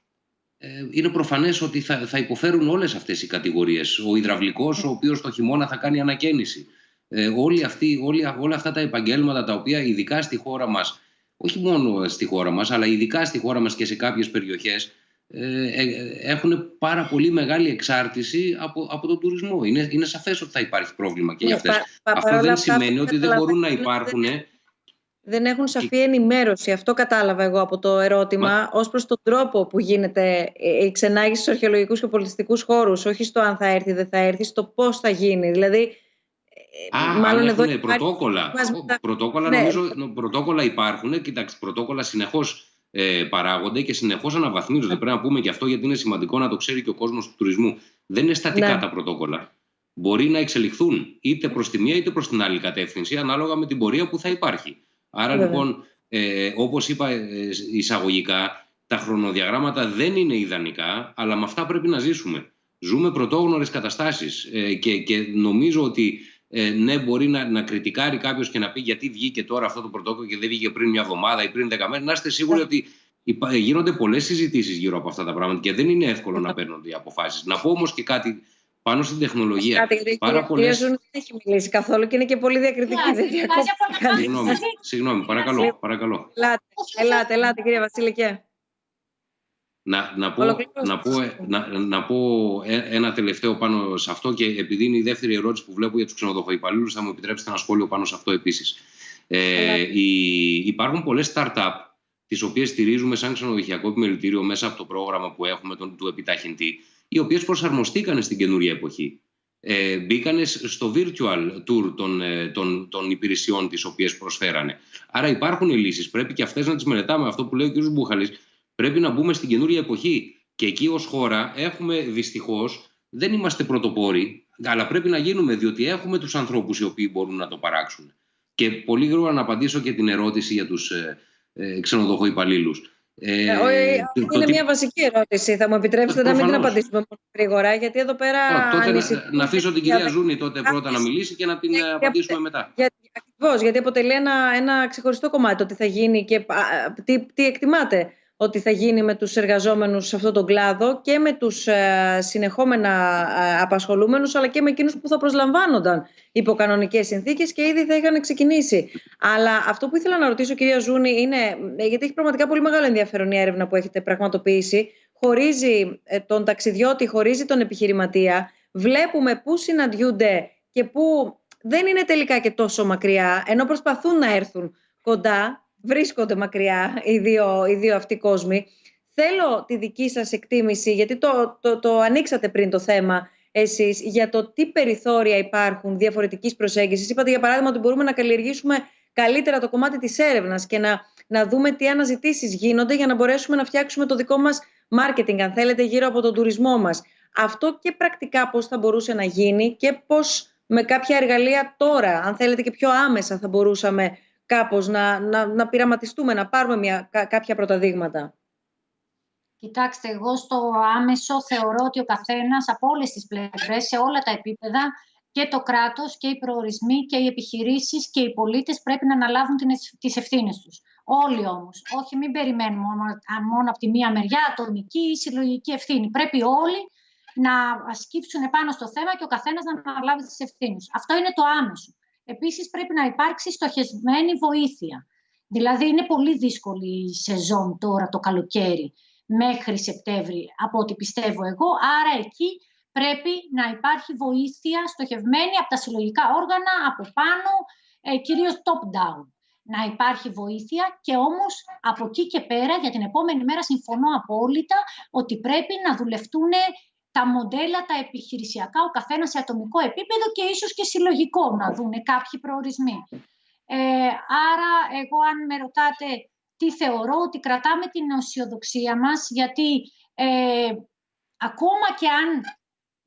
είναι προφανές ότι θα υποφέρουν όλες αυτές οι κατηγορίες. Ο υδραυλικός, ο οποίος το χειμώνα θα κάνει ανακαίνιση. Όλα αυτά τα επαγγέλματα τα οποία ειδικά στη χώρα μας, όχι μόνο στη χώρα μας, αλλά ειδικά στη χώρα μας και σε κάποιες περιοχές, έχουν πάρα πολύ μεγάλη εξάρτηση από τον τουρισμό. Είναι σαφές ότι θα υπάρχει πρόβλημα και για αυτές. Αυτό δεν σημαίνει ότι δεν μπορούν να υπάρχουν. Δεν έχουν σαφή ενημέρωση. Αυτό κατάλαβα εγώ από το ερώτημα, ως προς τον τρόπο που γίνεται η ξενάγηση στους αρχαιολογικούς και πολιτιστικούς χώρους. Όχι στο αν θα έρθει ή δεν θα έρθει, στο πώς θα γίνει. Δηλαδή, μάλλον εδώ υπάρχουν πρωτόκολλα. Νομίζω πρωτόκολλα υπάρχουν. Κοιτάξτε, πρωτόκολλα συνεχώς παράγονται και συνεχώς αναβαθμίζονται. Πρέπει να πούμε και αυτό, γιατί είναι σημαντικό να το ξέρει και ο κόσμος του τουρισμού. Δεν είναι στατικά τα πρωτόκολλα. Μπορεί να εξελιχθούν είτε προς τη μία είτε προς την άλλη κατεύθυνση, ανάλογα με την πορεία που θα υπάρχει. Άρα λοιπόν, όπως είπα εισαγωγικά, τα χρονοδιαγράμματα δεν είναι ιδανικά, αλλά με αυτά πρέπει να ζήσουμε. Ζούμε πρωτόγνωρες καταστάσεις και νομίζω ότι ναι, μπορεί να κριτικάρει κάποιος και να πει γιατί βγήκε τώρα αυτό το πρωτόκολλο και δεν βγήκε πριν μια εβδομάδα ή πριν 10 μέρες. Να είστε σίγουροι ότι γίνονται πολλές συζητήσεις γύρω από αυτά τα πράγματα και δεν είναι εύκολο να παίρνονται οι αποφάσεις. Να πω όμως και κάτι πάνω στην τεχνολογία. Πάρα πολλές... δεν έχει μιλήσει καθόλου και είναι και πολύ διακριτική. Συγγνώμη, παρακαλώ. Ελάτε κύριε Βασίλικε. Να πω ένα τελευταίο πάνω σε αυτό, και επειδή είναι η δεύτερη ερώτηση που βλέπω για τους ξενοδοχοϊπαλλήλους, θα μου επιτρέψετε ένα σχόλιο πάνω σε αυτό επίσης. Υπάρχουν πολλές start-up τις οποίες στηρίζουμε σαν ξενοδοχειακό επιμελητήριο μέσα από το πρόγραμμα που έχουμε του επιταχυντή, οι οποίες προσαρμοστήκαν στην καινούρια εποχή. Μπήκανε στο virtual tour των υπηρεσιών τις οποίες προσφέρανε. Άρα υπάρχουν οι λύσεις, πρέπει και αυτές να τις μελετάμε. Αυτό που λέει ο κ. Μπούχαλης, πρέπει να μπούμε στην καινούρια εποχή. Και εκεί ως χώρα έχουμε, δυστυχώς, δεν είμαστε πρωτοπόροι, αλλά πρέπει να γίνουμε, διότι έχουμε τους ανθρώπους οι οποίοι μπορούν να το παράξουν. Και πολύ γρήγορα να απαντήσω και την ερώτηση για τους ξενοδοχοϊπαλλήλους. Είναι μια βασική ερώτηση. Θα μου επιτρέψετε να μην την απαντήσουμε γρήγορα, γιατί εδώ πέρα. Να αφήσω την κυρία Ζούνη τότε πρώτα να μιλήσει και να την απαντήσουμε μετά. Ακριβώς, γιατί αποτελεί ένα ξεχωριστό κομμάτι το τι θα γίνει και τι εκτιμάτε ότι θα γίνει με τους εργαζόμενους σε αυτόν τον κλάδο και με τους συνεχόμενα απασχολούμενους, αλλά και με εκείνους που θα προσλαμβάνονταν υπό κανονικές συνθήκες και ήδη θα είχαν ξεκινήσει. Αλλά αυτό που ήθελα να ρωτήσω, κυρία Ζούνη, είναι, γιατί έχει πραγματικά πολύ μεγάλο ενδιαφέρον η έρευνα που έχετε πραγματοποιήσει, χωρίζει τον ταξιδιώτη, χωρίζει τον επιχειρηματία, βλέπουμε πού συναντιούνται και πού δεν είναι τελικά και τόσο μακριά, ενώ προσπαθούν να έρθουν κοντά. Βρίσκονται μακριά οι δύο αυτοί κόσμοι. Θέλω τη δική σας εκτίμηση, γιατί το ανοίξατε πριν το θέμα εσείς, για το τι περιθώρια υπάρχουν διαφορετικής προσέγγισης. Είπατε για παράδειγμα ότι μπορούμε να καλλιεργήσουμε καλύτερα το κομμάτι της έρευνας και να δούμε τι αναζητήσεις γίνονται για να μπορέσουμε να φτιάξουμε το δικό μας marketing, αν θέλετε, γύρω από τον τουρισμό μας. Αυτό και πρακτικά πώς θα μπορούσε να γίνει και πώς με κάποια εργαλεία τώρα, αν θέλετε και πιο άμεσα, θα μπορούσαμε κάπως να πειραματιστούμε, να πάρουμε κάποια πρώτα δείγματα. Κοιτάξτε, εγώ στο άμεσο θεωρώ ότι ο καθένας από όλες τις πλευρές, σε όλα τα επίπεδα, και το κράτος και οι προορισμοί και οι επιχειρήσεις και οι πολίτες πρέπει να αναλάβουν τις ευθύνες τους. Όλοι όμως. Όχι, μην περιμένουμε μόνο από τη μία μεριά, ατομική ή συλλογική ευθύνη. Πρέπει όλοι να σκύψουν πάνω στο θέμα και ο καθένας να αναλάβει τις ευθύνες. Αυτό είναι το άμεσο. Επίσης, πρέπει να υπάρξει στοχευμένη βοήθεια. Δηλαδή, είναι πολύ δύσκολη η σεζόν τώρα το καλοκαίρι μέχρι Σεπτέμβρη, από ό,τι πιστεύω εγώ. Άρα εκεί πρέπει να υπάρχει βοήθεια στοχευμένη από τα συλλογικά όργανα, από πάνω, κυρίως top-down. Να υπάρχει βοήθεια και όμως από εκεί και πέρα, για την επόμενη μέρα συμφωνώ απόλυτα ότι πρέπει να δουλευτούν τα μοντέλα, τα επιχειρησιακά, ο καθένας σε ατομικό επίπεδο και ίσως και συλλογικό να δουν κάποιοι προορισμοί. Άρα εγώ, αν με ρωτάτε τι θεωρώ, ότι κρατάμε την αισιοδοξία μας, γιατί ακόμα και αν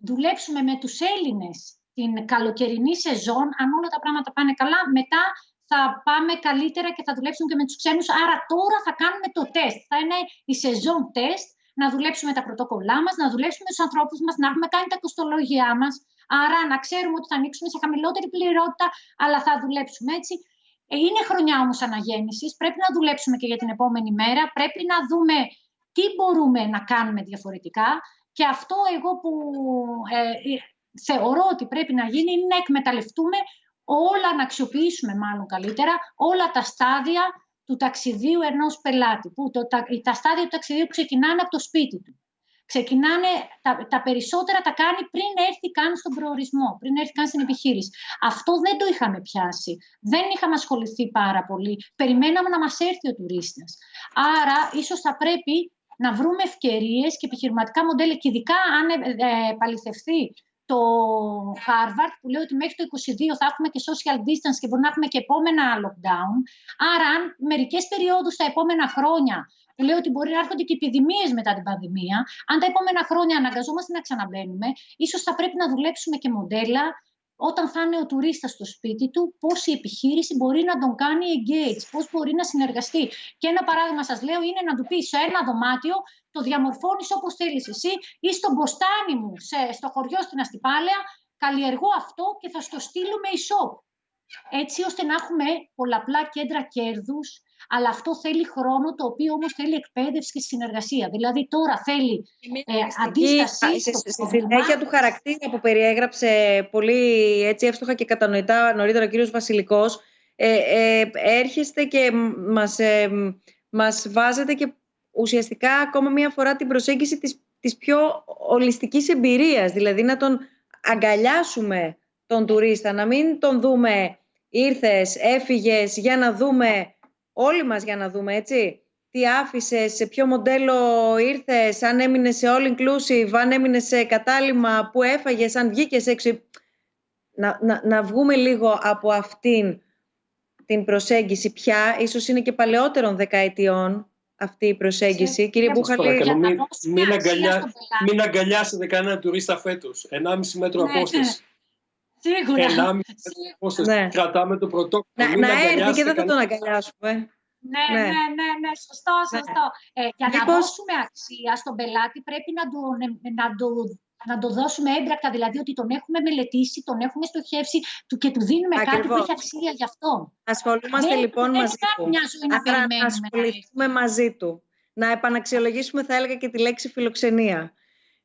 δουλέψουμε με τους Έλληνες την καλοκαιρινή σεζόν, αν όλα τα πράγματα πάνε καλά, μετά θα πάμε καλύτερα και θα δουλέψουμε και με τους ξένους. Άρα τώρα θα κάνουμε το τεστ. Θα είναι η σεζόν τεστ, να δουλέψουμε τα πρωτόκολλά μας, να δουλέψουμε με τους ανθρώπους μας, να έχουμε κάνει τα κοστολογιά μας. Άρα να ξέρουμε ότι θα ανοίξουμε σε χαμηλότερη πληρότητα, αλλά θα δουλέψουμε έτσι. Είναι χρονιά όμως αναγέννησης, πρέπει να δουλέψουμε και για την επόμενη μέρα, πρέπει να δούμε τι μπορούμε να κάνουμε διαφορετικά και αυτό εγώ που θεωρώ ότι πρέπει να γίνει είναι να εκμεταλλευτούμε όλα, να αξιοποιήσουμε μάλλον καλύτερα όλα τα στάδια του ταξιδίου ενός πελάτη, που τα στάδια του ταξιδίου ξεκινάνε από το σπίτι του. Ξεκινάνε, τα περισσότερα τα κάνει πριν έρθει καν στον προορισμό, πριν έρθει καν στην επιχείρηση. Αυτό δεν το είχαμε πιάσει. Δεν είχαμε ασχοληθεί πάρα πολύ. Περιμέναμε να μας έρθει ο τουρίστας. Άρα, ίσως θα πρέπει να βρούμε ευκαιρίες και επιχειρηματικά μοντέλα, και ειδικά αν επαληθευτεί το Harvard, που λέει ότι μέχρι το 2022 θα έχουμε και social distance και μπορεί να έχουμε και επόμενα lockdown. Άρα, αν μερικές περιόδους τα επόμενα χρόνια, που λέει ότι μπορεί να έρχονται και επιδημίες μετά την πανδημία, αν τα επόμενα χρόνια αναγκαζόμαστε να ξαναμπαίνουμε, ίσως θα πρέπει να δουλέψουμε και μοντέλα όταν θα είναι ο τουρίστας στο σπίτι του, πώς η επιχείρηση μπορεί να τον κάνει engage, πώς μπορεί να συνεργαστεί. Και ένα παράδειγμα σας λέω είναι να του πεις σε ένα δωμάτιο, το διαμορφώνεις όπως θέλεις εσύ, ή στον μποστάνι μου, στο χωριό στην Αστυπάλαια, καλλιεργώ αυτό και θα στο στείλουμε e-shop. Έτσι ώστε να έχουμε πολλαπλά κέντρα κέρδους, αλλά αυτό θέλει χρόνο, το οποίο όμως θέλει εκπαίδευση και συνεργασία. Δηλαδή τώρα θέλει αντίσταση. Στη συνέχεια του χαρακτήρα που περιέγραψε πολύ έτσι εύστοχα και κατανοητά νωρίτερα ο κύριος Βασιλικός, έρχεστε και μας βάζετε και ουσιαστικά ακόμα μία φορά την προσέγγιση της πιο ολιστικής εμπειρίας, δηλαδή να τον αγκαλιάσουμε τον τουρίστα, να μην τον δούμε ήρθες, έφυγες, για να δούμε, όλοι μας για να δούμε, έτσι, τι άφησες, σε ποιο μοντέλο ήρθες, αν έμεινες σε all inclusive, αν έμεινες σε κατάλημα, που έφαγες, αν βγήκες έξω. Να βγούμε λίγο από αυτήν την προσέγγιση πια, ίσως είναι και παλαιότερων δεκαετιών αυτή η προσέγγιση. Κύριε Μπούχαλη, μην αγκαλιάσετε κανένα τουρίστα φέτος. 1,5 μέτρο απόσταση. Σίγουρα. 1,5 μέτρο απόσταση. Ναι. Κρατάμε το πρωτόκολλο. Να έρθει και δεν θα τον αγκαλιάσουμε. Ναι, σωστό. Για να δώσουμε αξία στον πελάτη πρέπει να το δώσουμε έμπρακτα, δηλαδή ότι τον έχουμε μελετήσει, τον έχουμε στοχεύσει και του δίνουμε κάτι που έχει αξία γι' αυτό. Ασχολούμαστε λοιπόν μαζί του. Να ασχοληθούμε μαζί του. Να επαναξιολογήσουμε, θα έλεγα, και τη λέξη φιλοξενία.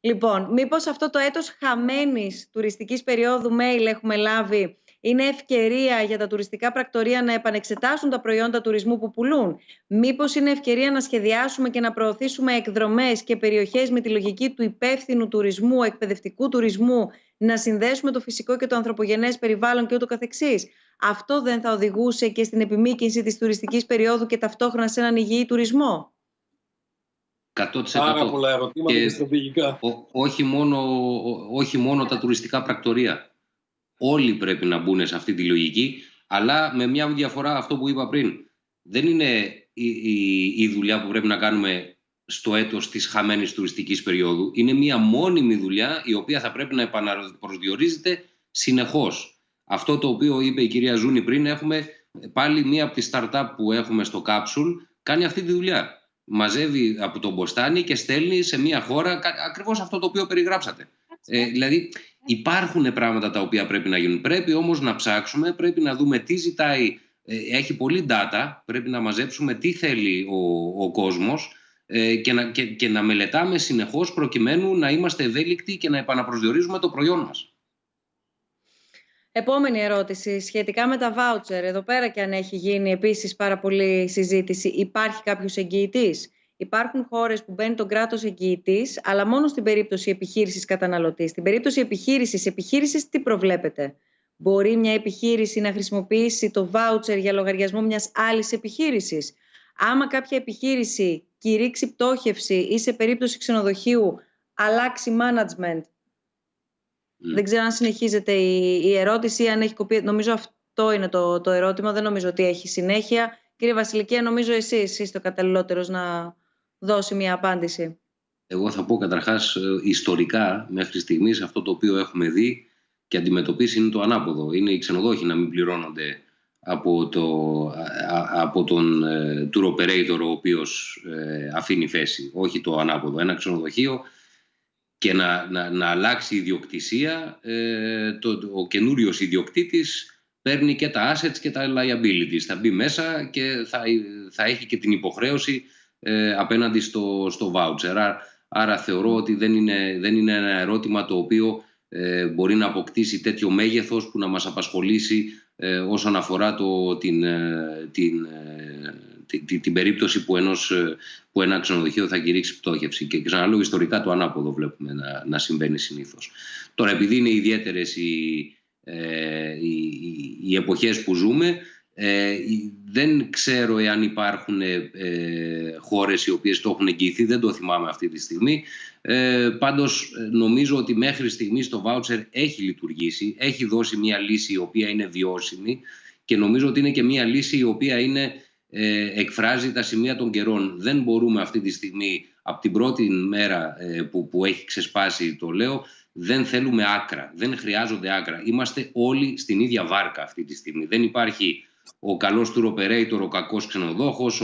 Λοιπόν, μήπως αυτό το έτος χαμένης τουριστικής περίοδου mail έχουμε λάβει είναι ευκαιρία για τα τουριστικά πρακτορεία να επανεξετάσουν τα προϊόντα τουρισμού που πουλούν? Μήπως είναι ευκαιρία να σχεδιάσουμε και να προωθήσουμε εκδρομές και περιοχές με τη λογική του υπεύθυνου τουρισμού, εκπαιδευτικού τουρισμού, να συνδέσουμε το φυσικό και το ανθρωπογενές περιβάλλον και ούτω καθεξής? Αυτό δεν θα οδηγούσε και στην επιμήκυνση της τουριστικής περίοδου και ταυτόχρονα σε έναν υγιή τουρισμό? 100%. Πάρα πολλά ερωτήματα και στρατηγικά. Όχι μόνο τα τουριστικά πρακτορεία. Όλοι πρέπει να μπουν σε αυτή τη λογική, αλλά με μια διαφορά, αυτό που είπα πριν. Δεν είναι η δουλειά που πρέπει να κάνουμε στο έτος της χαμένης τουριστικής περίοδου. Είναι μια μόνιμη δουλειά η οποία θα πρέπει να επαναπροσδιορίζεται συνεχώς. Αυτό το οποίο είπε η κυρία Ζούνη πριν, έχουμε πάλι μία από τις startup που έχουμε στο Capsule, κάνει αυτή τη δουλειά. μαζεύει από τον μποστάνι και στέλνει σε μια χώρα ακριβώς αυτό το οποίο περιγράψατε. Δηλαδή υπάρχουν πράγματα τα οποία πρέπει να γίνουν. Πρέπει όμως να ψάξουμε, πρέπει να δούμε τι ζητάει. Έχει πολύ data, πρέπει να μαζέψουμε τι θέλει ο κόσμος και να μελετάμε συνεχώς προκειμένου να είμαστε ευέλικτοι και να επαναπροσδιορίζουμε το προϊόν μας. Επόμενη ερώτηση σχετικά με τα βάουτσερ. Εδώ πέρα και αν έχει γίνει επίσης πάρα πολύ συζήτηση, υπάρχει κάποιος εγγυητής? Υπάρχουν χώρες που μπαίνει το κράτος εγγυητής, αλλά μόνο στην περίπτωση επιχείρησης καταναλωτή. Στην περίπτωση επιχείρησης τι προβλέπετε? Μπορεί μια επιχείρηση να χρησιμοποιήσει το βάουτσερ για λογαριασμό μιας άλλης επιχείρησης? Άμα κάποια επιχείρηση κηρύξει πτώχευση ή σε περίπτωση ξενοδοχείου αλλάξει management, δεν ξέρω αν συνεχίζεται η ερώτηση ή αν έχει κοπεί. Νομίζω αυτό είναι το ερώτημα. Δεν νομίζω ότι έχει συνέχεια. Κύριε Βασιλική, νομίζω εσείς είστε ο καταλληλότερος να δώσει μια απάντηση. Εγώ θα πω καταρχάς ιστορικά μέχρι στιγμής αυτό το οποίο έχουμε δει και αντιμετωπίσει είναι το ανάποδο. Είναι οι ξενοδόχοι να μην πληρώνονται από τον tour operator ο οποίος αφήνει θέση. Όχι το ανάποδο. Ένα ξενοδοχείο και να αλλάξει η ιδιοκτησία, ο καινούριος ιδιοκτήτης παίρνει και τα assets και τα liabilities. Θα μπει μέσα και θα έχει και την υποχρέωση απέναντι στο voucher. Άρα θεωρώ ότι δεν είναι ένα ερώτημα το οποίο μπορεί να αποκτήσει τέτοιο μέγεθος που να μας απασχολήσει όσον αφορά την περίπτωση που ένα ξενοδοχείο θα κηρύξει πτώχευση. Και ξαναλέω, ιστορικά το ανάποδο βλέπουμε να συμβαίνει συνήθως. Τώρα, επειδή είναι ιδιαίτερες οι εποχές που ζούμε, δεν ξέρω εάν υπάρχουν χώρες οι οποίες το έχουν εγγυηθεί, δεν το θυμάμαι αυτή τη στιγμή. Πάντως νομίζω ότι μέχρι στιγμής το voucher έχει λειτουργήσει, έχει δώσει μια λύση η οποία είναι βιώσιμη και νομίζω ότι είναι και μια λύση η οποία εκφράζει τα σημεία των καιρών. Δεν μπορούμε αυτή τη στιγμή, από την πρώτη μέρα που έχει ξεσπάσει, το λέω, δεν θέλουμε άκρα, δεν χρειάζονται άκρα. Είμαστε όλοι στην ίδια βάρκα αυτή τη στιγμή. Δεν υπάρχει ο καλός tour operator, ο κακός ξενοδόχος,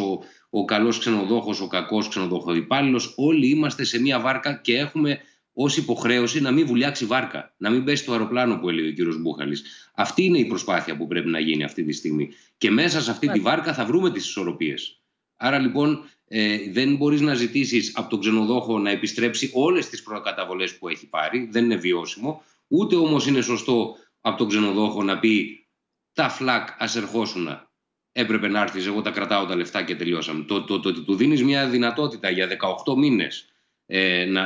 ο καλός ξενοδόχος, ο κακός ξενοδοχοϊπάλληλος. Όλοι είμαστε σε μια βάρκα και έχουμε ως υποχρέωση να μην βουλιάξει βάρκα, να μην πέσει το αεροπλάνο που έλεγε ο κύριος Μπούχαλης. Αυτή είναι η προσπάθεια που πρέπει να γίνει αυτή τη στιγμή. Και μέσα σε αυτή τη βάρκα θα βρούμε τις ισορροπίες. Άρα λοιπόν δεν μπορείς να ζητήσεις από τον ξενοδόχο να επιστρέψει όλες τις προκαταβολές που έχει πάρει. Δεν είναι βιώσιμο. Ούτε όμως είναι σωστό από τον ξενοδόχο να πει τα φλακ ας ερχόσουνα. Έπρεπε να έρθεις, εγώ τα κρατάω τα λεφτά και τελειώσαμε. Το ότι του δίνεις μια δυνατότητα για 18 μήνες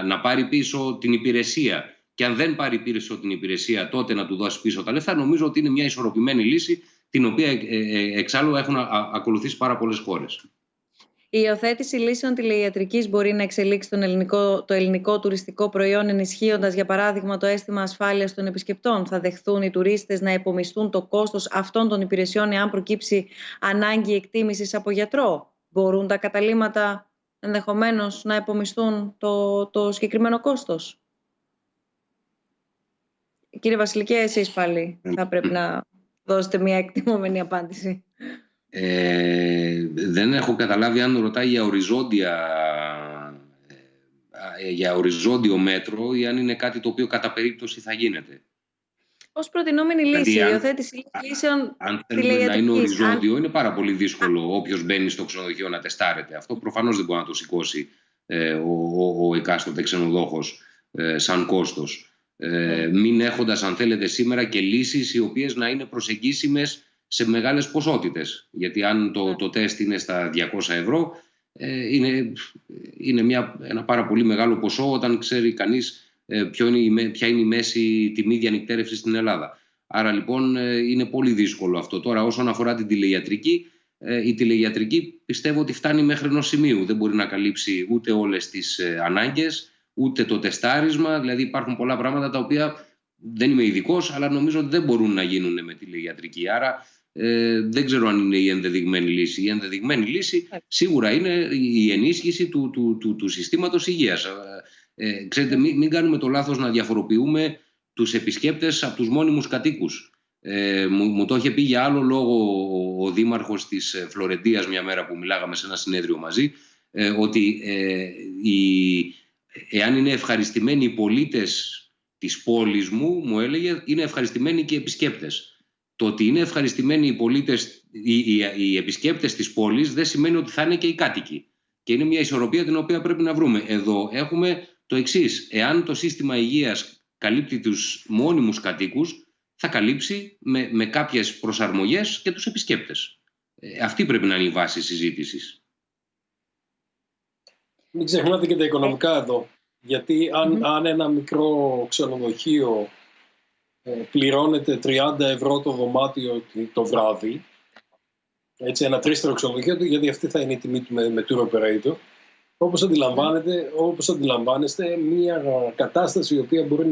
να πάρει πίσω την υπηρεσία και αν δεν πάρει πίσω την υπηρεσία τότε να του δώσει πίσω τα λεφτά, νομίζω ότι είναι μια ισορροπημένη λύση την οποία εξάλλου έχουν ακολουθήσει πάρα πολλές χώρες. Η υιοθέτηση λύσεων τηλεϊατρικής μπορεί να εξελίξει το ελληνικό τουριστικό προϊόν ενισχύοντας, για παράδειγμα, το αίσθημα ασφάλειας των επισκεπτών. Θα δεχθούν οι τουρίστες να επομισθούν το κόστος αυτών των υπηρεσιών εάν προκύψει ανάγκη εκτίμησης από γιατρό? Μπορούν τα καταλύματα ενδεχομένως να επομισθούν το συγκεκριμένο κόστος? Κύριε Βασιλική, εσείς πάλι θα πρέπει να δώσετε μια εκτιμωμένη απάντηση. Δεν έχω καταλάβει αν ρωτάει για οριζόντιο μέτρο ή αν είναι κάτι το οποίο κατά περίπτωση θα γίνεται. Ως προτινόμενη λύση, η υιοθέτηση λύσεων αν θέλουμε να είναι οριζόντιο, είναι πάρα πολύ δύσκολο όποιος μπαίνει στο ξενοδοχείο να τεστάρεται. Αυτό προφανώς δεν μπορεί να το σηκώσει ο εκάστοτε ξενοδόχος σαν κόστος. Μην έχοντας, αν θέλετε, σήμερα και λύσεις οι οποίες να είναι προσεγγίσιμες σε μεγάλες ποσότητες. Γιατί αν το τεστ είναι στα 200 ευρώ, είναι ένα πάρα πολύ μεγάλο ποσό όταν ξέρει κανείς ποια είναι η μέση τιμή διανυκτέρευσης στην Ελλάδα. Άρα λοιπόν είναι πολύ δύσκολο αυτό. Τώρα όσον αφορά την τηλεϊατρική, η τηλεϊατρική πιστεύω ότι φτάνει μέχρι ενός σημείου. Δεν μπορεί να καλύψει ούτε όλες τις ανάγκες, ούτε το τεστάρισμα. Δηλαδή υπάρχουν πολλά πράγματα τα οποία δεν είμαι ειδικός, αλλά νομίζω ότι δεν μπορούν να γίνουν με τηλεϊατρική. Άρα δεν ξέρω αν είναι η ενδεδειγμένη λύση. Η ενδεδειγμένη λύση σίγουρα είναι η ενίσχυση του συστήματος υγείας. Ξέρετε, μην κάνουμε το λάθος να διαφοροποιούμε τους επισκέπτες από τους μόνιμους κατοίκους. Μου το είχε πει για άλλο λόγο ο δήμαρχος της Φλωρεντίας μια μέρα που μιλάγαμε σε ένα συνέδριο μαζί. ότι εάν είναι ευχαριστημένοι οι πολίτες της πόλης μου έλεγε, είναι ευχαριστημένοι και οι επισκέπτες. Το ότι είναι ευχαριστημένοι οι πολίτες, οι επισκέπτες της πόλης δεν σημαίνει ότι θα είναι και οι κάτοικοι. Και είναι μια ισορροπία την οποία πρέπει να βρούμε. Εδώ έχουμε το εξής. Εάν το σύστημα υγείας καλύπτει τους μόνιμους κατοίκους, θα καλύψει με κάποιες προσαρμογές και τους επισκέπτες. Αυτή πρέπει να είναι η βάση συζήτησης. Μην ξεχνάτε και τα οικονομικά εδώ. Γιατί αν ένα μικρό ξενοδοχείο πληρώνεται 30 ευρώ το δωμάτιο το βράδυ, έτσι, ένα τρίστερο ξενοδοχείο, γιατί αυτή θα είναι η τιμή του με tour operator, όπως αντιλαμβάνεστε, μια κατάσταση η οποία μπορεί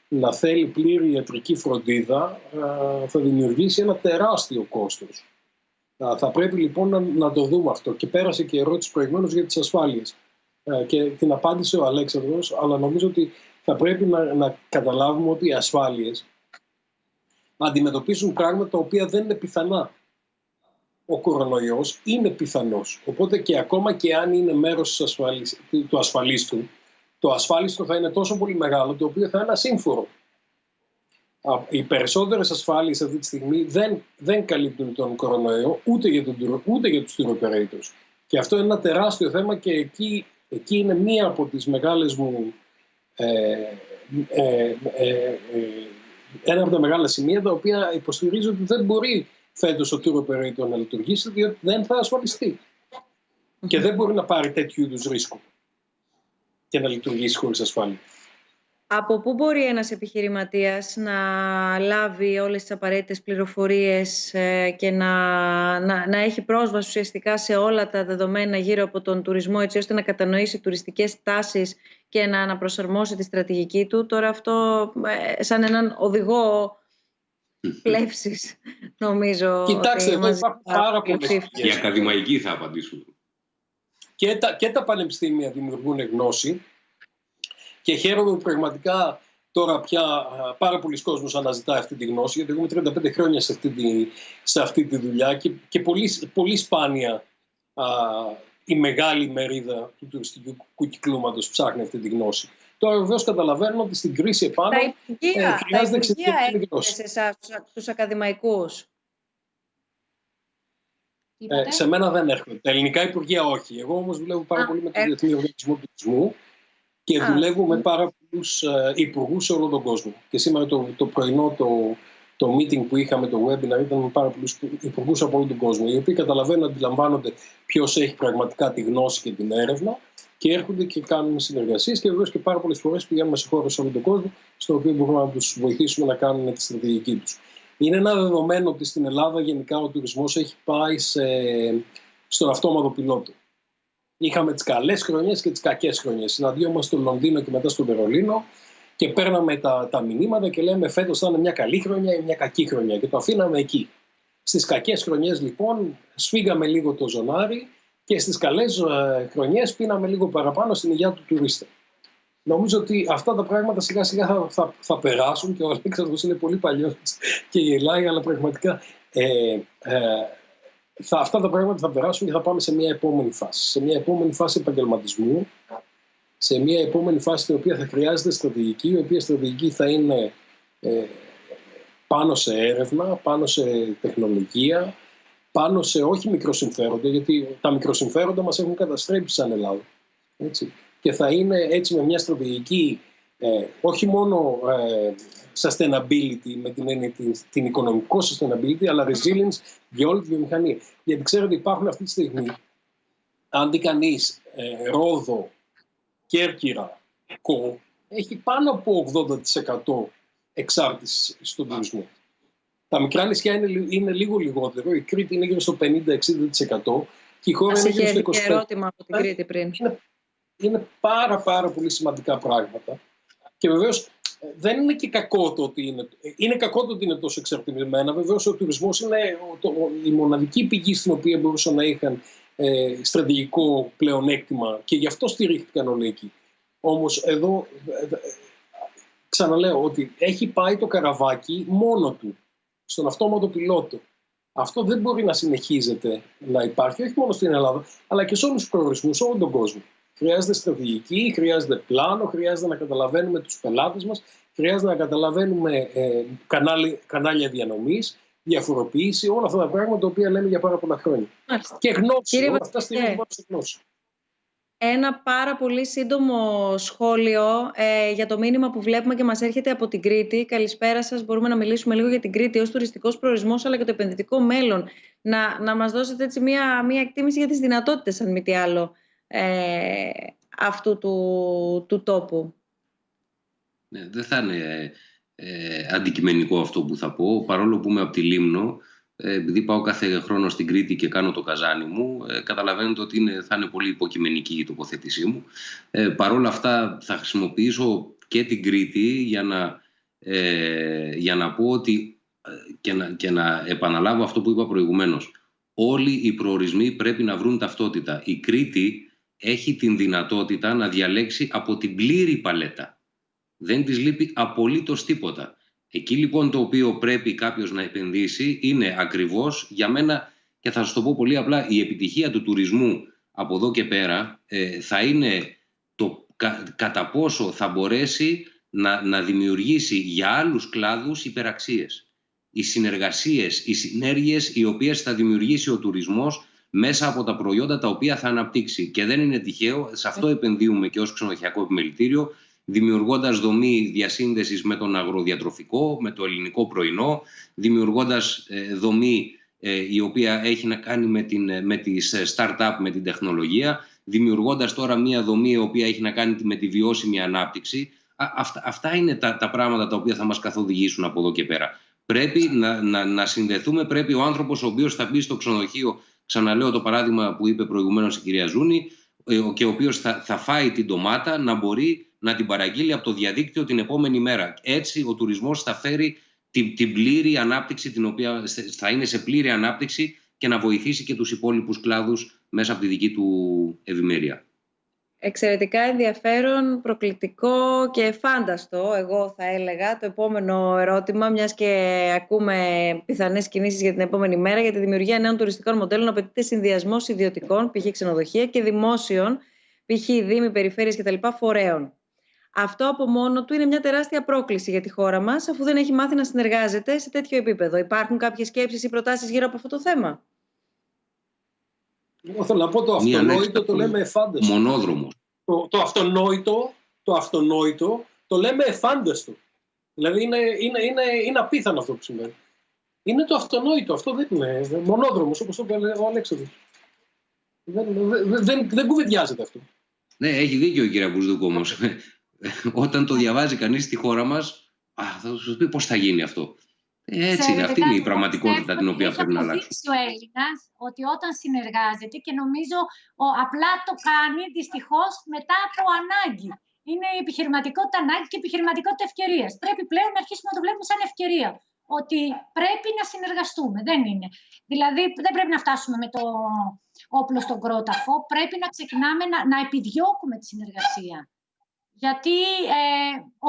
να θέλει πλήρη ιατρική φροντίδα θα δημιουργήσει ένα τεράστιο κόστος. Θα πρέπει λοιπόν να το δούμε αυτό. Και πέρασε και η ερώτηση προηγουμένως για τις ασφάλειες. Και την απάντησε ο Αλέξανδρος, αλλά νομίζω ότι θα πρέπει να καταλάβουμε ότι οι ασφάλειες αντιμετωπίζουν πράγματα τα οποία δεν είναι πιθανά. Ο κορονοϊός είναι πιθανός. Οπότε και ακόμα και αν είναι μέρος του ασφαλίστου, το ασφάλιστο θα είναι τόσο πολύ μεγάλο, το οποίο θα είναι ασύμφορο. Οι περισσότερες ασφάλειες αυτή τη στιγμή δεν καλύπτουν τον κορονοϊό ούτε για τους tour operators. Και αυτό είναι ένα τεράστιο θέμα και εκεί είναι μία από τις μεγάλες μου ένα από τα μεγάλα σημεία τα οποία υποστηρίζω ότι δεν μπορεί φέτος ο tour operator να λειτουργήσει, διότι δεν θα ασφαλιστεί. Και δεν μπορεί να πάρει τέτοιου είδους ρίσκο και να λειτουργήσει χωρίς ασφάλεια. Από πού μπορεί ένας επιχειρηματίας να λάβει όλες τις απαραίτητες πληροφορίες και να έχει πρόσβαση ουσιαστικά σε όλα τα δεδομένα γύρω από τον τουρισμό, έτσι ώστε να κατανοήσει τουριστικές τάσεις και να αναπροσαρμόσει τη στρατηγική του? Τώρα αυτό σαν έναν οδηγό πλεύσης, νομίζω. Κοιτάξτε, εδώ υπάρχουν πάρα πολλές πηγές. Οι ακαδημαϊκοί θα απαντήσουν. Και τα πανεπιστήμια δημιουργούν γνώση. Και χαίρομαι που πραγματικά τώρα πια πάρα πολλοί κόσμος αναζητά αυτή τη γνώση, γιατί έχουμε 35 χρόνια σε αυτή τη δουλειά και πολύ σπάνια η μεγάλη μερίδα του τουριστικού κυκλώματος ψάχνει αυτή τη γνώση. Τώρα βεβαίως καταλαβαίνω ότι στην κρίση επάνω χρειάζεται εξαιρετική γνώση. Σε εσάς, τους ακαδημαϊκούς. Σε μένα δεν έρχονται. Τα ελληνικά υπουργεία όχι. Εγώ όμως δουλεύω πάρα πολύ με τον Διεθνή Οργανισμό Τουρισμού. Και δουλεύω με πάρα πολλούς υπουργούς σε όλο τον κόσμο. Και σήμερα το πρωινό το meeting που είχαμε, το webinar, ήταν με πάρα πολλούς υπουργούς από όλο τον κόσμο, οι οποίοι καταλαβαίνουν, αντιλαμβάνονται ποιος έχει πραγματικά τη γνώση και την έρευνα και έρχονται και κάνουν συνεργασίες. Και βεβαίως και πάρα πολλές φορές πηγαίνουμε σε χώρες σε όλο τον κόσμο, στο οποίο μπορούμε να τους βοηθήσουμε να κάνουν τη στρατηγική τους. Είναι ένα δεδομένο ότι στην Ελλάδα γενικά ο τουρισμός έχει πάει στον αυτόματο πιλότο. Είχαμε τις καλές χρονιές και τις κακές χρονιές. Συναντιόμαστε στο Λονδίνο και μετά στο Βερολίνο και παίρναμε τα μηνύματα και λέμε φέτος θα είναι μια καλή χρονιά ή μια κακή χρονιά και το αφήναμε εκεί. Στις κακές χρονιές λοιπόν σφίγγαμε λίγο το ζωνάρι και στις καλές χρονιές πίναμε λίγο παραπάνω στην υγεία του τουρίστα. Νομίζω ότι αυτά τα πράγματα σιγά σιγά θα περάσουν και ο Αλέξανδρος είναι πολύ παλιός και γελάει, αλλά πραγματικά αυτά τα πράγματα θα περάσουν και θα πάμε σε μια επόμενη φάση. Σε μια επόμενη φάση επαγγελματισμού, σε μια επόμενη φάση στην οποία θα χρειάζεται στρατηγική, η οποία στρατηγική θα είναι πάνω σε έρευνα, πάνω σε τεχνολογία, πάνω σε όχι μικροσυμφέροντα, γιατί τα μικροσυμφέροντα μας έχουν καταστρέψει σαν Ελλάδα. Έτσι. Και θα είναι έτσι με μια στρατηγική όχι μόνο sustainability με την έννοια την οικονομικό sustainability, αλλά resilience για όλη τη βιομηχανία. Γιατί ξέρετε υπάρχουν αυτή τη στιγμή, αν δει κανείς Ρόδο, Κέρκυρα, Κο, έχει πάνω από 80% εξάρτηση στον τουρισμό. Τα μικρά νησιά είναι λίγο λιγότερο, η Κρήτη είναι γύρω στο 50-60% και η χώρα είναι γύρω στο 25%. Ερώτημα από την Κρήτη πριν. Είναι πάρα πολύ σημαντικά πράγματα. Και βεβαίως δεν είναι και κακό το ότι είναι κακό το ότι είναι τόσο εξαρτημένα. Βεβαίως ο τουρισμός είναι η μοναδική πηγή στην οποία μπορούσαν να είχαν στρατηγικό πλεονέκτημα και γι' αυτό στηρίχθηκαν όλοι εκεί. Όμως εδώ ξαναλέω ότι έχει πάει το καραβάκι μόνο του στον αυτόματο πιλότο. Αυτό δεν μπορεί να συνεχίζεται να υπάρχει, όχι μόνο στην Ελλάδα, αλλά και σε όλους τους προορισμούς, σε όλο τον κόσμο. Χρειάζεται στρατηγική, χρειάζεται πλάνο, χρειάζεται να καταλαβαίνουμε τους πελάτες μας, χρειάζεται να καταλαβαίνουμε κανάλια διανομής, διαφοροποίηση, όλα αυτά τα πράγματα τα οποία λέμε για πάρα πολλά χρόνια. Και γνώση, όλα αυτά στηρίζουν πάνω στη γνώση. Ένα πάρα πολύ σύντομο σχόλιο για το μήνυμα που βλέπουμε και μας έρχεται από την Κρήτη. Καλησπέρα σας. Μπορούμε να μιλήσουμε λίγο για την Κρήτη ως τουριστικός προορισμός, αλλά και το επενδυτικό μέλλον. Να μας δώσετε έτσι μία εκτίμηση για τις δυνατότητες, αν μη τι άλλο, αυτού του τόπου. Ναι, δεν θα είναι αντικειμενικό αυτό που θα πω, παρόλο που είμαι από τη Λίμνο. Επειδή πάω κάθε χρόνο στην Κρήτη και κάνω το καζάνι μου, καταλαβαίνετε ότι θα είναι πολύ υποκειμενική η τοποθέτησή μου. Παρ' όλα αυτά θα χρησιμοποιήσω και την Κρήτη για να πω ότι και να επαναλάβω αυτό που είπα προηγουμένως. Όλοι οι προορισμοί πρέπει να βρουν ταυτότητα. Η Κρήτη έχει την δυνατότητα να διαλέξει από την πλήρη παλέτα. Δεν της λείπει απολύτως τίποτα. Εκεί λοιπόν το οποίο πρέπει κάποιος να επενδύσει είναι ακριβώς για μένα, και θα σας το πω πολύ απλά, η επιτυχία του τουρισμού από εδώ και πέρα θα είναι το κατά πόσο θα μπορέσει να δημιουργήσει για άλλους κλάδους υπεραξίες. Οι συνεργασίες, οι συνέργειες οι οποίες θα δημιουργήσει ο τουρισμός μέσα από τα προϊόντα τα οποία θα αναπτύξει. Και δεν είναι τυχαίο, σε αυτό επενδύουμε και ως ξενοδοχειακό επιμελητήριο, δημιουργώντας δομή διασύνδεσης με τον αγροδιατροφικό, με το ελληνικό πρωινό, δημιουργώντας δομή η οποία έχει να κάνει με τις start-up, με την τεχνολογία, δημιουργώντας τώρα μία δομή η οποία έχει να κάνει με τη βιώσιμη ανάπτυξη. Αυτά είναι τα πράγματα τα οποία θα μας καθοδηγήσουν από εδώ και πέρα. Πρέπει να συνδεθούμε, πρέπει ο άνθρωπος ο οποίος θα μπει στο ξενοδοχείο, ξαναλέω το παράδειγμα που είπε προηγουμένως η κυρία Ζούνη, και ο οποίος θα φάει την ντομάτα, να μπορεί να την παραγγείλει από το διαδίκτυο την επόμενη μέρα. Έτσι ο τουρισμός θα φέρει την πλήρη ανάπτυξη, την οποία θα είναι σε πλήρη ανάπτυξη και να βοηθήσει και τους υπόλοιπους κλάδους μέσα από τη δική του ευημερία. Εξαιρετικά ενδιαφέρον, προκλητικό και φάνταστο, εγώ θα έλεγα, το επόμενο ερώτημα, μιας και ακούμε πιθανές κινήσεις για την επόμενη μέρα. Για τη δημιουργία νέων τουριστικών μοντέλων απαιτείται συνδυασμός ιδιωτικών, π.χ. ξενοδοχεία, και δημόσιων, π.χ. δήμοι, περιφέρειες κτλ. Φορέων. Αυτό από μόνο του είναι μια τεράστια πρόκληση για τη χώρα μας, αφού δεν έχει μάθει να συνεργάζεται σε τέτοιο επίπεδο. Υπάρχουν κάποιες σκέψεις ή προτάσεις γύρω από αυτό το θέμα? Εγώ θέλω να πω το αυτονόητο το λέμε εφάνταστο. Μονόδρομος. Το αυτονόητο το λέμε εφάνταστο. Δηλαδή είναι απίθανο αυτό που συμβαίνει. Είναι το αυτονόητο. Αυτό δεν είναι μονόδρομος, όπως το είπε ο Αλέξανδρος. Δεν κουβεντιάζεται αυτό. Ναι, έχει δίκιο η κυρία Μπουσδούκ όμως. Όταν το διαβάζει κανείς στη χώρα μας, θα σου πει πώς θα γίνει αυτό. Έτσι είναι, αυτή είναι η πραγματικότητα την οποία πρέπει να αλλάξει. Έχει ο Έλληνας ότι όταν συνεργάζεται, και νομίζω απλά το κάνει δυστυχώς μετά από ανάγκη. Είναι η επιχειρηματικότητα ανάγκη και η επιχειρηματικότητα ευκαιρίας. Πρέπει πλέον να αρχίσουμε να το βλέπουμε σαν ευκαιρία. Ότι πρέπει να συνεργαστούμε. Δεν είναι. Δηλαδή, δεν πρέπει να φτάσουμε με το όπλο στον κρόταφο. Πρέπει να ξεκινάμε να επιδιώκουμε τη συνεργασία. Γιατί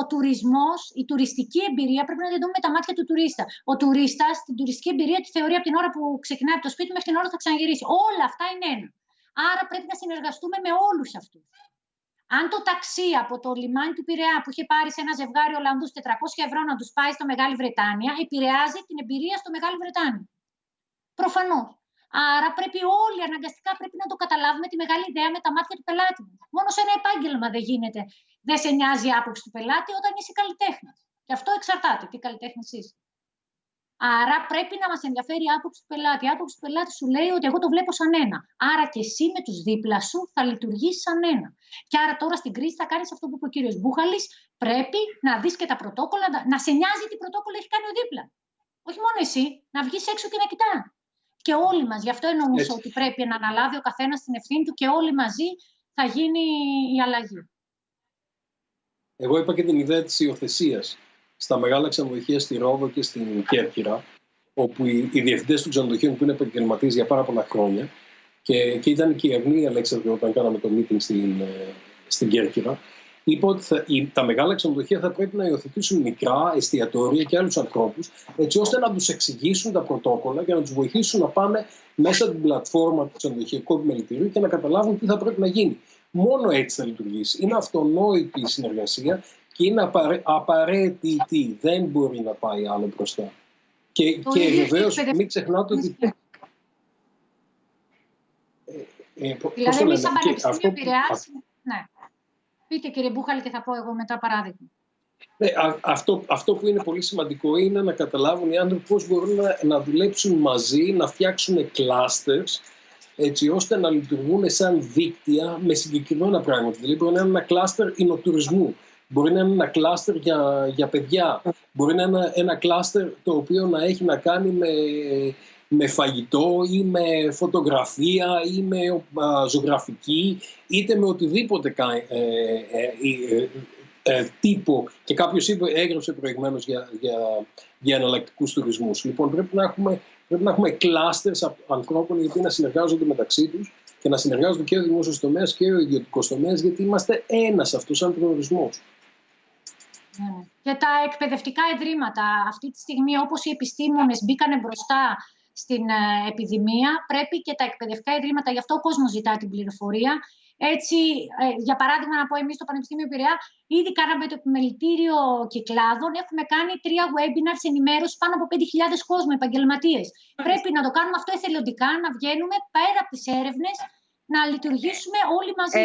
ο τουρισμός, η τουριστική εμπειρία πρέπει να τη δούμε με τα μάτια του τουρίστα. Ο τουρίστας την τουριστική εμπειρία τη θεωρεί από την ώρα που ξεκινάει από το σπίτι μέχρι την ώρα που θα ξαναγυρίσει. Όλα αυτά είναι ένα. Άρα πρέπει να συνεργαστούμε με όλους αυτούς. Αν το ταξί από το λιμάνι του Πειραιά που είχε πάρει σε ένα ζευγάρι Ολλανδούς 400 ευρώ να τους πάει στο Μεγάλη Βρετάνια, επηρεάζει την εμπειρία στο Μεγάλη Βρετάνια. Προφανώς. Άρα πρέπει όλοι αναγκαστικά πρέπει να το καταλάβουμε τη μεγάλη ιδέα με τα μάτια του πελάτη. Μόνο σε ένα επάγγελμα δεν γίνεται. Δεν σε νοιάζει η άποψη του πελάτη όταν είσαι καλλιτέχνης. Και αυτό εξαρτάται τι καλλιτέχνης είσαι. Άρα πρέπει να μας ενδιαφέρει η άποψη του πελάτη. Η άποψη του πελάτη σου λέει ότι εγώ το βλέπω σαν ένα. Άρα και εσύ με τους δίπλα σου θα λειτουργείς σαν ένα. Και άρα τώρα στην κρίση θα κάνεις αυτό που είπε ο κύριος Μπούχαλης. Πρέπει να δεις και τα πρωτόκολλα, να σε νοιάζει τι πρωτόκολλο έχει κάνει ο δίπλα. Όχι μόνο εσύ, να βγεις έξω και να κοιτάς. Και όλοι μας. Γι' αυτό εννοούσα ότι πρέπει να αναλάβει ο καθένας την ευθύνη του και όλοι μαζί θα γίνει η αλλαγή. Εγώ είπα και την ιδέα της υιοθεσίας στα μεγάλα ξενοδοχεία στη Ρόδο και στην Κέρκυρα, όπου οι διευθυντές των ξενοδοχείων που είναι επαγγελματίες για πάρα πολλά χρόνια, και ήταν και η Αγνή Αλέξανδρου όταν κάναμε το meeting στην Κέρκυρα, είπε ότι τα μεγάλα ξενοδοχεία θα πρέπει να υιοθετήσουν μικρά εστιατόρια και άλλους ανθρώπους, έτσι ώστε να τους εξηγήσουν τα πρωτόκολλα και να τους βοηθήσουν να πάνε μέσα από την πλατφόρμα του ξενοδοχειακού επιμελητηρίου και να καταλάβουν τι θα πρέπει να γίνει. Μόνο έτσι θα λειτουργήσει. Είναι αυτονόητη η συνεργασία και είναι απαραίτητη. Δεν μπορεί να πάει άλλο μπροστά. Και βεβαίως μην ξεχνάτε ότι... Δηλαδή εμείς σαν Πανεπιστήμιο Πειραιάς... Ναι. Πείτε κύριε Μπούχαλη και θα πω εγώ μετά παράδειγμα. Αυτό που είναι πολύ σημαντικό είναι να καταλάβουν οι άνθρωποι πώς μπορούν να δουλέψουν μαζί, να φτιάξουν clusters, έτσι ώστε να λειτουργούν σαν δίκτυα με συγκεκριμένα πράγματα. Δηλαδή μπορεί να είναι ένα κλάστερ εινοτουρισμού, μπορεί να είναι ένα κλάστερ για παιδιά, μπορεί να είναι ένα κλάστερ το οποίο να έχει να κάνει με φαγητό ή με φωτογραφία ή με ζωγραφική, είτε με οτιδήποτε τύπο. Και κάποιος έγραψε προηγουμένως για εναλλακτικούς τουρισμούς. Λοιπόν, πρέπει να έχουμε κλάστερς ανθρώπων οι οποίοι να συνεργάζονται μεταξύ τους και να συνεργάζονται και ο δημόσιος τομέας και ο ιδιωτικός τομέας, γιατί είμαστε ένας αυτός σαν προορισμός. Και τα εκπαιδευτικά ιδρύματα αυτή τη στιγμή, όπως οι επιστήμονες μπήκανε μπροστά στην επιδημία, πρέπει και τα εκπαιδευτικά ιδρύματα, γι' αυτό ο κόσμος ζητά την πληροφορία. Έτσι, για παράδειγμα, να πω εμείς στο Πανεπιστήμιο Πειραιά, ήδη κάναμε το επιμελητήριο Κυκλάδων, έχουμε κάνει 3 webinars ενημέρωση πάνω από 5.000 κόσμο, επαγγελματίες. Πρέπει να το κάνουμε αυτό εθελοντικά, να βγαίνουμε πέρα από τις έρευνες, να λειτουργήσουμε όλοι μαζί.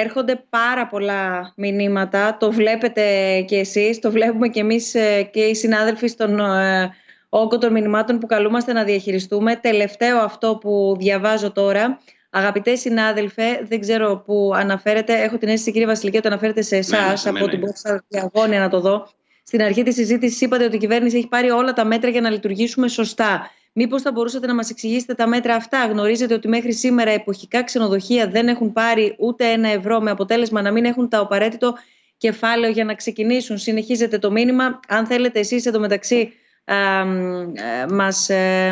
Έρχονται πάρα πολλά μηνύματα, το βλέπετε και εσείς, το βλέπουμε και εμείς και οι συνάδελφοι στον όγκο των μηνυμάτων που καλούμαστε να διαχειριστούμε. Τελευταίο αυτό που διαβάζω τώρα. Αγαπητέ συνάδελφε, δεν ξέρω πού αναφέρεται. Έχω την αίσθηση, κύριε Βασιλική, ότι αναφέρεται σε εσάς. Από την πόρτα διαγώνια να το δω. Στην αρχή της συζήτησης είπατε ότι η κυβέρνηση έχει πάρει όλα τα μέτρα για να λειτουργήσουμε σωστά. Μήπως θα μπορούσατε να μας εξηγήσετε τα μέτρα αυτά? Γνωρίζετε ότι μέχρι σήμερα εποχικά ξενοδοχεία δεν έχουν πάρει ούτε €1, με αποτέλεσμα να μην έχουν το απαραίτητο κεφάλαιο για να ξεκινήσουν. Συνεχίζετε το μήνυμα. Αν θέλετε εσείς εντωμεταξύ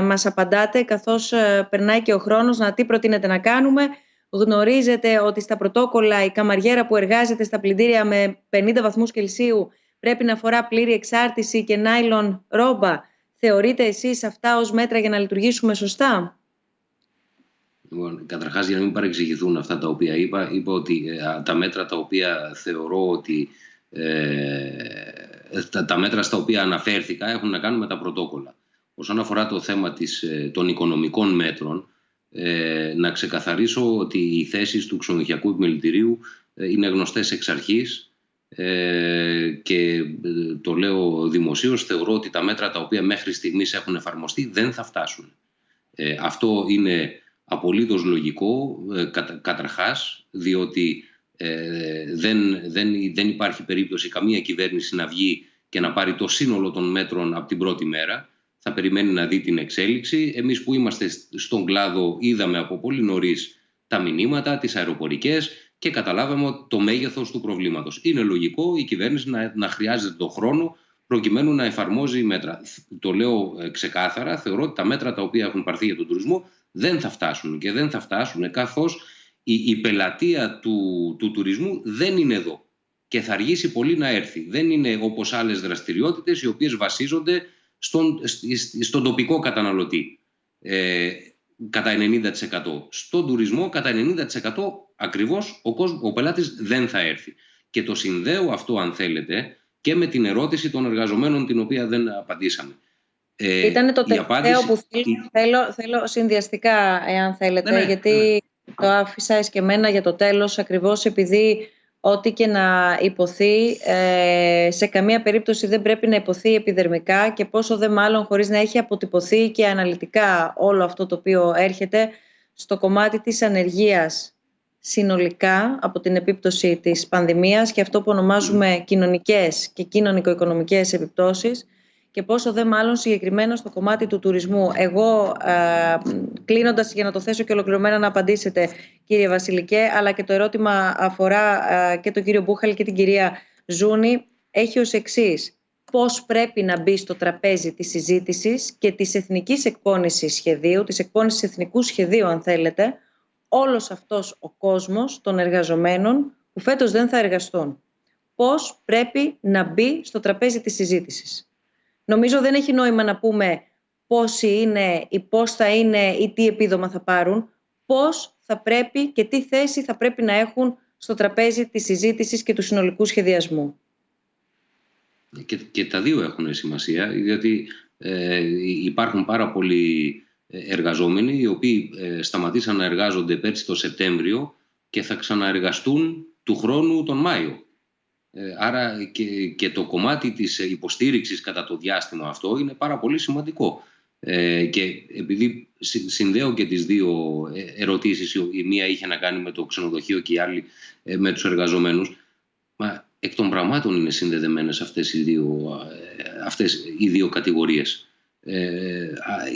μας απαντάτε, καθώς περνάει και ο χρόνος, τι προτείνετε να κάνουμε. Γνωρίζετε ότι στα πρωτόκολλα η καμαριέρα που εργάζεται στα πλυντήρια με 50 βαθμούς Κελσίου πρέπει να φορά πλήρη εξάρτηση και νάιλον ρόμπα. Θεωρείτε εσείς αυτά ως μέτρα για να λειτουργήσουμε σωστά? Λοιπόν, καταρχάς, για να μην παρεξηγηθούν αυτά τα οποία είπα ότι τα μέτρα τα οποία θεωρώ ότι τα μέτρα στα οποία αναφέρθηκα έχουν να κάνουν με τα πρωτόκολλα. Όσον αφορά το θέμα των οικονομικών μέτρων, να ξεκαθαρίσω ότι οι θέσεις του ξενοδοχειακού επιμελητηρίου είναι γνωστές εξ αρχής και το λέω δημοσίως, θεωρώ ότι τα μέτρα τα οποία μέχρι στιγμής έχουν εφαρμοστεί δεν θα φτάσουν. Αυτό είναι απολύτως λογικό, καταρχάς, διότι δεν υπάρχει περίπτωση καμία κυβέρνηση να βγει και να πάρει το σύνολο των μέτρων από την πρώτη μέρα. Θα περιμένει να δει την εξέλιξη. Εμείς που είμαστε στον κλάδο είδαμε από πολύ νωρίς τα μηνύματα, τις αεροπορικές, και καταλάβαμε το μέγεθος του προβλήματος. Είναι λογικό η κυβέρνηση να χρειάζεται τον χρόνο προκειμένου να εφαρμόζει μέτρα. Το λέω ξεκάθαρα, θεωρώ ότι τα μέτρα τα οποία έχουν πάρθει για τον τουρισμό δεν θα φτάσουν, και δεν θα φτάσουν καθώς η πελατεία του τουρισμού δεν είναι εδώ και θα αργήσει πολύ να έρθει. Δεν είναι όπως άλλες δραστηριότητες οι οποίες βασίζονται στον τοπικό καταναλωτή κατά 90%. Στον τουρισμό κατά 90% ακριβώς ο πελάτης δεν θα έρθει. Και το συνδέω αυτό, αν θέλετε, και με την ερώτηση των εργαζομένων, την οποία δεν απαντήσαμε. Ήταν το τελευταίο που θέλω συνδυαστικά, εάν θέλετε, γιατί το άφησα εσκεμμένα για το τέλος, ακριβώς επειδή ό,τι και να υποθεί, σε καμία περίπτωση δεν πρέπει να υποθεί επιδερμικά, και πόσο δε μάλλον χωρίς να έχει αποτυπωθεί και αναλυτικά όλο αυτό το οποίο έρχεται στο κομμάτι της ανεργίας συνολικά από την επίπτωση της πανδημίας και αυτό που ονομάζουμε κοινωνικές και κοινωνικο-οικονομικές επιπτώσεις, και πόσο δε μάλλον συγκεκριμένα στο κομμάτι του τουρισμού. Εγώ, κλείνοντας, για να το θέσω και ολοκληρωμένα να απαντήσετε, κύριε Βασιλικέ, αλλά και το ερώτημα αφορά και τον κύριο Μπούχαλη και την κυρία Ζούνη, έχει ως εξής: πώς πρέπει να μπει στο τραπέζι της συζήτησης και της εθνικής εκπόνησης σχεδίου, της εκπόνησης εθνικού σχεδίου, αν θέλετε, όλος αυτός ο κόσμος των εργαζομένων που φέτος δεν θα εργαστούν. Πώς πρέπει να μπει στο τραπέζι της συζήτησης. Νομίζω δεν έχει νόημα να πούμε πόσοι είναι ή πώς θα είναι ή τι επίδομα θα πάρουν. Πώς θα πρέπει και τι θέση θα πρέπει να έχουν στο τραπέζι της συζήτησης και του συνολικού σχεδιασμού. Και τα δύο έχουν σημασία, διότι υπάρχουν πάρα πολλοί εργαζόμενοι οι οποίοι σταματήσαν να εργάζονται πέρσι το Σεπτέμβριο και θα ξαναεργαστούν του χρόνου τον Μάιο. Άρα και το κομμάτι της υποστήριξης κατά το διάστημα αυτό είναι πάρα πολύ σημαντικό. Και επειδή συνδέω και τις δύο ερωτήσεις, η μία είχε να κάνει με το ξενοδοχείο και η άλλη με τους εργαζομένους, εκ των πραγμάτων είναι συνδεδεμένες αυτές οι δύο κατηγορίες.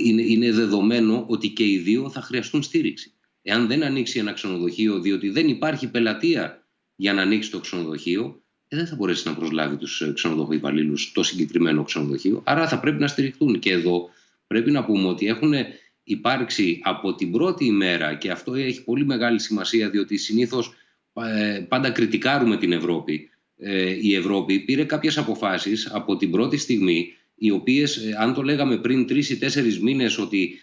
Είναι δεδομένο ότι και οι δύο θα χρειαστούν στήριξη. Εάν δεν ανοίξει ένα ξενοδοχείο, διότι δεν υπάρχει πελατεία για να ανοίξει το ξενοδοχείο, δεν θα μπορέσει να προσλάβει τους ξενοδοχοϊπαλλήλους το συγκεκριμένο ξενοδοχείο. Άρα θα πρέπει να στηριχτούν. Και εδώ πρέπει να πούμε ότι έχουν υπάρξει από την πρώτη ημέρα, και αυτό έχει πολύ μεγάλη σημασία, διότι συνήθως πάντα κριτικάρουμε την Ευρώπη. Η Ευρώπη πήρε κάποιες αποφάσεις από την πρώτη στιγμή, οι οποίες, αν το λέγαμε πριν 3 ή 4 μήνες ότι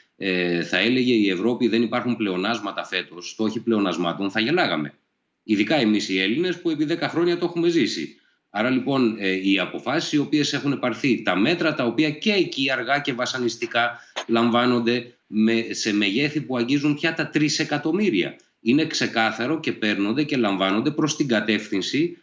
θα έλεγε η Ευρώπη δεν υπάρχουν πλεονάσματα φέτος, στόχοι πλεονασμάτων, θα γελάγαμε. Ειδικά εμείς οι Έλληνες που επί 10 χρόνια το έχουμε ζήσει. Άρα λοιπόν οι αποφάσεις οι οποίες έχουν πάρθει, τα μέτρα τα οποία και εκεί αργά και βασανιστικά λαμβάνονται σε μεγέθη που αγγίζουν πια τα 3 εκατομμύρια. Είναι ξεκάθαρο και παίρνονται και λαμβάνονται προς την κατεύθυνση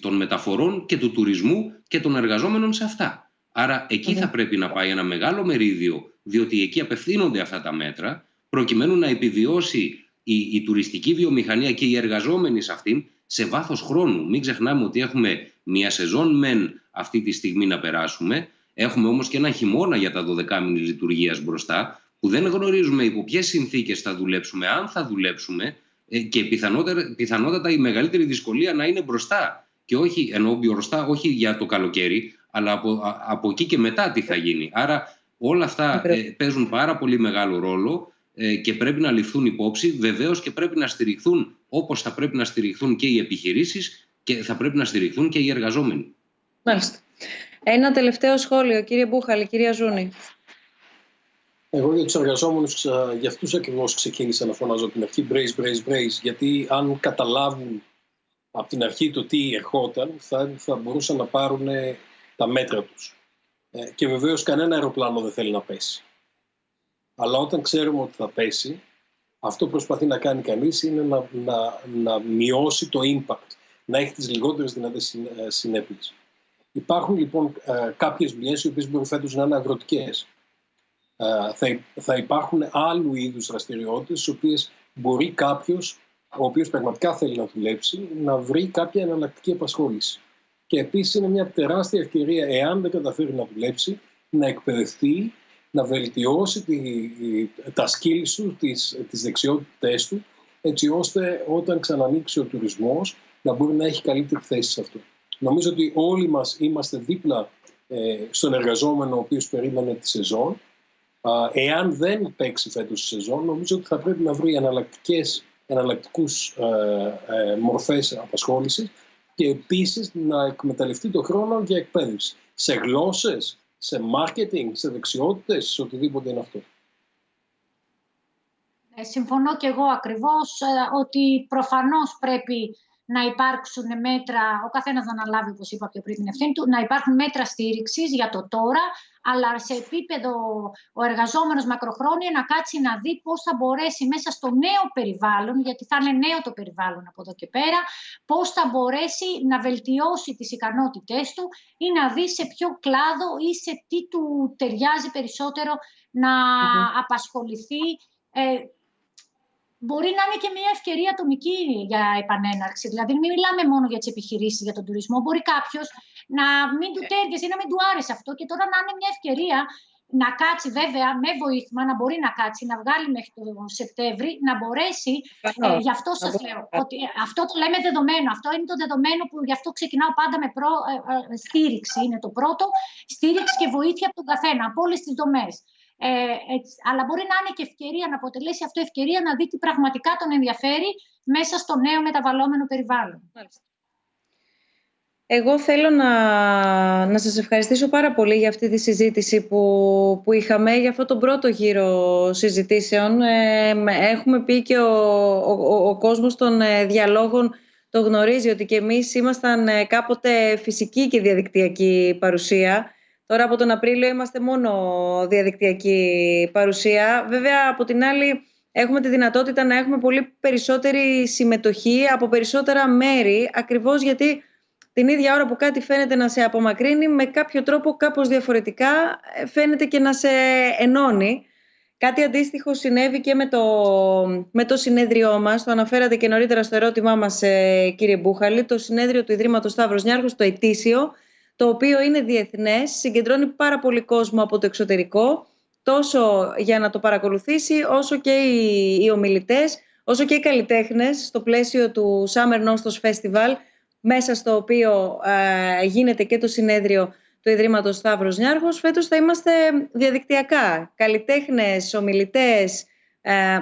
των μεταφορών και του τουρισμού και των εργαζόμενων σε αυτά. Άρα εκεί θα πρέπει να πάει ένα μεγάλο μερίδιο, διότι εκεί απευθύνονται αυτά τα μέτρα, προκειμένου να επιβιώσει η τουριστική βιομηχανία και οι εργαζόμενοι σε αυτήν σε βάθος χρόνου. Μην ξεχνάμε ότι έχουμε μια σεζόν μεν αυτή τη στιγμή να περάσουμε, έχουμε όμως και ένα χειμώνα για τα 12 μήνη λειτουργίας μπροστά, που δεν γνωρίζουμε υπό ποιες συνθήκες θα δουλέψουμε, αν θα δουλέψουμε, και πιθανότατα η μεγαλύτερη δυσκολία να είναι μπροστά. Και όχι, εννοώ μπροστά, όχι για το καλοκαίρι, αλλά από εκεί και μετά τι θα γίνει. Άρα όλα αυτά παίζουν πάρα πολύ μεγάλο ρόλο και πρέπει να ληφθούν υπόψη. Βεβαίως και πρέπει να στηριχθούν όπως θα πρέπει να στηριχθούν και οι επιχειρήσεις και θα πρέπει να στηριχθούν και οι εργαζόμενοι. Μάλιστα. Ένα τελευταίο σχόλιο, κύριε Μπούχαλη, κυρία Ζούνη. Εγώ για τους εργαζόμενους, για αυτούς ακριβώς ξεκίνησα να φωνάζω από την αρχή brace, γιατί αν καταλάβουν από την αρχή το τι ερχόταν, θα μπορούσαν να πάρουν τα μέτρα τους. Και βεβαίως κανένα αεροπλάνο δεν θέλει να πέσει. Αλλά όταν ξέρουμε ότι θα πέσει, αυτό που προσπαθεί να κάνει κανείς είναι να μειώσει το impact, να έχει τις λιγότερες δυνατές συνέπειες. Υπάρχουν λοιπόν κάποιες δουλειές οι οποίες μπορεί φέτος να είναι αγροτικές. Θα υπάρχουν άλλου είδους δραστηριότητες, στις οποίες μπορεί κάποιος, ο οποίος πραγματικά θέλει να δουλέψει, να βρει κάποια εναλλακτική απασχόληση. Και επίσης είναι μια τεράστια ευκαιρία, εάν δεν καταφέρει να δουλέψει, να εκπαιδευτεί, να βελτιώσει τα skills του, τις δεξιότητές του, έτσι ώστε όταν ξανανοίξει ο τουρισμός να μπορεί να έχει καλύτερη θέση σε αυτό. Νομίζω ότι όλοι μας είμαστε δίπλα στον εργαζόμενο ο οποίος περίμενε τη σεζόν. Εάν δεν παίξει φέτος τη σεζόν, νομίζω ότι θα πρέπει να βρει εναλλακτικούς μορφές απασχόλησης και επίσης να εκμεταλλευτεί τον χρόνο για εκπαίδευση σε γλώσσες, σε marketing, σε δεξιότητες, σε οτιδήποτε είναι αυτό. Συμφωνώ και εγώ ακριβώς ότι προφανώς πρέπει να υπάρξουν μέτρα, ο καθένας να αναλάβει, όπως είπα πιο πριν, την ευθύνη του, να υπάρχουν μέτρα στήριξης για το τώρα, αλλά σε επίπεδο ο εργαζόμενος μακροχρόνια να κάτσει να δει πώς θα μπορέσει μέσα στο νέο περιβάλλον, γιατί θα είναι νέο το περιβάλλον από εδώ και πέρα, πώς θα μπορέσει να βελτιώσει τις ικανότητές του ή να δει σε ποιο κλάδο ή σε τι του ταιριάζει περισσότερο να απασχοληθεί. Μπορεί να είναι και μια ευκαιρία ατομική για επανέναρξη. Δηλαδή, μην μιλάμε μόνο για τις επιχειρήσεις, για τον τουρισμό. Μπορεί κάποιος να μην του τέριαζε ή να μην του άρεσε αυτό και τώρα να είναι μια ευκαιρία να κάτσει, βέβαια, με βοήθημα, να μπορεί να κάτσει, να βγάλει μέχρι το Σεπτέμβρη, να μπορέσει. Γι' αυτό σας λέω ότι αυτό το λέμε δεδομένο. Αυτό είναι το δεδομένο που γι' αυτό ξεκινάω πάντα με στήριξη. Είναι το πρώτο. Στήριξη και βοήθεια από τον καθένα, από όλες τις δομές. Αλλά μπορεί να είναι και ευκαιρία, να αποτελέσει αυτό ευκαιρία να δει τι πραγματικά τον ενδιαφέρει μέσα στο νέο μεταβαλλόμενο περιβάλλον. Εγώ θέλω να σας ευχαριστήσω πάρα πολύ για αυτή τη συζήτηση που είχαμε, για αυτό τον πρώτο γύρο συζητήσεων. Έχουμε πει και ο κόσμος των διαλόγων το γνωρίζει ότι και εμείς ήμασταν κάποτε φυσική και διαδικτυακή παρουσία. Τώρα από τον Απρίλιο είμαστε μόνο διαδικτυακή παρουσία. Βέβαια, από την άλλη, έχουμε τη δυνατότητα να έχουμε πολύ περισσότερη συμμετοχή από περισσότερα μέρη, ακριβώς γιατί την ίδια ώρα που κάτι φαίνεται να σε απομακρύνει, με κάποιο τρόπο κάπως διαφορετικά φαίνεται και να σε ενώνει. Κάτι αντίστοιχο συνέβη και με το συνέδριό μας, το αναφέρατε και νωρίτερα στο ερώτημά μας, κύριε Μπούχαλη, το συνέδριο του Ιδρύματος Σταύρος Νιάρχος, το ετήσιο, το οποίο είναι διεθνές, συγκεντρώνει πάρα πολύ κόσμο από το εξωτερικό, τόσο για να το παρακολουθήσει, όσο και οι ομιλητές, όσο και οι καλλιτέχνες, στο πλαίσιο του Summer Nostos Festival, μέσα στο οποίο γίνεται και το συνέδριο του Ιδρύματος Σταύρος Νιάρχος. Φέτος θα είμαστε διαδικτυακά. Καλλιτέχνες, ομιλητές,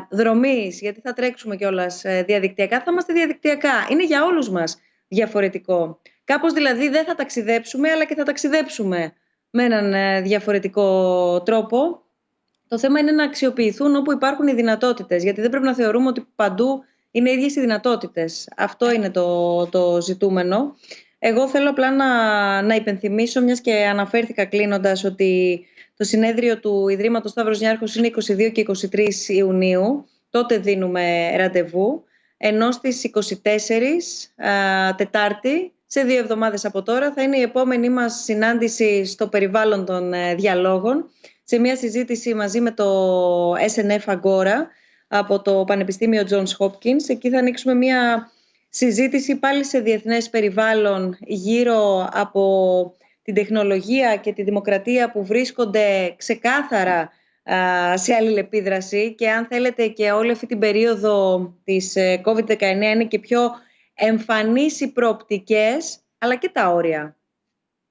δρομείς, γιατί θα τρέξουμε κιόλας διαδικτυακά, θα είμαστε διαδικτυακά. Είναι για όλους μας διαφορετικό. Κάπως δηλαδή δεν θα ταξιδέψουμε, αλλά και θα ταξιδέψουμε με έναν διαφορετικό τρόπο. Το θέμα είναι να αξιοποιηθούν όπου υπάρχουν οι δυνατότητες, γιατί δεν πρέπει να θεωρούμε ότι παντού είναι ίδιες οι δυνατότητες. Αυτό είναι το ζητούμενο. Εγώ θέλω απλά να υπενθυμίσω, μιας και αναφέρθηκα κλείνοντας, ότι το συνέδριο του Ιδρύματος Σταύρος Νιάρχος είναι 22 και 23 Ιουνίου. Τότε δίνουμε ραντεβού. Ενώ στις 24 Τετάρτη, σε 2 εβδομάδες από τώρα, θα είναι η επόμενη μας συνάντηση στο περιβάλλον των διαλόγων, σε μια συζήτηση μαζί με το SNF Agora από το Πανεπιστήμιο Johns Hopkins. Εκεί θα ανοίξουμε μια συζήτηση πάλι σε διεθνές περιβάλλον γύρω από την τεχνολογία και τη δημοκρατία που βρίσκονται ξεκάθαρα σε αλληλεπίδραση, και αν θέλετε και όλη αυτή την περίοδο της COVID-19 είναι και πιο εμφανείς οι προοπτικές αλλά και τα όρια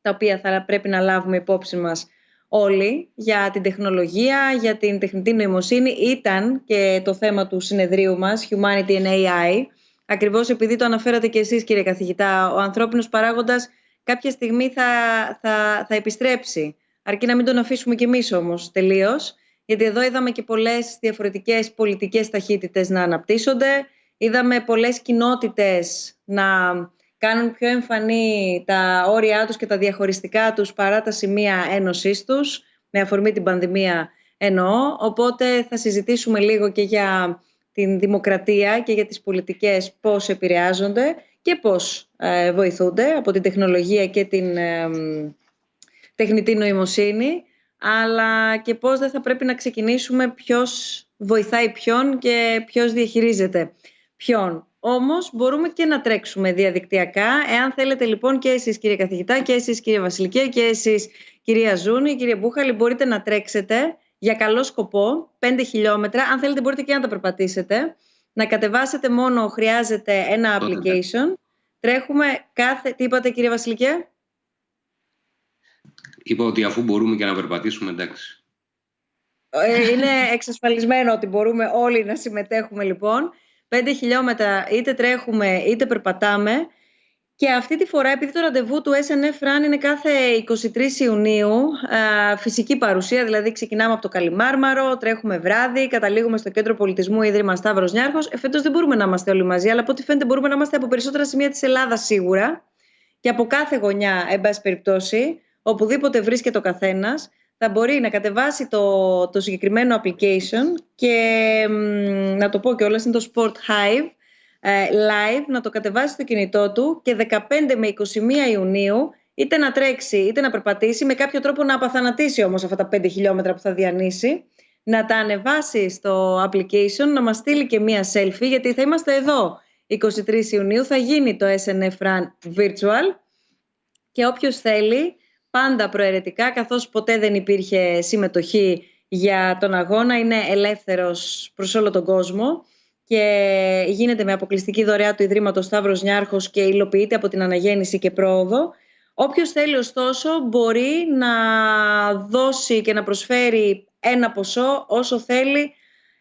τα οποία θα πρέπει να λάβουμε υπόψη μας όλοι για την τεχνολογία, για την τεχνητή νοημοσύνη. Ήταν και το θέμα του συνεδρίου μας, Humanity and AI, ακριβώς επειδή το αναφέρατε και εσείς, κύριε καθηγητά. Ο ανθρώπινος παράγοντας κάποια στιγμή θα επιστρέψει, αρκεί να μην τον αφήσουμε κι εμείς όμως τελείως, γιατί εδώ είδαμε και πολλές διαφορετικές πολιτικές ταχύτητες να αναπτύσσονται, είδαμε πολλές κοινότητες να κάνουν πιο εμφανή τα όρια τους και τα διαχωριστικά τους παρά τα σημεία ένωσής τους, με αφορμή την πανδημία εννοώ. Οπότε θα συζητήσουμε λίγο και για την δημοκρατία και για τις πολιτικές, πώς επηρεάζονται και πώς βοηθούνται από την τεχνολογία και την τεχνητή νοημοσύνη, αλλά και πώς δεν θα πρέπει να ξεκινήσουμε ποιος βοηθάει ποιον και ποιος διαχειρίζεται ποιον. Όμως μπορούμε και να τρέξουμε διαδικτυακά. Εάν θέλετε λοιπόν και εσείς, κύριε καθηγητά, και εσείς, κύριε Βασιλικέ, και εσείς, κυρία Ζούνη, κύριε Μπούχαλη, μπορείτε να τρέξετε για καλό σκοπό 5 χιλιόμετρα. Αν θέλετε μπορείτε και να τα περπατήσετε. Να κατεβάσετε μόνο, χρειάζεται ένα application. Τρέχουμε κάθε... Τι είπατε, κύριε Βασιλικέ? Είπα ότι αφού μπορούμε και να περπατήσουμε, εντάξει. Είναι εξασφαλισμένο ότι μπορούμε όλοι να συμμετέχουμε λοιπόν. 5 χιλιόμετρα είτε τρέχουμε είτε περπατάμε. Και αυτή τη φορά, επειδή το ραντεβού του SNF Run είναι κάθε 23 Ιουνίου, φυσική παρουσία, δηλαδή ξεκινάμε από το Καλιμάρμαρο, τρέχουμε βράδυ, καταλήγουμε στο Κέντρο Πολιτισμού Ίδρυμα Σταύρος Νιάρχος. Φέτος δεν μπορούμε να είμαστε όλοι μαζί, αλλά από ό,τι φαίνεται μπορούμε να είμαστε από περισσότερα σημεία της Ελλάδας σίγουρα και από κάθε γωνιά, εν πάση περιπτώσει, οπουδήποτε βρίσκεται ο καθένας, θα μπορεί να κατεβάσει το συγκεκριμένο application και να το πω κιόλας, είναι το Sport Hive Live, να το κατεβάσει στο κινητό του και 15 με 21 Ιουνίου είτε να τρέξει είτε να περπατήσει, με κάποιο τρόπο να απαθανατήσει όμως αυτά τα 5 χιλιόμετρα που θα διανύσει, να τα ανεβάσει στο application, να μας στείλει και μία selfie, γιατί θα είμαστε εδώ 23 Ιουνίου, θα γίνει το SNF Run Virtual και όποιος θέλει, πάντα προαιρετικά, καθώς ποτέ δεν υπήρχε συμμετοχή για τον αγώνα, είναι ελεύθερος προς όλο τον κόσμο και γίνεται με αποκλειστική δωρεά του Ιδρύματος Σταύρος Νιάρχος και υλοποιείται από την Αναγέννηση και Πρόοδο. Όποιος θέλει ωστόσο μπορεί να δώσει και να προσφέρει ένα ποσό όσο θέλει,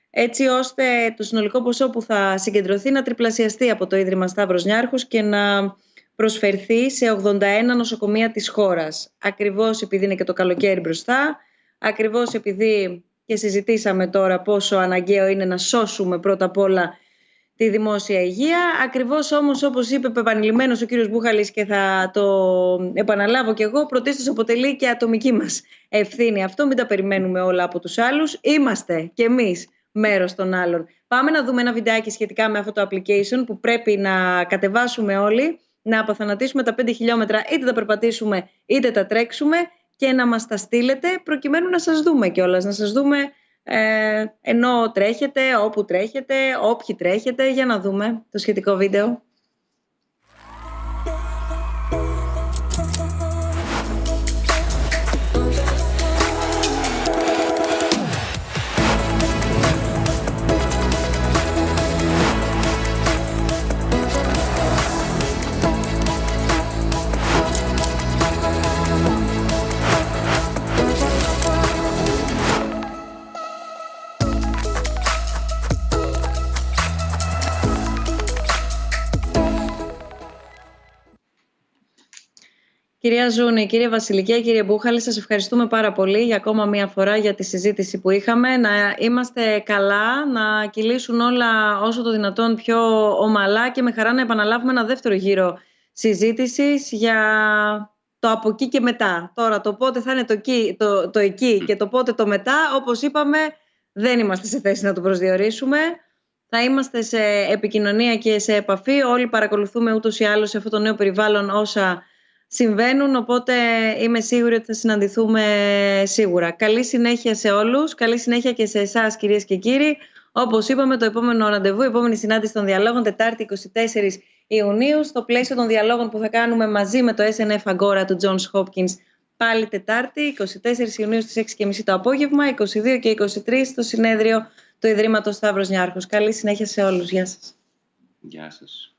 έτσι ώστε το συνολικό ποσό που θα συγκεντρωθεί να τριπλασιαστεί από το Ίδρυμα Σταύρος Νιάρχος και να προσφερθεί σε 81 νοσοκομεία της χώρας. Ακριβώς επειδή είναι και το καλοκαίρι μπροστά, ακριβώς επειδή και συζητήσαμε τώρα πόσο αναγκαίο είναι να σώσουμε πρώτα απ' όλα τη δημόσια υγεία. Ακριβώς όμως, όπως είπε επανειλημμένος ο κύριος Μπούχαλης και θα το επαναλάβω κι εγώ, πρωτίστως αποτελεί και ατομική μας ευθύνη αυτό. Μην τα περιμένουμε όλα από τους άλλους. Είμαστε κι εμείς μέρος των άλλων. Πάμε να δούμε ένα βιντεάκι σχετικά με αυτό το application που πρέπει να κατεβάσουμε όλοι, να απαθανατήσουμε τα 5 χιλιόμετρα, είτε τα περπατήσουμε είτε τα τρέξουμε, και να μας τα στείλετε προκειμένου να σας δούμε κιόλας, να σας δούμε ενώ τρέχετε, όπου τρέχετε, όποιοι τρέχετε, για να δούμε το σχετικό βίντεο. Κυρία Ζούνη, κύριε Βασιλικέ, κύριε Μπούχαλη, σας ευχαριστούμε πάρα πολύ για ακόμα μία φορά για τη συζήτηση που είχαμε. Να είμαστε καλά, να κυλήσουν όλα όσο το δυνατόν πιο ομαλά και με χαρά να επαναλάβουμε ένα δεύτερο γύρο συζήτησης για το από εκεί και μετά. Τώρα το πότε θα είναι το εκεί και το πότε το μετά, όπως είπαμε, δεν είμαστε σε θέση να το προσδιορίσουμε. Θα είμαστε σε επικοινωνία και σε επαφή. Όλοι παρακολουθούμε ούτως ή άλλως σε αυτό το νέο περιβάλλον όσα συμβαίνουν, οπότε είμαι σίγουρη ότι θα συναντηθούμε σίγουρα. Καλή συνέχεια σε όλους, καλή συνέχεια και σε εσάς κυρίες και κύριοι. Όπως είπαμε, το επόμενο ραντεβού, η επόμενη συνάντηση των διαλόγων, Τετάρτη 24 Ιουνίου, στο πλαίσιο των διαλόγων που θα κάνουμε μαζί με το SNF Agora του Johns Hopkins, πάλι Τετάρτη 24 Ιουνίου στις 6:30 το απόγευμα, 22 και 23 στο συνέδριο του Ιδρύματος Σταύρος Νιάρχος. Καλή συνέχεια σε όλους. Γεια σας. Γεια σας.